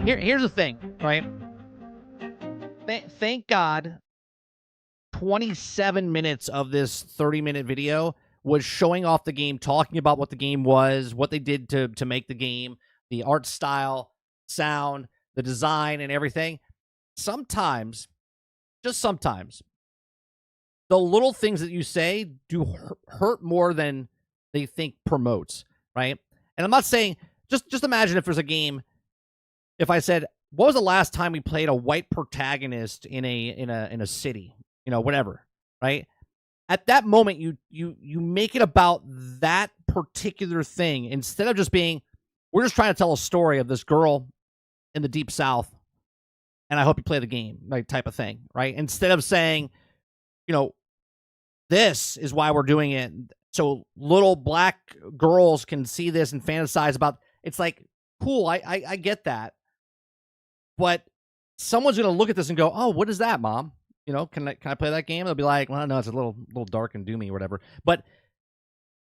Here's the thing, right? Thank God 27 minutes of this 30-minute video was showing off the game, talking about what the game was, what they did to make the game, the art style, sound, the design, and everything. Sometimes, just sometimes, the little things that you say do hurt more than they think promotes, right? And I'm not saying, just imagine if there's a game, if I said, what was the last time we played a white protagonist in a city, whatever, right? At that moment, you make it about that particular thing instead of just being, we're just trying to tell a story of this girl in the Deep South, and I hope you play the game, like type of thing, right? Instead of saying, this is why we're doing it, so little black girls can see this and fantasize about. It's like, cool, I get that, but someone's gonna look at this and go, "Oh, what is that, Mom? Can I play that game?" They'll be like, "Well, no, it's a little dark and doomy or whatever." But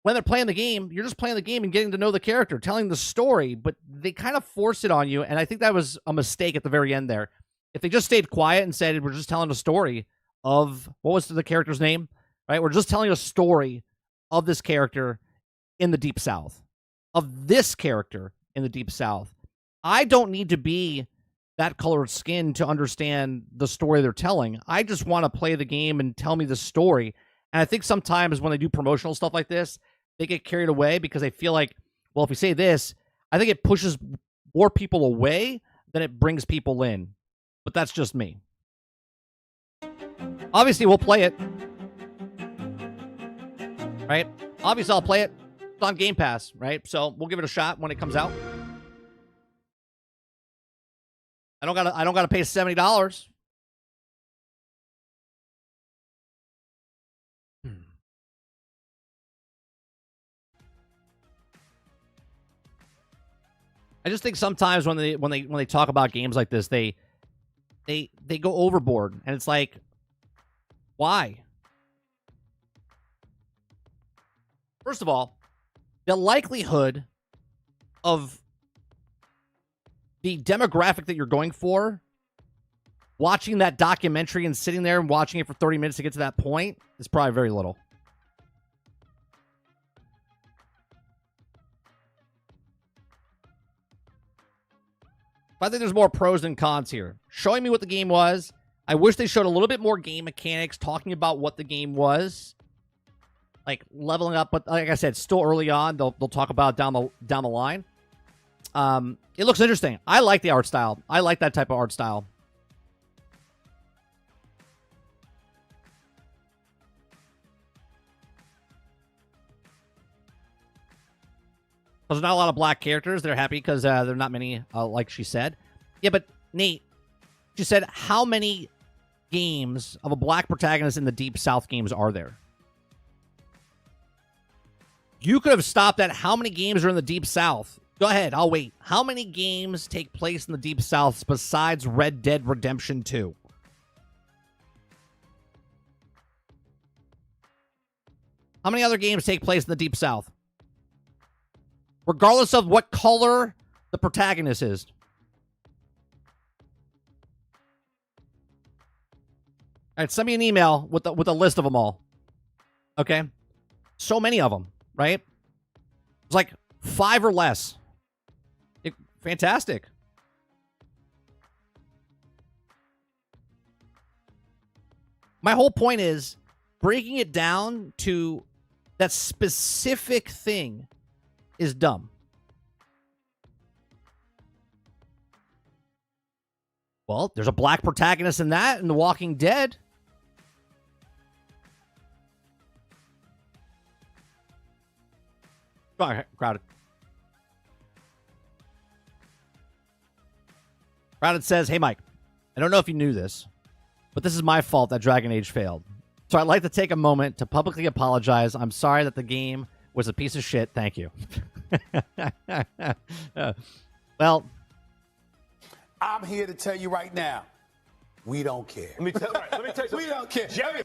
when they're playing the game, you're just playing the game and getting to know the character, telling the story. But they kind of force it on you, and I think that was a mistake at the very end there. If they just stayed quiet and said, "We're just telling a story of," what was the character's name? Right? We're just telling a story of this character in the Deep South, of this character in the Deep South. I don't need to be that colored skin to understand the story they're telling. I just want to play the game and tell me the story. And I think sometimes when they do promotional stuff like this, they get carried away because they feel like, well, if we say this, I think it pushes more people away than it brings people in. But that's just me. Obviously, we'll play it. Right? Obviously, I'll play it. It's on Game Pass, right? So we'll give it a shot when it comes out. I don't gotta pay $70. I just think sometimes when they talk about games like this, they go overboard, and it's like, why? First of all, the likelihood of the demographic that you're going for, watching that documentary and sitting there and watching it for 30 minutes to get to that point is probably very little. I think there's more pros than cons here. Showing me what the game was. I wish they showed a little bit more game mechanics, talking about what the game was. Like leveling up, but like I said, still early on. They'll talk about down the line. It looks interesting. I like the art style. I like that type of art style. There's not a lot of black characters. They're happy because there are not many, like she said. Yeah, but Nate, she said, how many games of a black protagonist in the Deep South games are there? You could have stopped at how many games are in the Deep South. Go ahead, I'll wait. How many games take place in the Deep South besides Red Dead Redemption 2? How many other games take place in the Deep South? Regardless of what color the protagonist is. All right, send me an email with a list of them all. Okay? So many of them, right? It's like 5 or less. Fantastic. My whole point is breaking it down to that specific thing is dumb. Well, there's a black protagonist in that in The Walking Dead. Sorry, Crowded. Crowded says, hey, Mike, I don't know if you knew this, but this is my fault that Dragon Age failed. So I'd like to take a moment to publicly apologize. I'm sorry that the game was a piece of shit. Thank you. Well, I'm here to tell you right now, we don't care. Let me tell you something. We don't care. Jerry.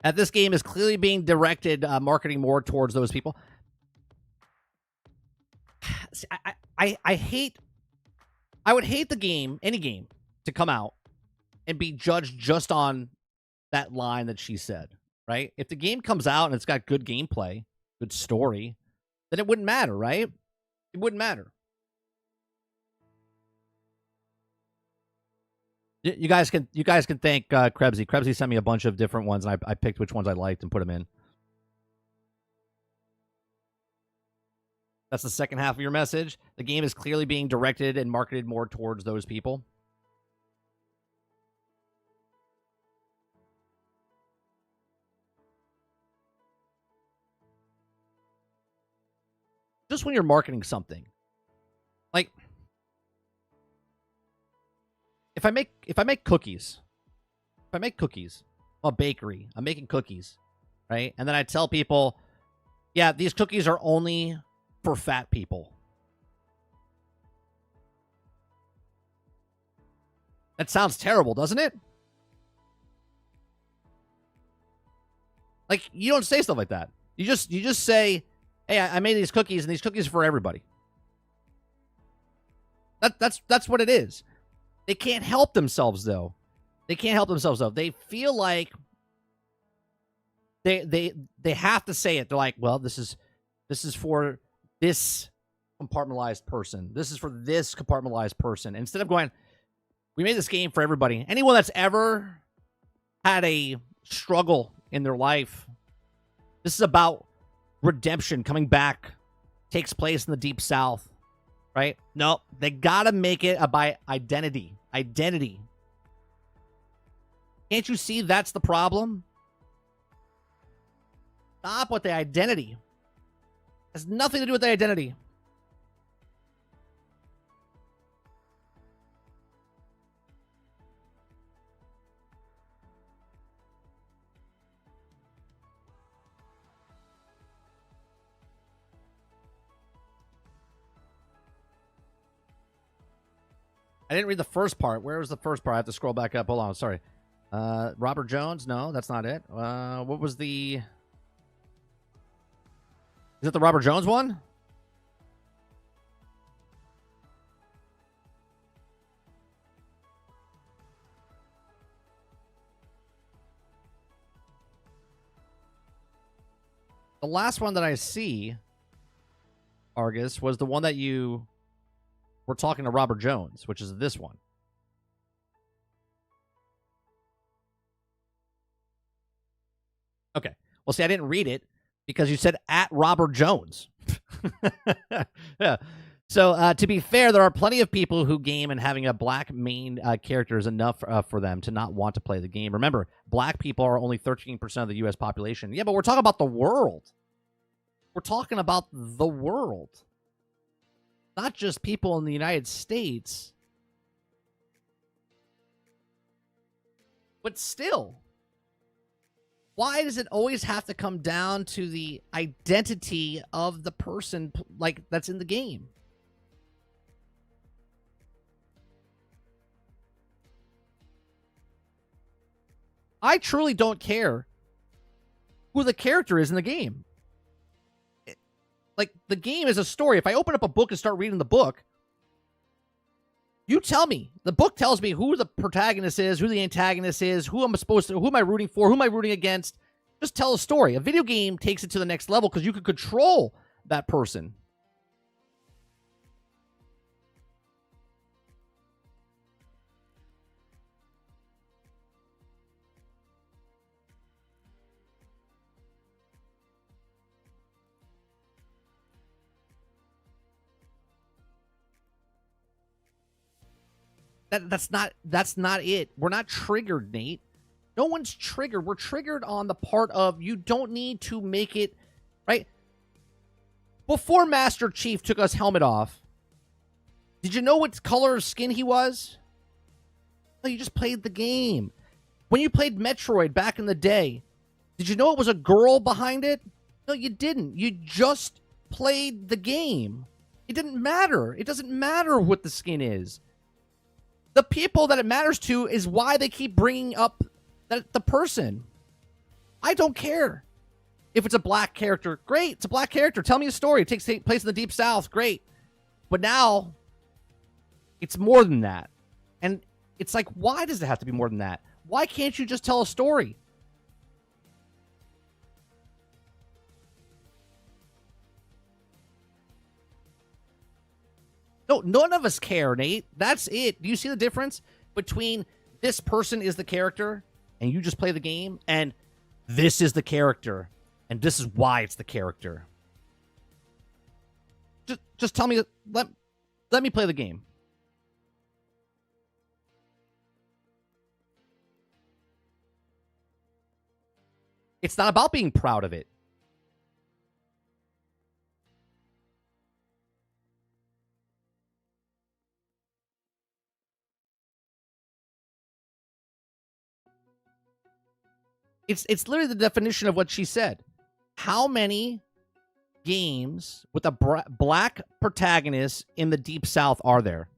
That this game is clearly being directed, marketing more towards those people. See, I hate... I would hate the game, any game, to come out and be judged just on that line that she said, right? If the game comes out and it's got good gameplay, good story, then it wouldn't matter, right? It wouldn't matter. You guys can thank Krebsy. Krebsy sent me a bunch of different ones, and I picked which ones I liked and put them in. That's the second half of your message. The game is clearly being directed and marketed more towards those people. Just when you're marketing something, like if I make cookies, I'm a bakery, I'm making cookies, right? And then I tell people, yeah, these cookies are only for fat people. That sounds terrible, doesn't it? Like, you don't say stuff like that. You just say, hey, I made these cookies, and these cookies are for everybody. That's what it is. They can't help themselves, though. They feel like they have to say it. They're like, well, this is for this compartmentalized person. This is for this compartmentalized person. Instead of going, we made this game for everybody. Anyone that's ever had a struggle in their life, this is about redemption, coming back, takes place in the Deep South, right? No, they gotta make it about identity. Identity. Can't you see that's the problem? Stop with the identity. It has nothing to do with the identity. I didn't read the first part. Where was the first part? I have to scroll back up. Hold on. Sorry. Robert Jones? No, that's not it. What was the... Is it the Robert Jones one? The last one that I see, Argus, was the one that you were talking to Robert Jones, which is this one. Okay. Well, see, I didn't read it because you said at Robert Jones. Yeah. So, to be fair, there are plenty of people who game, and having a black main character is enough for them to not want to play the game. Remember, black people are only 13% of the U.S. population. Yeah, but we're talking about the world. We're talking about the world. Not just people in the United States. But still, why does it always have to come down to the identity of the person like that's in the game? I truly don't care who the character is in the game. Like, the game is a story. If I open up a book and start reading the book, you tell me. The book tells me who the protagonist is, who the antagonist is, who am I rooting for, who am I rooting against. Just tell a story. A video game takes it to the next level because you can control that person. That's not it. We're not triggered, Nate. No one's triggered. We're triggered on the part of you don't need to make it, right? Before Master Chief took his helmet off, did you know what color of skin he was? No, you just played the game. When you played Metroid back in the day, did you know it was a girl behind it? No, you didn't. You just played the game. It didn't matter. It doesn't matter what the skin is. The people that it matters to is why they keep bringing up the person. I don't care. If it's a black character, great. It's a black character. Tell me a story. It takes place in the Deep South. Great. But now, it's more than that. And it's like, why does it have to be more than that? Why can't you just tell a story? No, none of us care, Nate. That's it. Do you see the difference between this person is the character and you just play the game, and this is the character and this is why it's the character? Just tell me, let me play the game. It's not about being proud of it. It's literally the definition of what she said. How many games with a black protagonist in the Deep South are there?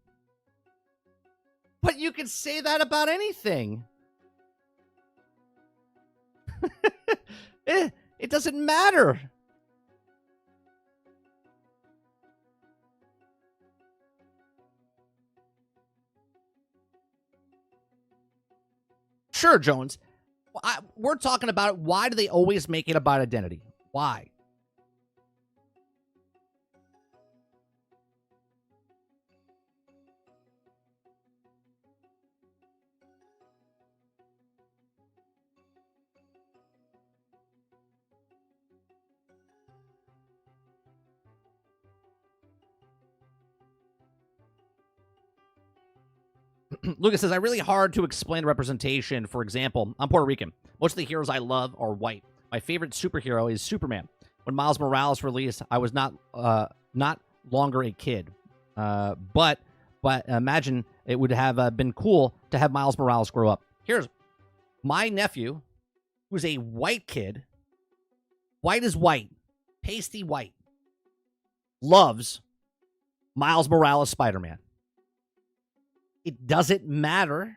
But you can say that about anything. It doesn't matter. Sure, Jones. We're talking about why do they always make it about identity? Why? Lucas says, I'm really hard to explain representation. For example, I'm Puerto Rican. Most of the heroes I love are white. My favorite superhero is Superman. When Miles Morales released, I was not longer a kid. But imagine it would have been cool to have Miles Morales grow up. Here's my nephew, who's a white kid. White is white. Pasty white. Loves Miles Morales Spider-Man. It doesn't matter,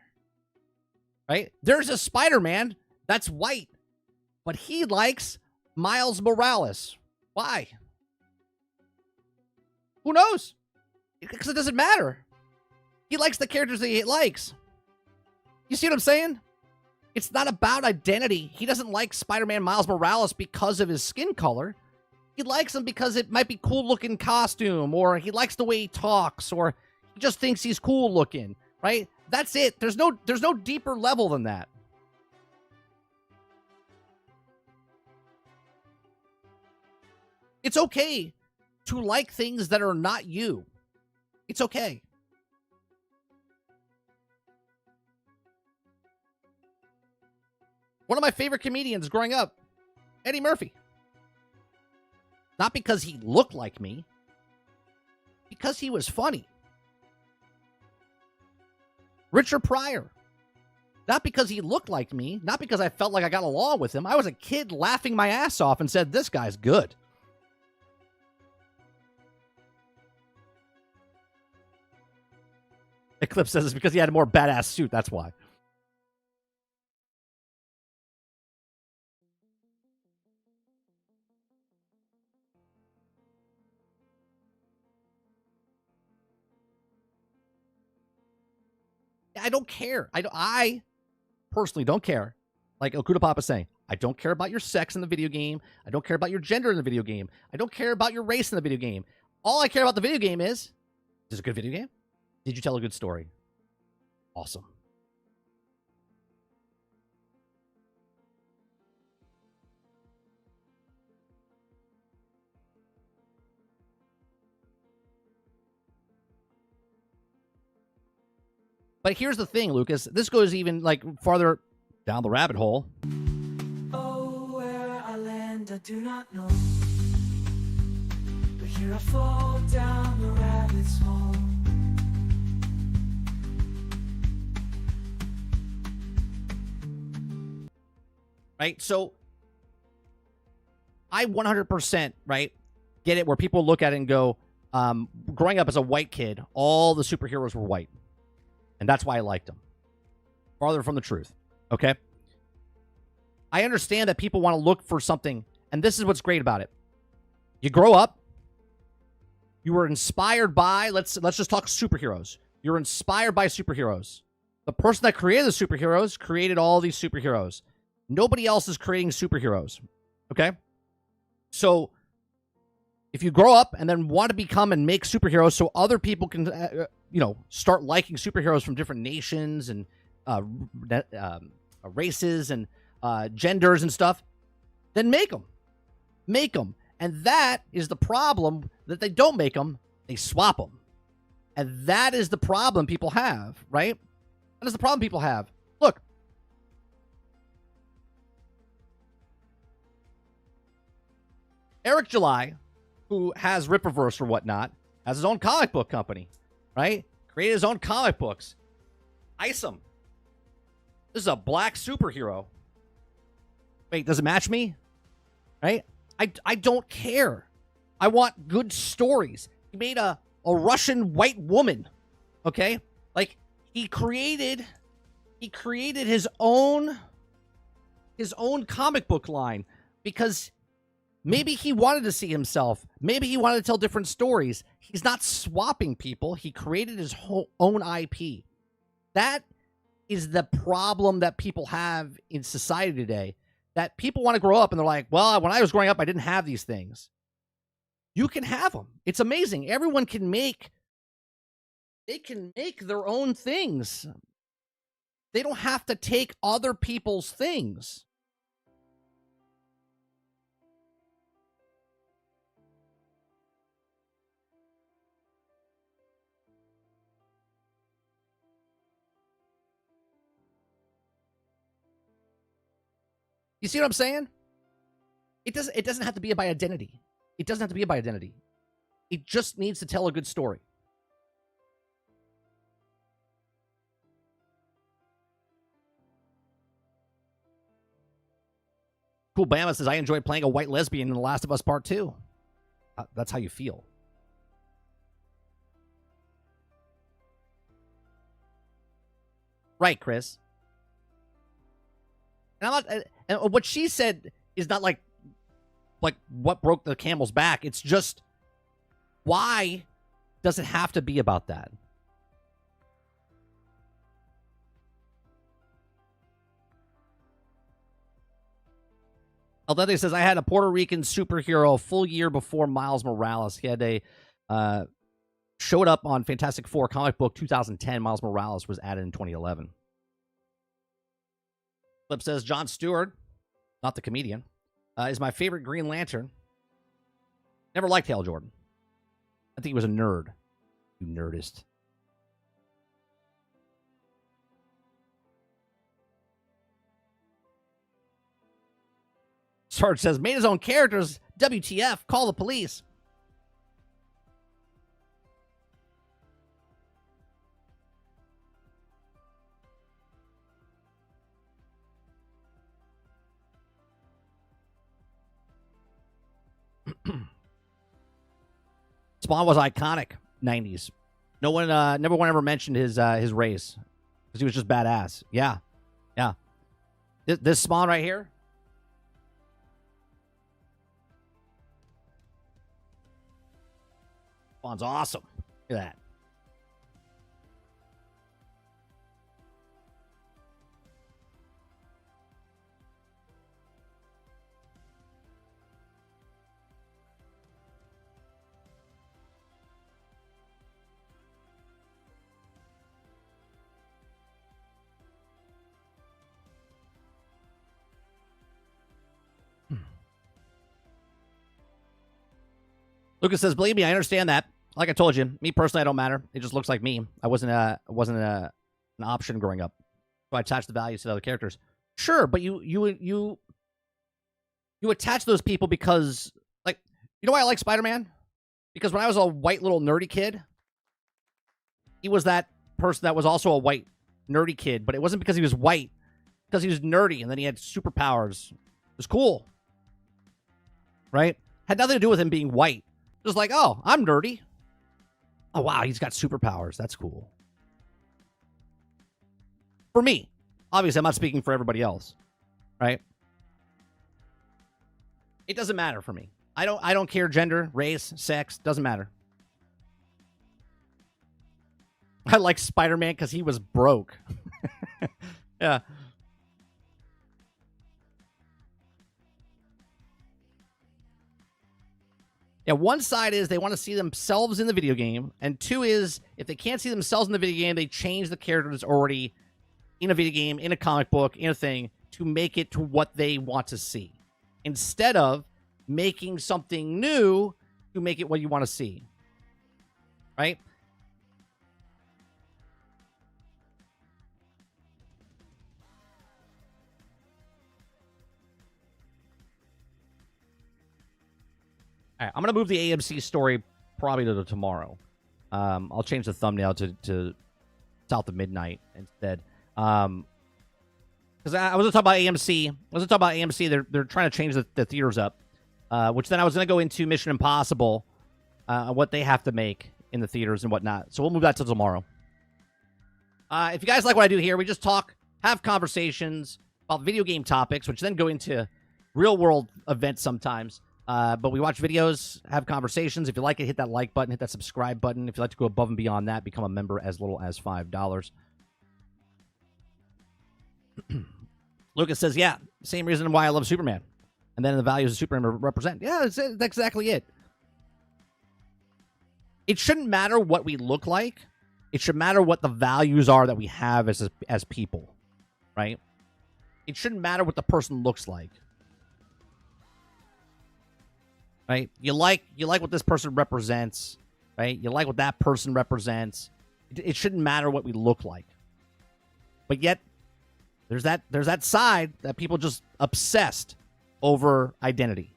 right? There's a Spider-Man that's white, but he likes Miles Morales. Why? Who knows? Because it doesn't matter. He likes the characters that he likes. You see what I'm saying? It's not about identity. He doesn't like Spider-Man Miles Morales because of his skin color. He likes him because it might be cool looking costume, or he likes the way he talks, or he just thinks he's cool looking, right? That's it. There's no deeper level than that. It's okay to like things that are not you. It's okay. One of my favorite comedians growing up, Eddie Murphy. Not because he looked like me, because he was funny. Richard Pryor. Not because he looked like me, not because I felt like I got along with him. I was a kid laughing my ass off and said, this guy's good. Eclipse says it's because he had a more badass suit, that's why. I don't care. I personally don't care. Like Okuda Papa saying, I don't care about your sex in the video game. I don't care about your gender in the video game. I don't care about your race in the video game. All I care about the video game is it a good video game? Did you tell a good story? Awesome. But here's the thing, Lucas. This goes even like farther down the rabbit hole. Oh, where I land, I do not know. But here I fall down the rabbit's hole. Right? So I 100%, right, get it where people look at it and go, growing up as a white kid, all the superheroes were white. And that's why I liked them. Farther from the truth. Okay? I understand that people want to look for something, and this is what's great about it. You grow up, you were inspired by, let's just talk superheroes. You're inspired by superheroes. The person that created the superheroes created all these superheroes. Nobody else is creating superheroes. Okay? So, if you grow up and then want to become and make superheroes so other people can, start liking superheroes from different nations and races and genders and stuff, then make them. Make them. And that is the problem, that they don't make them, they swap them. And that is the problem people have, right? That is the problem people have. Look. Eric July, who has Rippaverse or whatnot, has his own comic book company, right? Created his own comic books. Ice him. This is a black superhero. Wait, does it match me? Right? I don't care. I want good stories. He made a Russian white woman. Okay? Like, he created his own comic book line because maybe he wanted to see himself. Maybe he wanted to tell different stories. He's not swapping people. He created his own IP. That is the problem that people have in society today. That people want to grow up and they're like, well, when I was growing up, I didn't have these things. You can have them. It's amazing. Everyone can make their own things. They don't have to take other people's things. You see what I'm saying? It doesn't have to be by identity. It doesn't have to be by identity. It just needs to tell a good story. Cool Bama says, I enjoyed playing a white lesbian in The Last of Us Part 2. That's how you feel. Right, Chris. And I'm not, and what she said is not like what broke the camel's back. It's just, why does it have to be about that? Aldete says, I had a Puerto Rican superhero a full year before Miles Morales. He had showed up on Fantastic Four comic book 2010. Miles Morales was added in 2011. Flip says, Jon Stewart, not the comedian, is my favorite Green Lantern. Never liked Hal Jordan. I think he was a nerd. You nerdist. Sarge says, made his own characters. WTF, call the police. Spawn was iconic 90s. No one ever mentioned his race because he was just badass. Yeah. This Spawn right here. Spawn's awesome. Look at that. Lucas says, believe me, I understand that. Like I told you, me personally, I don't matter. It just looks like me. I wasn't an option growing up. So I attached the values to the other characters. Sure, but you attach those people because, like, you know why I like Spider-Man? Because when I was a white little nerdy kid, he was that person that was also a white nerdy kid, but it wasn't because he was white, because he was nerdy and then he had superpowers. It was cool. Right? Had nothing to do with him being white. Just like, oh, I'm nerdy. Oh, wow, he's got superpowers. That's cool. For me. Obviously, I'm not speaking for everybody else. Right? It doesn't matter for me. I don't care gender, race, sex, doesn't matter. I like Spider-Man because he was broke. Yeah. Yeah, one side is they want to see themselves in the video game, and two is if they can't see themselves in the video game, they change the character that's already in a video game, in a comic book, in a thing, to make it to what they want to see. Instead of making something new to make it what you want to see. Right? All right, I'm going to move the AMC story probably to tomorrow. I'll change the thumbnail to South of Midnight instead. Because I was going to talk about AMC. They're trying to change the theaters up, which then I was going to go into Mission Impossible, what they have to make in the theaters and whatnot. So we'll move that to tomorrow. If you guys like what I do here, we just talk, have conversations about video game topics, which then go into real-world events sometimes. But we watch videos, have conversations. If you like it, hit that like button, hit that subscribe button. If you'd like to go above and beyond that, become a member as little as $5. Lucas says, yeah, same reason why I love Superman. And then the values of Superman represent. Yeah, that's exactly it. It shouldn't matter what we look like. It should matter what the values are that we have as people, right? It shouldn't matter what the person looks like. Right? You like what this person represents, right? You like what that person represents. It shouldn't matter what we look like. But yet, there's that side that people just obsessed over identity.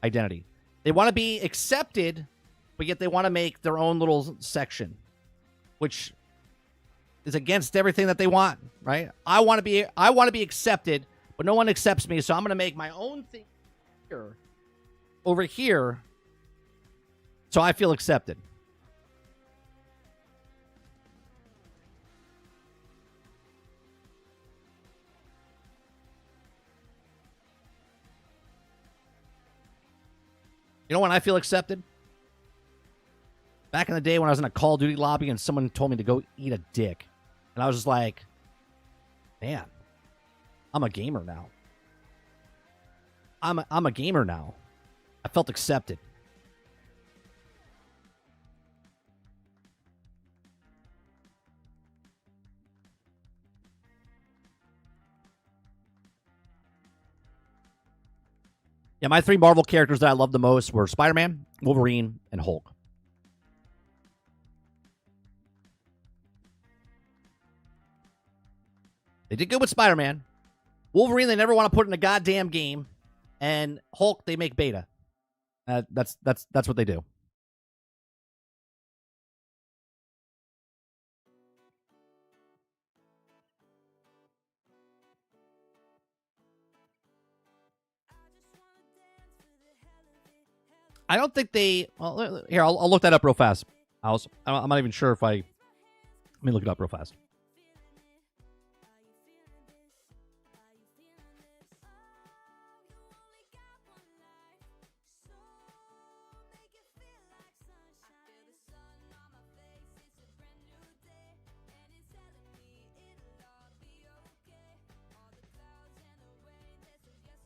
Identity. They want to be accepted, but yet they want to make their own little section, which is against everything that they want, right? I want to be accepted, but no one accepts me, so I'm going to make my own thing here. Over here, so I feel accepted. You know when I feel accepted? Back in the day when I was in a Call of Duty lobby and someone told me to go eat a dick. And I was just like, man, I'm a gamer now. I'm a gamer now. I felt accepted. Yeah, my three Marvel characters that I loved the most were Spider-Man, Wolverine, and Hulk. They did good with Spider-Man. Wolverine, they never want to put in a goddamn game. And Hulk, they make beta. That's what they do. I don't think they. Well, here I'll look that up real fast. I'm not even sure if I. Let me look it up real fast.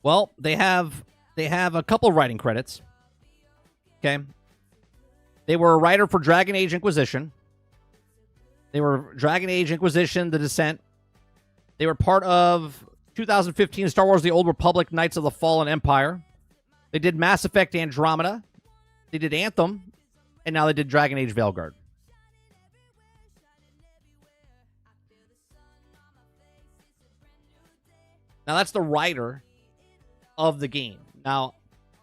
Well, they have a couple of writing credits. Okay. They were a writer for Dragon Age Inquisition. They were Dragon Age Inquisition, The Descent. They were part of 2015 Star Wars The Old Republic, Knights of the Fallen Empire. They did Mass Effect Andromeda. They did Anthem. And now they did Dragon Age Veilguard. Now that's the writer of the game. Now,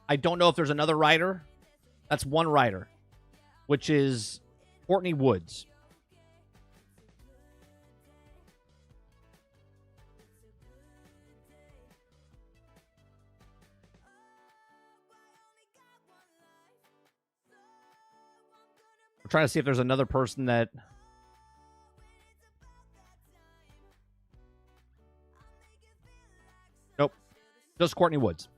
I don't know if there's another writer. That's one writer, which is Courtney Woods. I'm trying to see if there's another person that... Nope. Just Courtney Woods.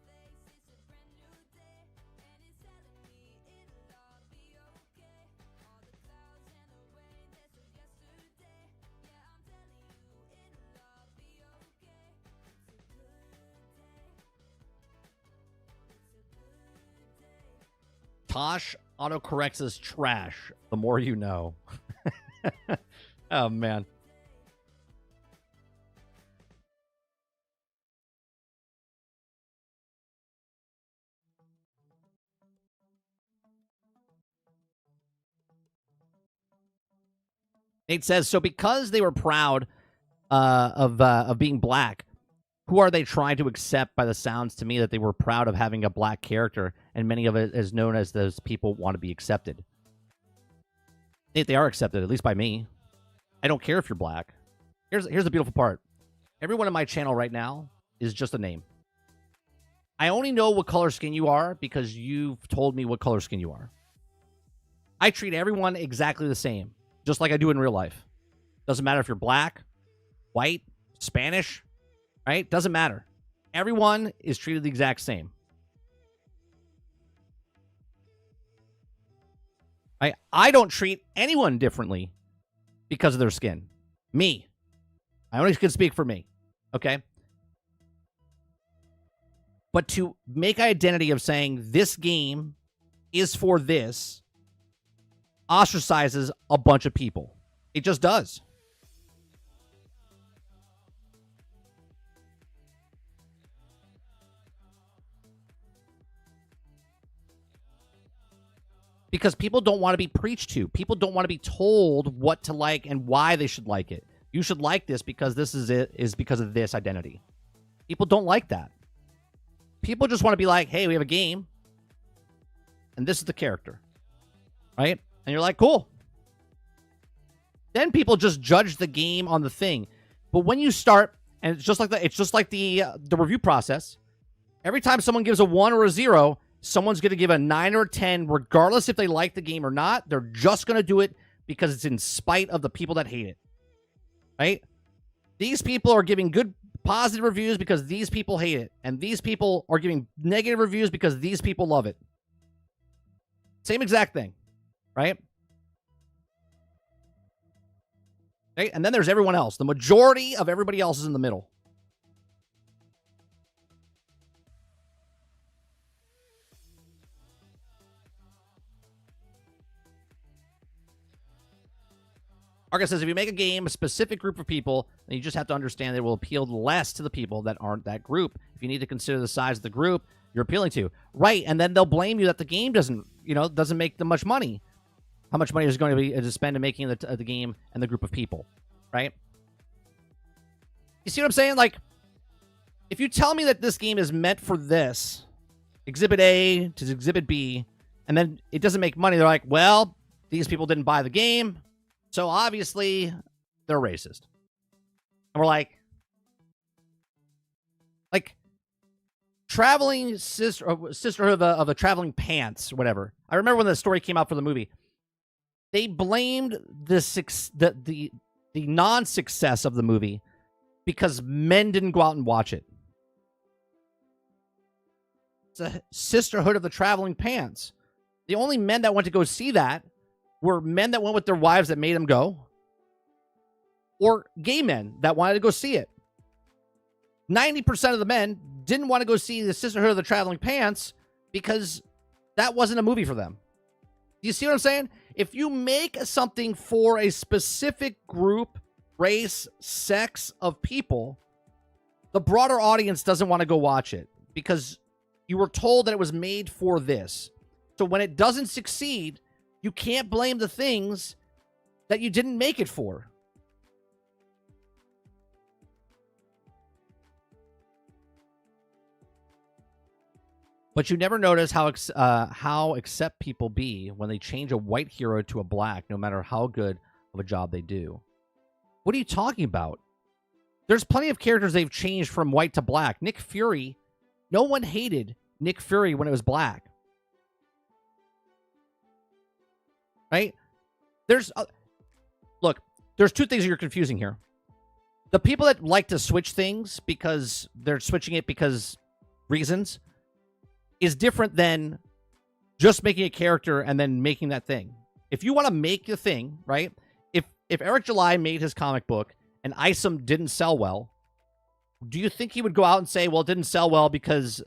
Tosh autocorrects as trash. The more you know. Oh, man. Nate says, so because they were proud of being black, who are they trying to accept by the sounds to me that they were proud of having a black character, and many of it is known as those people want to be accepted? Nate, they are accepted, at least by me. I don't care if you're black. Here's the beautiful part. Everyone on my channel right now is just a name. I only know what color skin you are because you've told me what color skin you are. I treat everyone exactly the same, just like I do in real life. Doesn't matter if you're black, white, Spanish, right? Doesn't matter. Everyone is treated the exact same. I don't treat anyone differently because of their skin. Me. I only can speak for me. Okay? But to make an identity of saying this game is for this ostracizes a bunch of people. It just does. Because people don't want to be preached to. People don't want to be told what to like and why they should like it. You should like this because this is because of this identity. People don't like that. People just want to be like, hey, we have a game, and this is the character. Right? And you're like, cool. Then people just judge the game on the thing. But when you start, and it's just like the review process. Every time someone gives a 1 or a 0, someone's going to give a 9 or a 10, regardless if they like the game or not. They're just going to do it because it's in spite of the people that hate it. Right? These people are giving good, positive reviews because these people hate it. And these people are giving negative reviews because these people love it. Same exact thing. Right? Okay? And then there's everyone else. The majority of everybody else is in the middle. Arca says, if you make a game, a specific group of people, then you just have to understand that it will appeal less to the people that aren't that group. If you need to consider the size of the group you're appealing to. Right, and then they'll blame you that the game doesn't make them much money. How much money is going to be to spend in making the game and the group of people, right? You see what I'm saying? Like, if you tell me that this game is meant for this, Exhibit A to Exhibit B, and then it doesn't make money, they're like, well, these people didn't buy the game, so obviously they're racist. And we're like traveling sisterhood of a traveling pants, whatever. I remember when the story came out for the movie. They blamed the non-success of the movie because men didn't go out and watch it. It's a sisterhood of the traveling pants. The only men that went to go see that were men that went with their wives that made them go, or gay men that wanted to go see it. 90% of the men didn't want to go see the Sisterhood of the Traveling Pants because that wasn't a movie for them. Do you see what I'm saying? If you make something for a specific group, race, sex of people, the broader audience doesn't want to go watch it because you were told that it was made for this. So when it doesn't succeed, you can't blame the things that you didn't make it for. But you never notice how accept people be when they change a white hero to a black, no matter how good of a job they do. What are you talking about? There's plenty of characters they've changed from white to black. Nick Fury, no one hated Nick Fury when it was black. Right? Look, there's two things you're confusing here. The people that like to switch things because they're switching it because reasons is different than just making a character and then making that thing. If you want to make the thing, right? If Eric July made his comic book and Isom didn't sell well, do you think he would go out and say, well, it didn't sell well because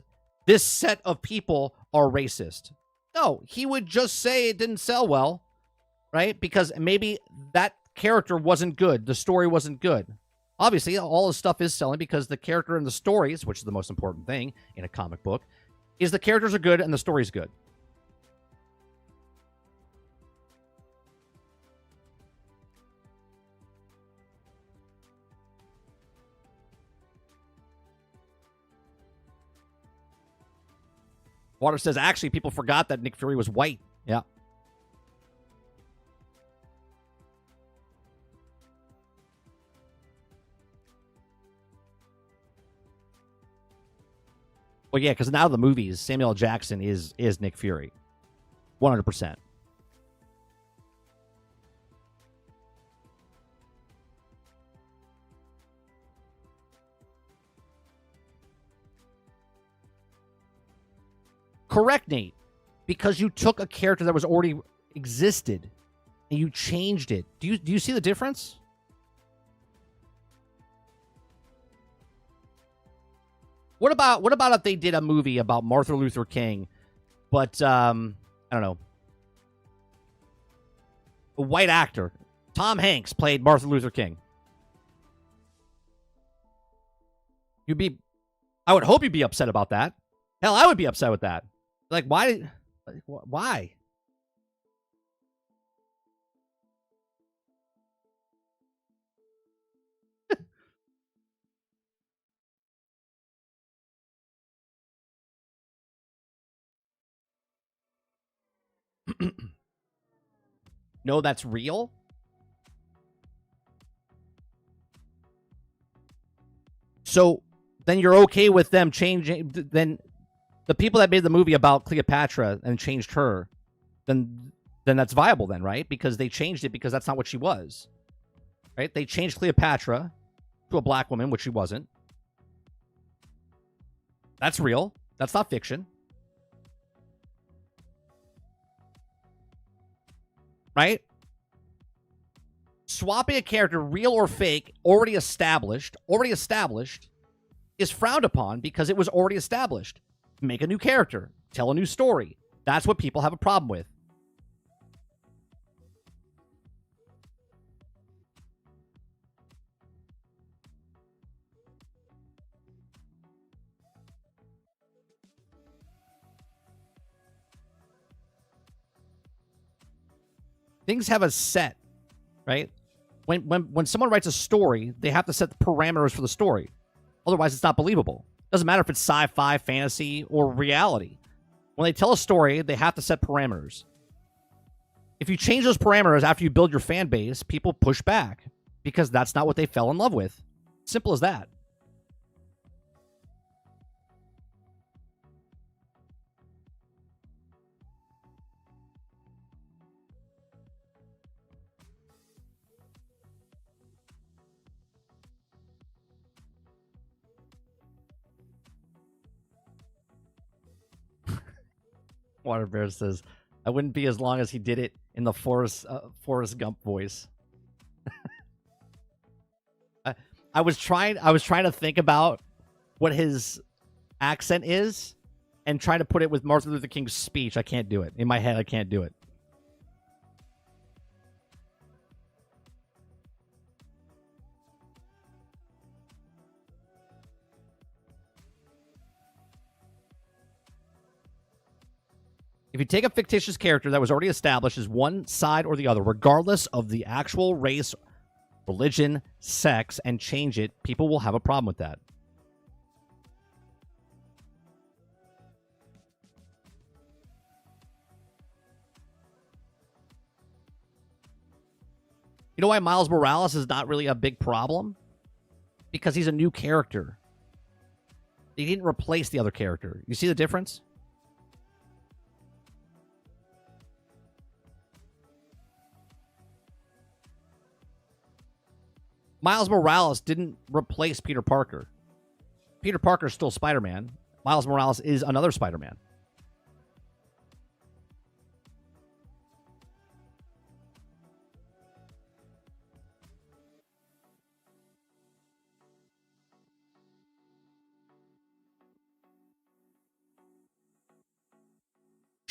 this set of people are racist? No, he would just say it didn't sell well, right? Because maybe that character wasn't good. The story wasn't good. Obviously, all his stuff is selling because the character and the stories, which is the most important thing in a comic book, is the characters are good and the story's good. Water says, actually, people forgot that Nick Fury was white. Yeah. Well, yeah, because now the movies, Samuel L. Jackson is Nick Fury. 100%. Correct, Nate. Because you took a character that was already existed and you changed it. Do you see the difference? What about if they did a movie about Martin Luther King, but I don't know, a white actor, Tom Hanks played Martin Luther King? I would hope you'd be upset about that. Hell, I would be upset with that. Like, why? Like, why? No, that's real? So then you're okay with them changing, then the people that made the movie about Cleopatra and changed her, then that's viable then, right? Because they changed it because that's not what she was. Right? They changed Cleopatra to a black woman, which she wasn't. That's real. That's not fiction. Right? Swapping a character, real or fake, already established, is frowned upon because it was already established. Make a new character. Tell a new story. That's what people have a problem with. Things have a set, right? When someone writes a story, they have to set the parameters for the story. Otherwise, it's not believable. Doesn't matter if it's sci-fi, fantasy, or reality. When they tell a story, they have to set parameters. If you change those parameters after you build your fan base, people push back because that's not what they fell in love with. Simple as that. Water Bear says, I wouldn't be as long as he did it in the Forrest Gump voice. I was trying to think about what his accent is and trying to put it with Martin Luther King's speech. I can't do it. In my head, I can't do it. If you take a fictitious character that was already established as one side or the other, regardless of the actual race, religion, sex, and change it, people will have a problem with that. You know why Miles Morales is not really a big problem? Because he's a new character. He didn't replace the other character. You see the difference? Miles Morales didn't replace Peter Parker. Peter Parker is still Spider-Man. Miles Morales is another Spider-Man.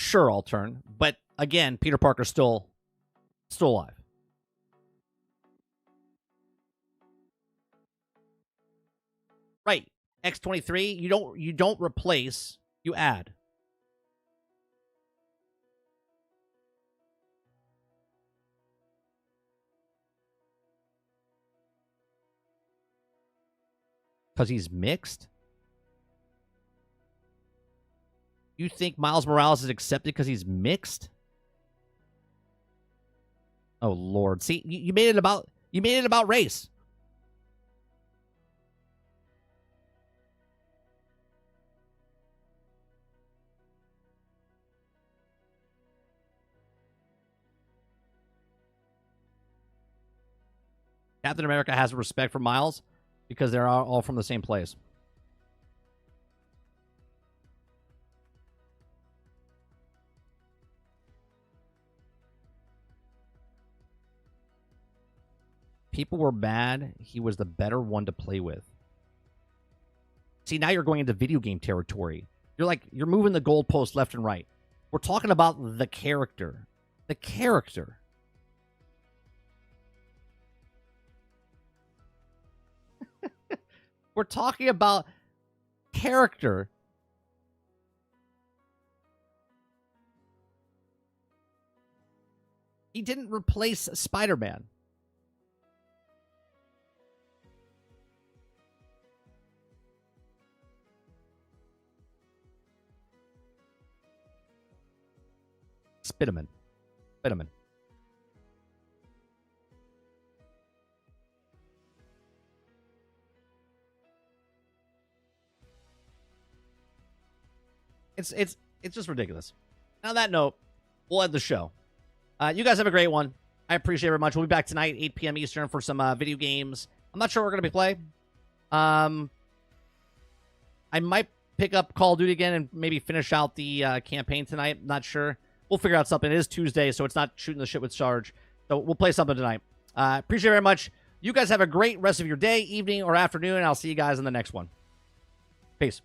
sure, I'll turn. But again, Peter Parker's still alive. Right. X-23, you don't replace, you add. Because he's mixed? You think Miles Morales is accepted because he's mixed? Oh Lord! See, you made it about race. Captain America has respect for Miles because they're all from the same place. People were mad he was the better one to play with. See, now you're going into video game territory. You're moving the goalpost left and right. We're talking about the character. The character. We're talking about character. He didn't replace Spider-Man. Spiderman. Spiderman. It's just ridiculous. And on that note, we'll end the show. You guys have a great one. I appreciate it very much. We'll be back tonight, 8 p.m. Eastern, for some video games. I'm not sure what we're going to be playing. I might pick up Call of Duty again and maybe finish out the campaign tonight. Not sure. We'll figure out something. It is Tuesday, so it's not shooting the shit with Sarge. So we'll play something tonight. Appreciate it very much. You guys have a great rest of your day, evening, or afternoon. I'll see you guys in the next one. Peace.